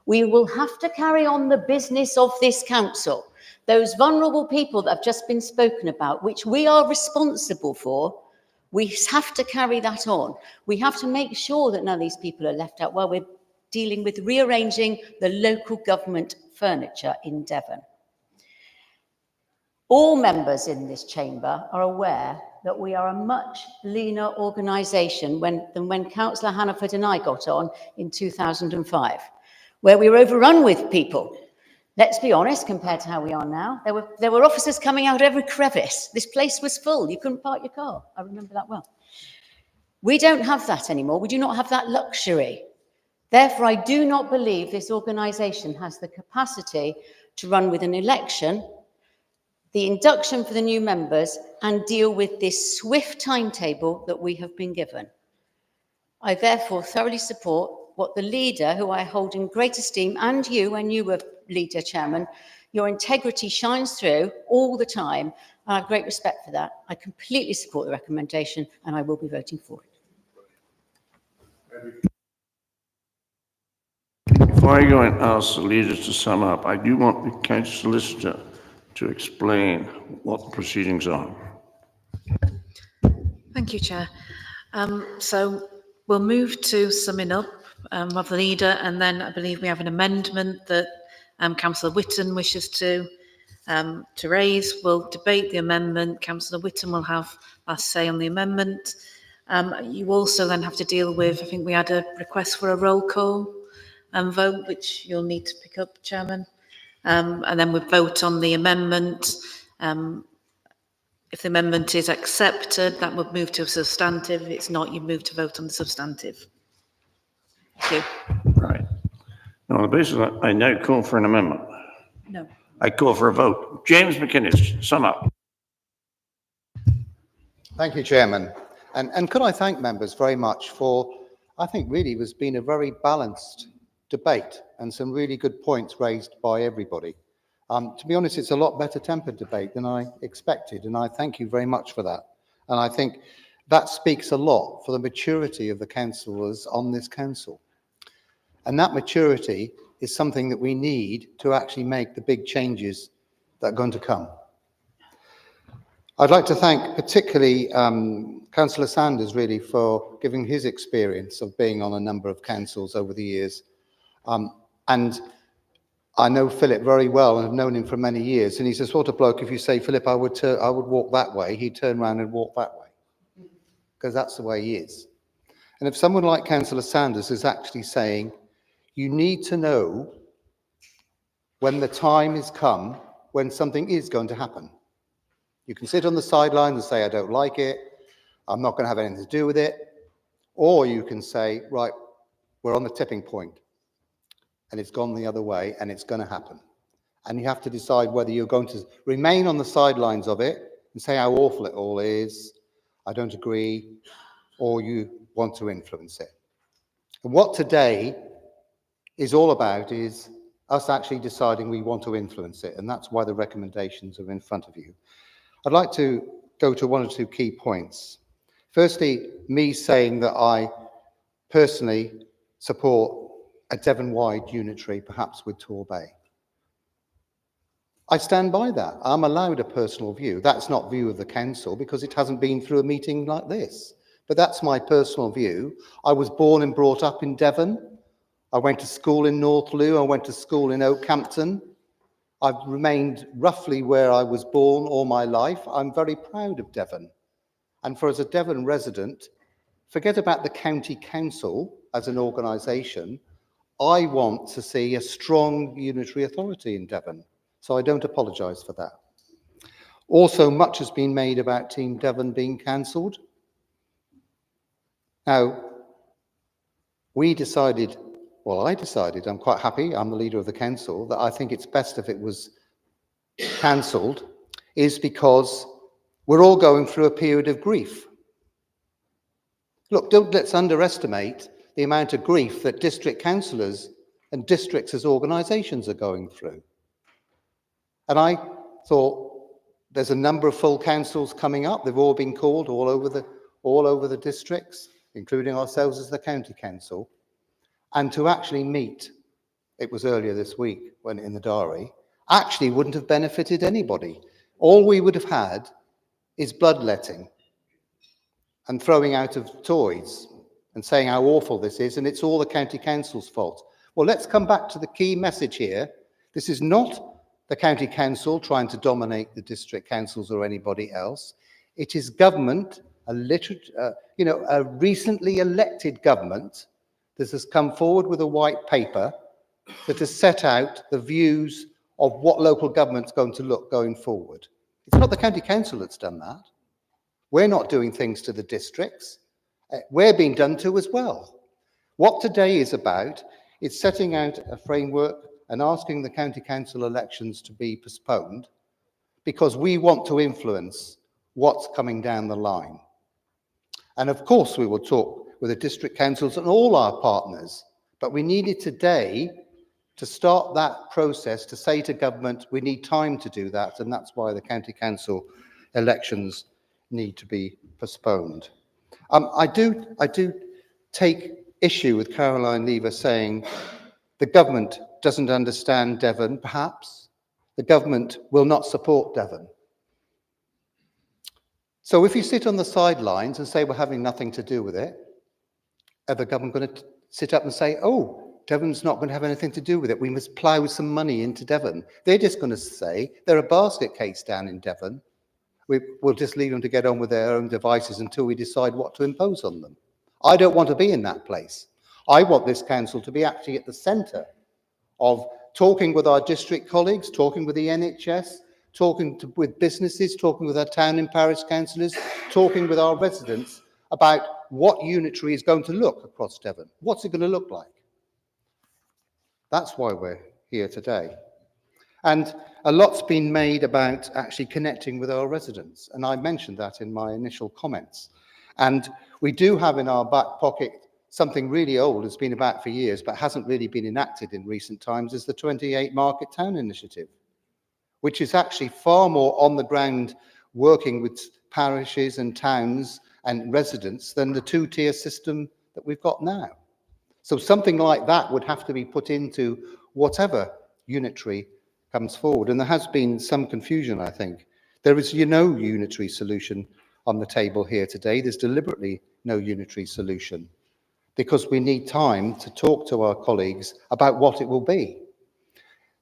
We will have to carry on the business of this council. Those vulnerable people that have just been spoken about, which we are responsible for, we have to carry that on. We have to make sure that none of these people are left out while we're dealing with rearranging the local government furniture in Devon. All members in this chamber are aware that we are a much leaner organisation than when Councillor Hannaford and I got on in 2005, where we were overrun with people. Let's be honest, compared to how we are now, there were officers coming out of every crevice. This place was full. You couldn't park your car. I remember that well. We don't have that anymore. We do not have that luxury. Therefore, I do not believe this organisation has the capacity to run with an election, the induction for the new members, and deal with this swift timetable that we have been given. I therefore thoroughly support what the leader, who I hold in great esteem, and you, when you were leader, Chairman, your integrity shines through all the time, and I have great respect for that. I completely support the recommendation, and I will be voting for it. Before I go and ask the leaders to sum up, I do want the county solicitor to explain what the proceedings are. Thank you, Chair. So we'll move to summing up of the leader, and then I believe we have an amendment that Councillor Whitton wishes to to raise. We'll debate the amendment. Councillor Whittam will have last say on the amendment. You also then have to deal with, I think we had a request for a roll call vote, which you'll need to pick up, Chairman. And then we vote on the amendment. If the amendment is accepted, that would move to a substantive. If it's not, you move to vote on the substantive. Thank you. Right. Now, on the basis of that, I now call for an amendment. No. I call for a vote. James McInnes, sum up. Thank you, Chairman. And could I thank members very much for, I think really has been a very balanced debate and some really good points raised by everybody. To be honest, it's a lot better tempered debate than I expected, and I thank you very much for that. And I think that speaks a lot for the maturity of the councillors on this council. And that maturity is something that we need to actually make the big changes that are going to come. I'd like to thank particularly Councillor Sanders really for giving his experience of being on a number of councils over the years. And I know Philip very well and have known him for many years. And he's the sort of bloke, if you say, Philip, I would walk that way, he'd turn around and walk that way. Because that's the way he is. And if someone like Councillor Sanders is actually saying, you need to know when the time is come, when something is going to happen. You can sit on the sidelines and say, I don't like it, I'm not going to have anything to do with it. Or you can say, right, we're on the tipping point and it's gone the other way and it's going to happen. And you have to decide whether you're going to remain on the sidelines of it and say how awful it all is, I don't agree, or you want to influence it. And what today is all about is us actually deciding we want to influence it. And that's why the recommendations are in front of you. I'd like to go to one or two key points. Firstly, me saying that I personally support a Devon-wide unitary, perhaps with Torbay. I stand by that. I'm allowed a personal view. That's not view of the council because it hasn't been through a meeting like this. But that's my personal view. I was born and brought up in Devon. I went to school in Northloo. I went to school in Oakhampton. I've remained roughly where I was born all my life. I'm very proud of Devon. And as a Devon resident, forget about the county council as an organisation. I want to see a strong unitary authority in Devon. So I don't apologise for that. Also, much has been made about Team Devon being cancelled. Now, I decided, I'm quite happy, I'm the leader of the council, that I think it's best if it was cancelled, is because we're all going through a period of grief. Look, let's underestimate the amount of grief that district councillors and districts as organisations are going through. And I thought there's a number of full councils coming up. They've all been called all over the districts, including ourselves as the county council. And to actually meet, it was earlier this week when in the diary, actually wouldn't have benefited anybody. All we would have had is bloodletting and throwing out of toys and saying how awful this is, and it's all the county council's fault. Well, let's come back to the key message here. This is not the county council trying to dominate the district councils or anybody else. It is government, a recently elected government that has come forward with a white paper that has set out the views of what local government's going to look going forward. It's not the county council that's done that. We're not doing things to the districts. We're being done to as well. What today is about is setting out a framework and asking the county council elections to be postponed because we want to influence what's coming down the line. And of course, we will talk with the district councils and all our partners, but we needed today to start that process to say to government, we need time to do that, and that's why the county council elections need to be postponed. I do take issue with Caroline Lever saying the government doesn't understand Devon, perhaps. The government will not support Devon. So if you sit on the sidelines and say we're having nothing to do with it, are the government going to sit up and say, oh, Devon's not going to have anything to do with it. We must plough some money into Devon. They're just going to say they're a basket case down in Devon. We'll just leave them to get on with their own devices until we decide what to impose on them. I don't want to be in that place. I want this council to be actually at the centre of talking with our district colleagues, talking with the NHS, with businesses, talking with our town and parish councillors, talking with our residents about what unitary is going to look across Devon. What's it going to look like? That's why we're here today. And a lot's been made about actually connecting with our residents. And I mentioned that in my initial comments. And we do have in our back pocket something really old, it's been about for years, but hasn't really been enacted in recent times, is the 28 Market Town Initiative, which is actually far more on the ground working with parishes and towns and residents than the two-tier system that we've got now. So something like that would have to be put into whatever unitary comes forward. And there has been some confusion, I think. There is no unitary solution on the table here today. There's deliberately no unitary solution because we need time to talk to our colleagues about what it will be.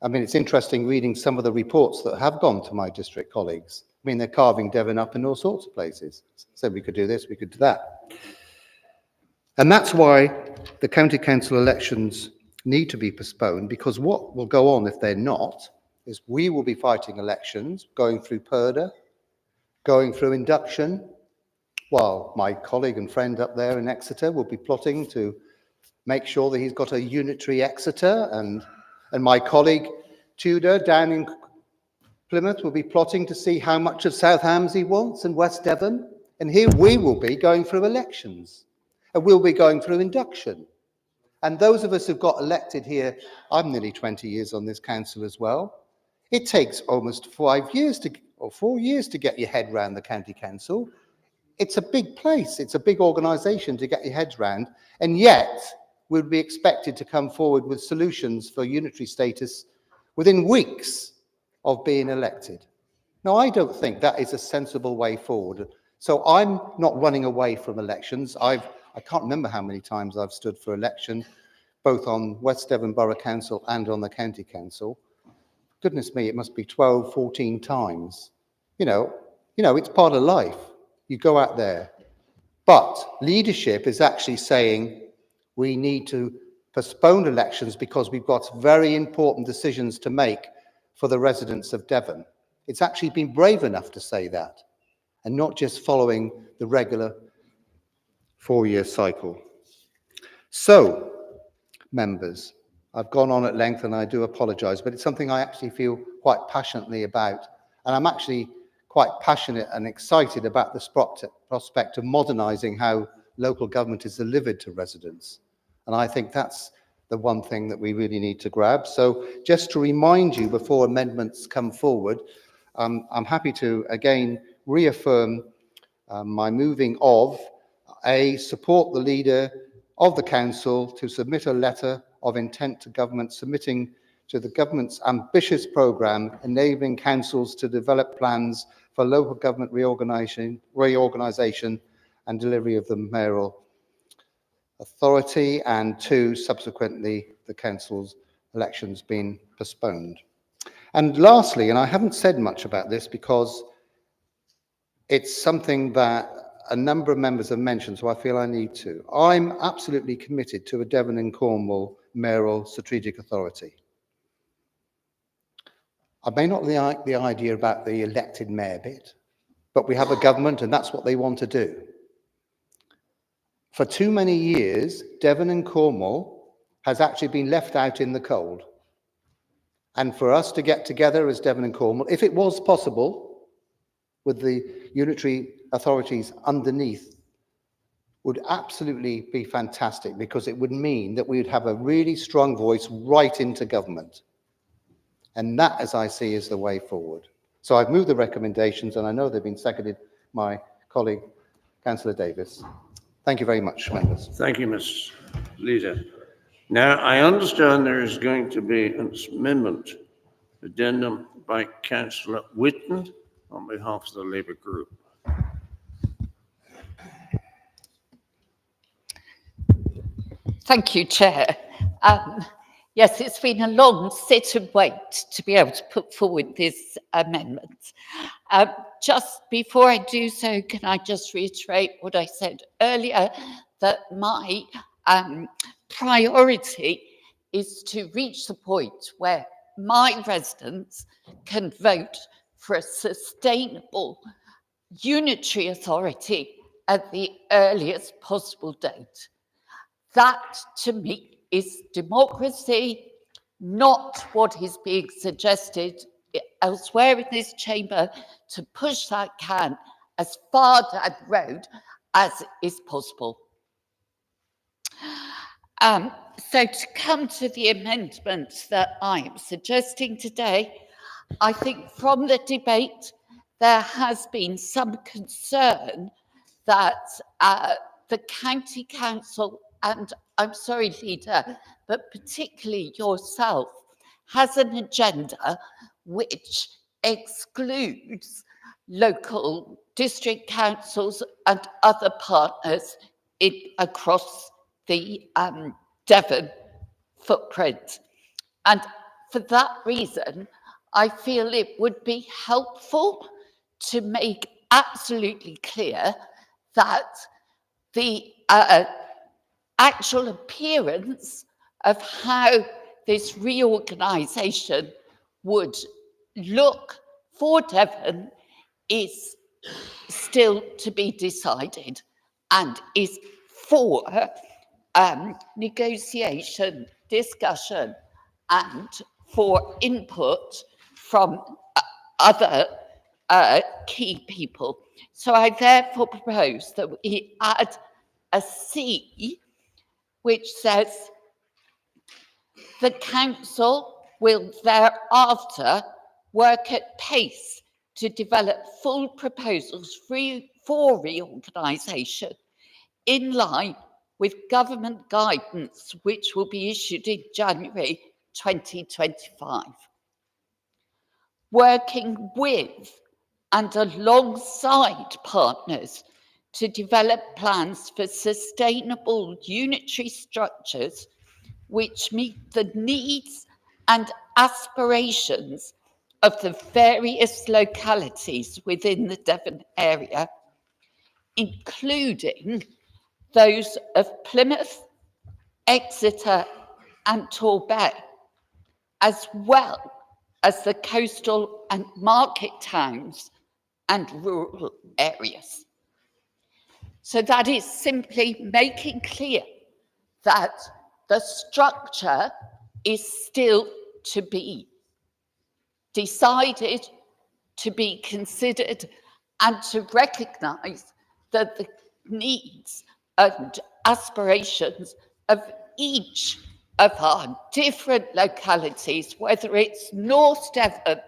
I mean, it's interesting reading some of the reports that have gone to my district colleagues. I mean, they're carving Devon up in all sorts of places. So we could do this, we could do that. And that's why the county council elections need to be postponed, because what will go on if they're not is we will be fighting elections, going through PERDA, going through induction, while my colleague and friend up there in Exeter will be plotting to make sure that he's got a unitary Exeter, and my colleague Tudor down in Plymouth will be plotting to see how much of South Hams he wants and West Devon. And here we will be going through elections, and we'll be going through induction. And those of us who've got elected here, I'm nearly 20 years on this council as well. It takes almost 4 years to get your head around the county council. It's a big place. It's a big organisation to get your heads around. And yet we'll be expected to come forward with solutions for unitary status within weeks of being elected. Now, I don't think that is a sensible way forward. So I'm not running away from elections. I can't remember how many times I've stood for election, both on West Devon Borough Council and on the County Council. Goodness me, it must be 12, 14 times. You know, it's part of life. You go out there. But leadership is actually saying we need to postpone elections because we've got very important decisions to make for the residents of Devon. It's actually been brave enough to say that, and not just following the regular 4-year cycle. So, members, I've gone on at length and I do apologise, but it's something I actually feel quite passionately about. And I'm actually quite passionate and excited about the prospect of modernising how local government is delivered to residents. And I think that's the one thing that we really need to grab. So just to remind you before amendments come forward, I'm happy to again reaffirm my moving of support the leader of the council to submit a letter of intent to government, submitting to the government's ambitious programme enabling councils to develop plans for local government reorganisation and delivery of the mayoral authority, and 2, subsequently the council's elections being postponed. And lastly, and I haven't said much about this because it's something that a number of members have mentioned, so I feel I need to. I'm absolutely committed to a Devon and Cornwall mayoral strategic authority. I may not like the idea about the elected mayor bit, but we have a government and that's what they want to do. For too many years, Devon and Cornwall has actually been left out in the cold. And for us to get together as Devon and Cornwall, if it was possible, with the unitary authorities underneath, would absolutely be fantastic, because it would mean that we would have a really strong voice right into government. And that, as I see, is the way forward. So I've moved the recommendations, and I know they've been seconded by colleague, Councillor Davis. Thank you very much, members. Thank you, Ms. Leader. Now, I understand there is going to be an amendment addendum by Councillor Whitten on behalf of the Labour Group. Thank you, Chair. Yes, it's been a long sit and wait to be able to put forward this amendment. Just before I do so, can I just reiterate what I said earlier, that my priority is to reach the point where my residents can vote for a sustainable unitary authority at the earliest possible date. That, to me, is democracy, not what is being suggested elsewhere in this chamber to push that can as far down the road as is possible. So to come to the amendments that I am suggesting today, I think from the debate there has been some concern that the county council, and I'm sorry, Leader, but particularly yourself, has an agenda which excludes local district councils and other partners across the Devon footprint. And for that reason, I feel it would be helpful to make absolutely clear that the actual appearance of how this reorganisation would look for Devon is still to be decided and is for negotiation, discussion, and for input from other key people. So I therefore propose that we add a C, which says the council will thereafter work at pace to develop full proposals for reorganisation in line with government guidance, which will be issued in January 2025. Working with and alongside partners to develop plans for sustainable unitary structures which meet the needs and aspirations of the various localities within the Devon area, including those of Plymouth, Exeter and Torbay, as well as the coastal and market towns and rural areas. So that is simply making clear that the structure is still to be decided, to be considered, and to recognise that the needs and aspirations of each of our different localities, whether it's North Devon,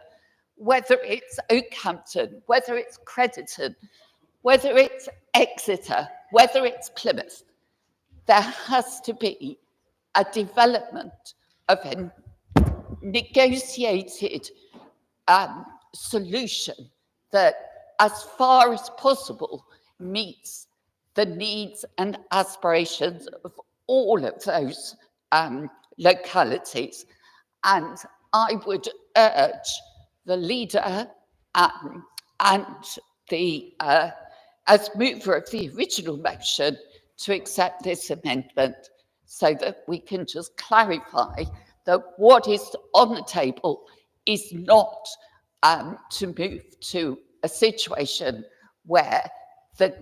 whether it's Oakhampton, whether it's Crediton, whether it's Exeter, whether it's Plymouth, there has to be a development of a negotiated solution that, as far as possible, meets the needs and aspirations of all of those localities. And I would urge the Leader and the, as mover of the original motion, to accept this amendment so that we can just clarify that what is on the table is not to move to a situation where the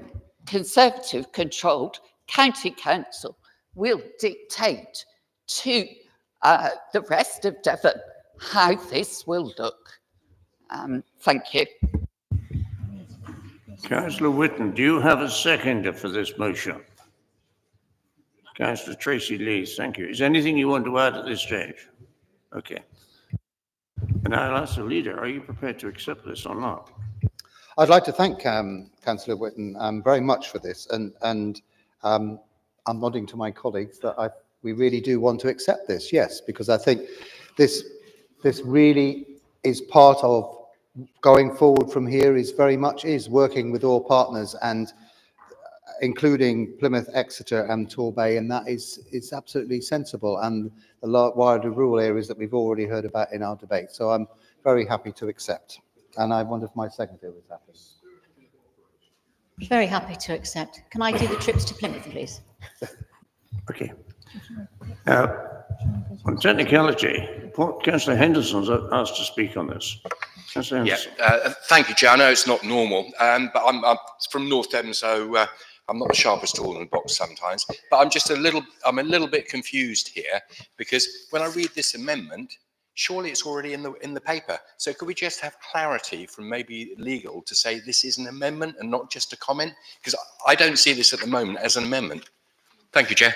Conservative-controlled county council will dictate to the rest of Devon how this will look. Thank you. Councillor Whitton, do you have a seconder for this motion? Councillor Tracy Lees, thank you. Is there anything you want to add at this stage? Okay. And I'll ask the Leader, are you prepared to accept this or not? I'd like to thank Councillor Whitton very much for this, and I'm nodding to my colleagues that we really do want to accept this, yes, because I think this really is part of going forward from here, is very much working with all partners, and including Plymouth, Exeter and Torbay, and that is absolutely sensible, and the wider rural areas that we've already heard about in our debate. So I'm very happy to accept, and I wonder if my secretary was happy. Very happy to accept. Can I do the trips to Plymouth, please? Okay. On technicality, Councillor Henderson's asked to speak on this. Councillor Henderson. Thank you, Chair. I know it's not normal, but I'm from North Devon, so I'm not the sharpest tool in the box sometimes. But I'm a little bit confused here, because when I read this amendment, surely it's already in the paper. So could we just have clarity from maybe legal to say this is an amendment and not just a comment? Because I don't see this at the moment as an amendment. Thank you, Chair.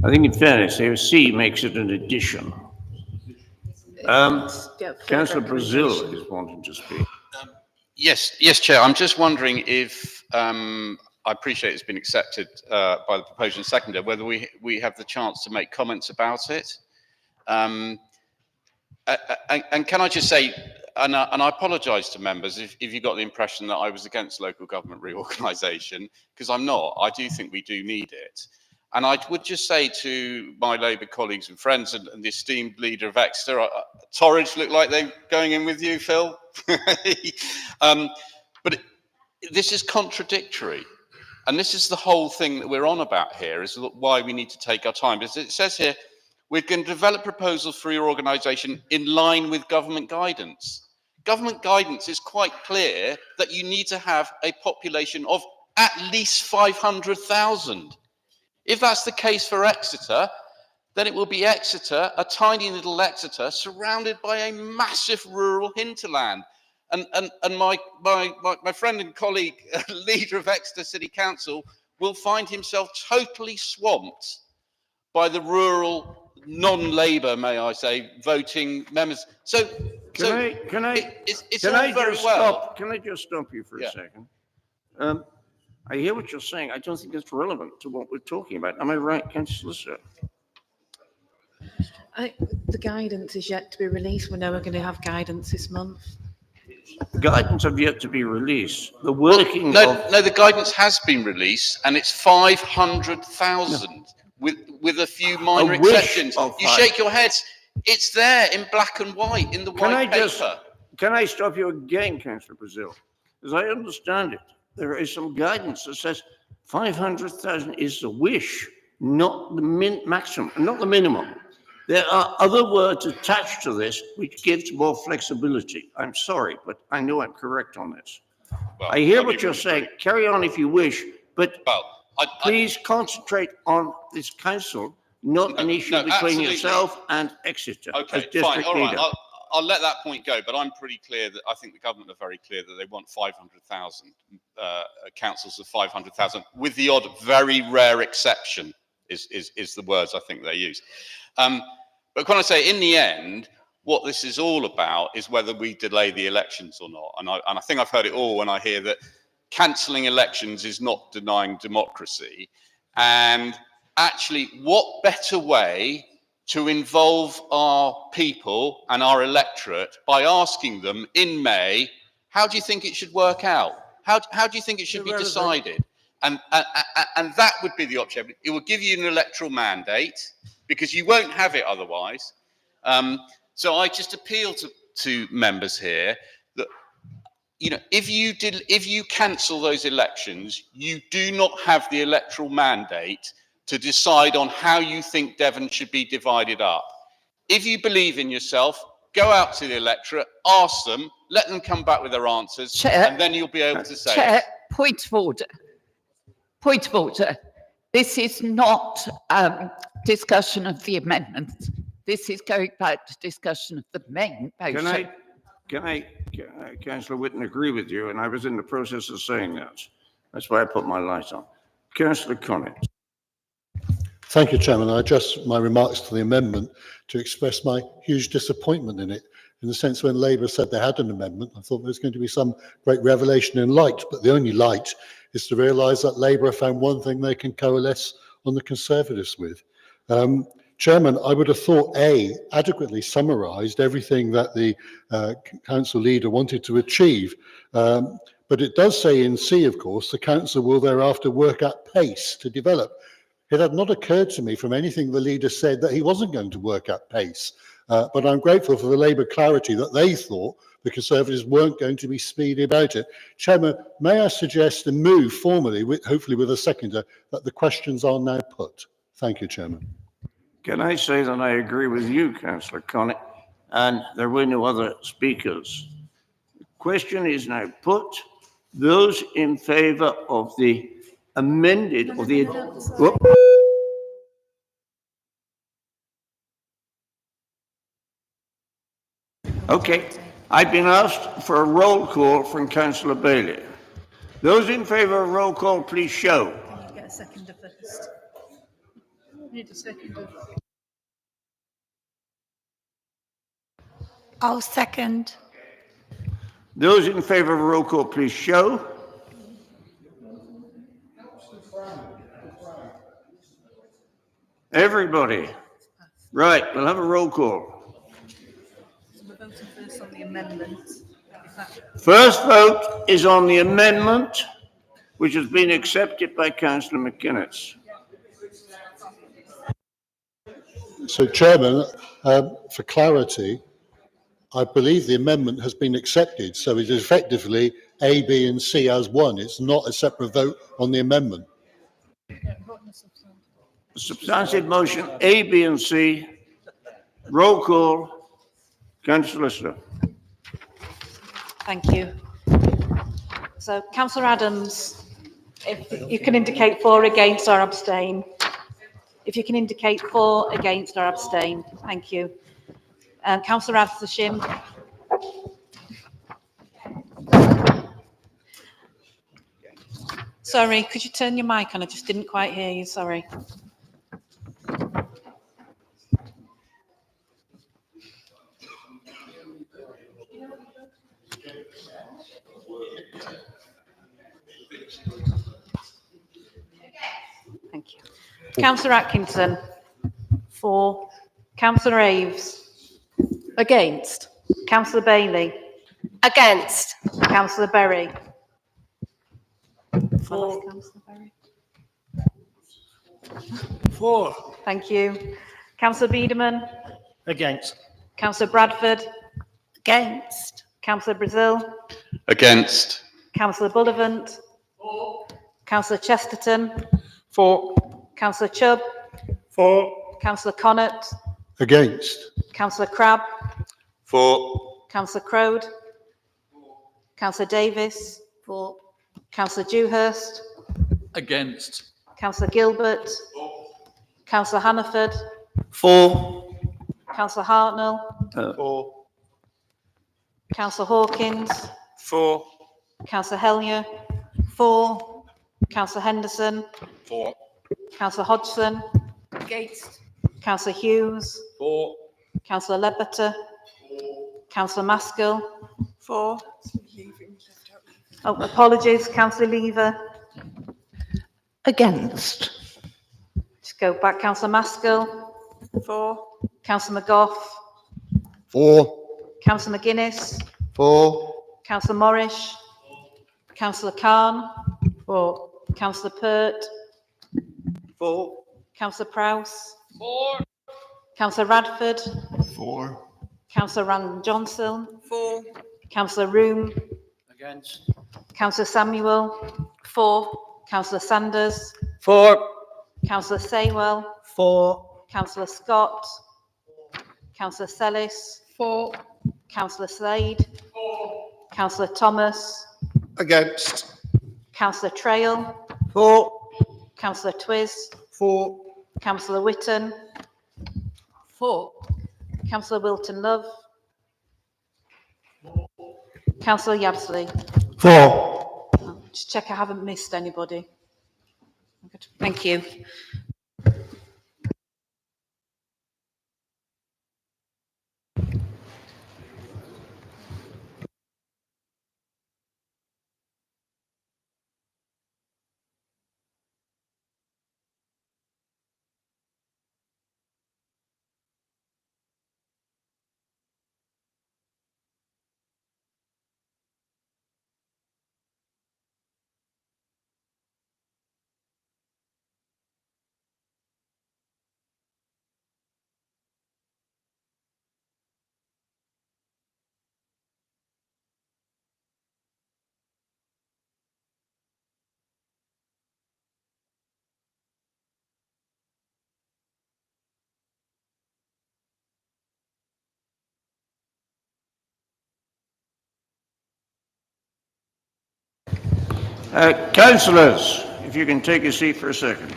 I think in fairness, C makes it an addition. Councillor Brazil is wanting to speak. Yes, Chair. I'm just wondering if, I appreciate it's been accepted by the proposer and seconder, whether we have the chance to make comments about it. And can I just say, and I apologise to members if you got the impression that I was against local government reorganisation, because I'm not. I do think we do need it. And I would just say to my Labour colleagues and friends and the esteemed leader of Exeter, Torridge look like they're going in with you, Phil. But this is contradictory. And this is the whole thing that we're on about here, is why we need to take our time. Because it says here, we're going to develop proposals for your organisation in line with government guidance. Government guidance is quite clear that you need to have a population of at least 500,000. If that's the case for Exeter, then it will be Exeter, a tiny little Exeter, surrounded by a massive rural hinterland. And my friend and colleague, leader of Exeter City Council, will find himself totally swamped by the rural, non-Labour, may I say, voting members. Can I just stop you for a second? I hear what you're saying. I don't think it's relevant to what we're talking about. Am I right, Councillor? The guidance is yet to be released. We know we're going to have guidance this month. The guidance have yet to be released. The working no, the guidance has been released, and it's 500,000 with a few minor exceptions. You shake your heads. It's there in black and white in the white paper. Can I stop you again, Councillor Brazil? As I understand it, there is some guidance that says 500,000 is the wish, not the maximum, not the minimum. There are other words attached to this which gives more flexibility. I'm sorry, but I know I'm correct on this. Well, I hear what you're saying. Carry on if you wish, but please concentrate on this council, not an issue between absolutely. Yourself and Exeter as Okay, district fine, all right. leader. I'll let that point go, but I'm pretty clear that I think the government are very clear that they want 500,000 councils of 500,000, with the odd very rare exception is the words I think they use. But when I say in the end, what this is all about is whether we delay the elections or not. And I think I've heard it all when I hear that cancelling elections is not denying democracy. And actually, what better way to involve our people and our electorate by asking them in May, how do you think it should work out? How do you think it should be decided? And that would be the option. It will give you an electoral mandate, because you won't have it otherwise. So I just appeal to members here that, you know, if you cancel those elections, you do not have the electoral mandate to decide on how you think Devon should be divided up. If you believe in yourself, go out to the electorate, ask them, let them come back with their answers, Chair, and then you'll be able to say Chair, it. point of order. Point of order. This is not discussion of the amendments. This is going back to discussion of the main motion. Can I, Councillor Whitten, agree with you? And I was in the process of saying that. That's why I put my light on. Councillor Connett. Thank you, Chairman. I adjust my remarks to the amendment to express my huge disappointment in it, in the sense when Labour said they had an amendment, I thought there was going to be some great revelation in light, but the only light is to realise that Labour have found one thing they can coalesce on the Conservatives with. Chairman, I would have thought A, adequately summarised everything that the council leader wanted to achieve, But it does say in C, of course, the council will thereafter work at pace to develop. It had not occurred to me from anything the leader said that he wasn't going to work at pace. But I'm grateful for the Labour clarity that they thought the Conservatives weren't going to be speedy about it. Chairman, may I suggest and move formally, hopefully with a seconder, that the questions are now put. Thank you, Chairman. Can I say that I agree with you, Councillor Connett, and there were no other speakers. The question is now put. Those in favour of the amended or the... Whoop. Okay, I've been asked for a roll call from Councillor Bailey. Those in favour of roll call, please show. Can you get a seconder first? Need a seconder. I'll second. Those in favour of a roll call, please show. Everybody. Right, we'll have a roll call. So we're voting first on the amendment. First vote is on the amendment, which has been accepted by Councillor McInnes. So, Chairman, for clarity, I believe the amendment has been accepted, so it is effectively A, B and C as one. It's not a separate vote on the amendment. Substantive motion A, B and C. Roll call. Councillor Lister. Thank you. So, Councillor Adams, if you can indicate for, against or abstain. If you can indicate for, against or abstain. Thank you. Councillor Addison. Sorry, could you turn your mic on? I just didn't quite hear you, sorry. Thank you. Councillor Atkinson. For. Councillor Aves. Against. Councillor Bailey. Against. Councillor Berry. For. For. Thank you. Councillor Biederman. Against. Councillor Bradford. Against. Councillor Brazil. Against. Councillor Bullivant. For. Councillor Chesterton. For. Councillor Chubb. For. Councillor Connett. Against. Councillor Crabb. For. Councillor Crode. Councillor Davis. For. Councillor Dewhurst. Against. Councillor Gilbert. Councillor Hannaford. For. Councillor Hartnell. For. Councillor Hawkins. For. Councillor Hellyer. For. Councillor Henderson. For. Councillor Hodgson. Against. Councillor Hughes. For. Councillor Ledbetter. Councillor Maskell. For. Oh, apologies, Councillor Lever. Against. Just go back, Councillor Maskell. For. Councillor McGough. For. Councillor McGuinness. For. Councillor Morrish. Councillor Khan. For. Councillor Pert. For. Councillor Prowse. For. Councillor Radford. For. Councillor Randall Johnson. For. Councillor Room. Against. Councillor Samuel. For. Councillor Sanders. For. Councillor Saywell. For. Councillor Scott. Councillor Sellis. For. Councillor Slade. Councillor Thomas. Against. Councillor Trail. For. Councillor Twiz. For. Councillor Whitton. For. Councillor Wilton Love. Councillor Yabsley. For. Just check I haven't missed anybody. Good. Thank you. Councillors, if you can take a seat for a second.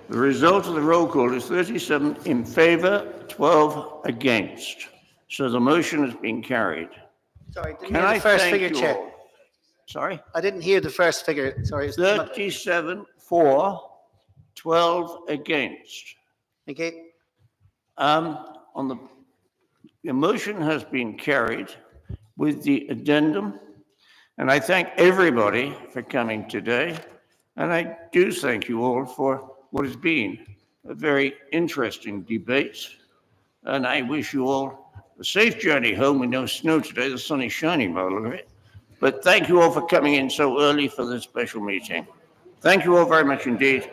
The result of the roll call is 37 in favour, 12 against. So the motion has been carried. Sorry, didn't Can hear I the first thank figure, you Chair. all? Sorry? I didn't hear the first figure. Sorry. 37 for, 12 against. Okay. The motion has been carried with the addendum, and I thank everybody for coming today, and I do thank you all for what has been a very interesting debate, and I wish you all a safe journey home with no snow today. The sun is shining by the look of it. But thank you all for coming in so early for this special meeting. Thank you all very much indeed.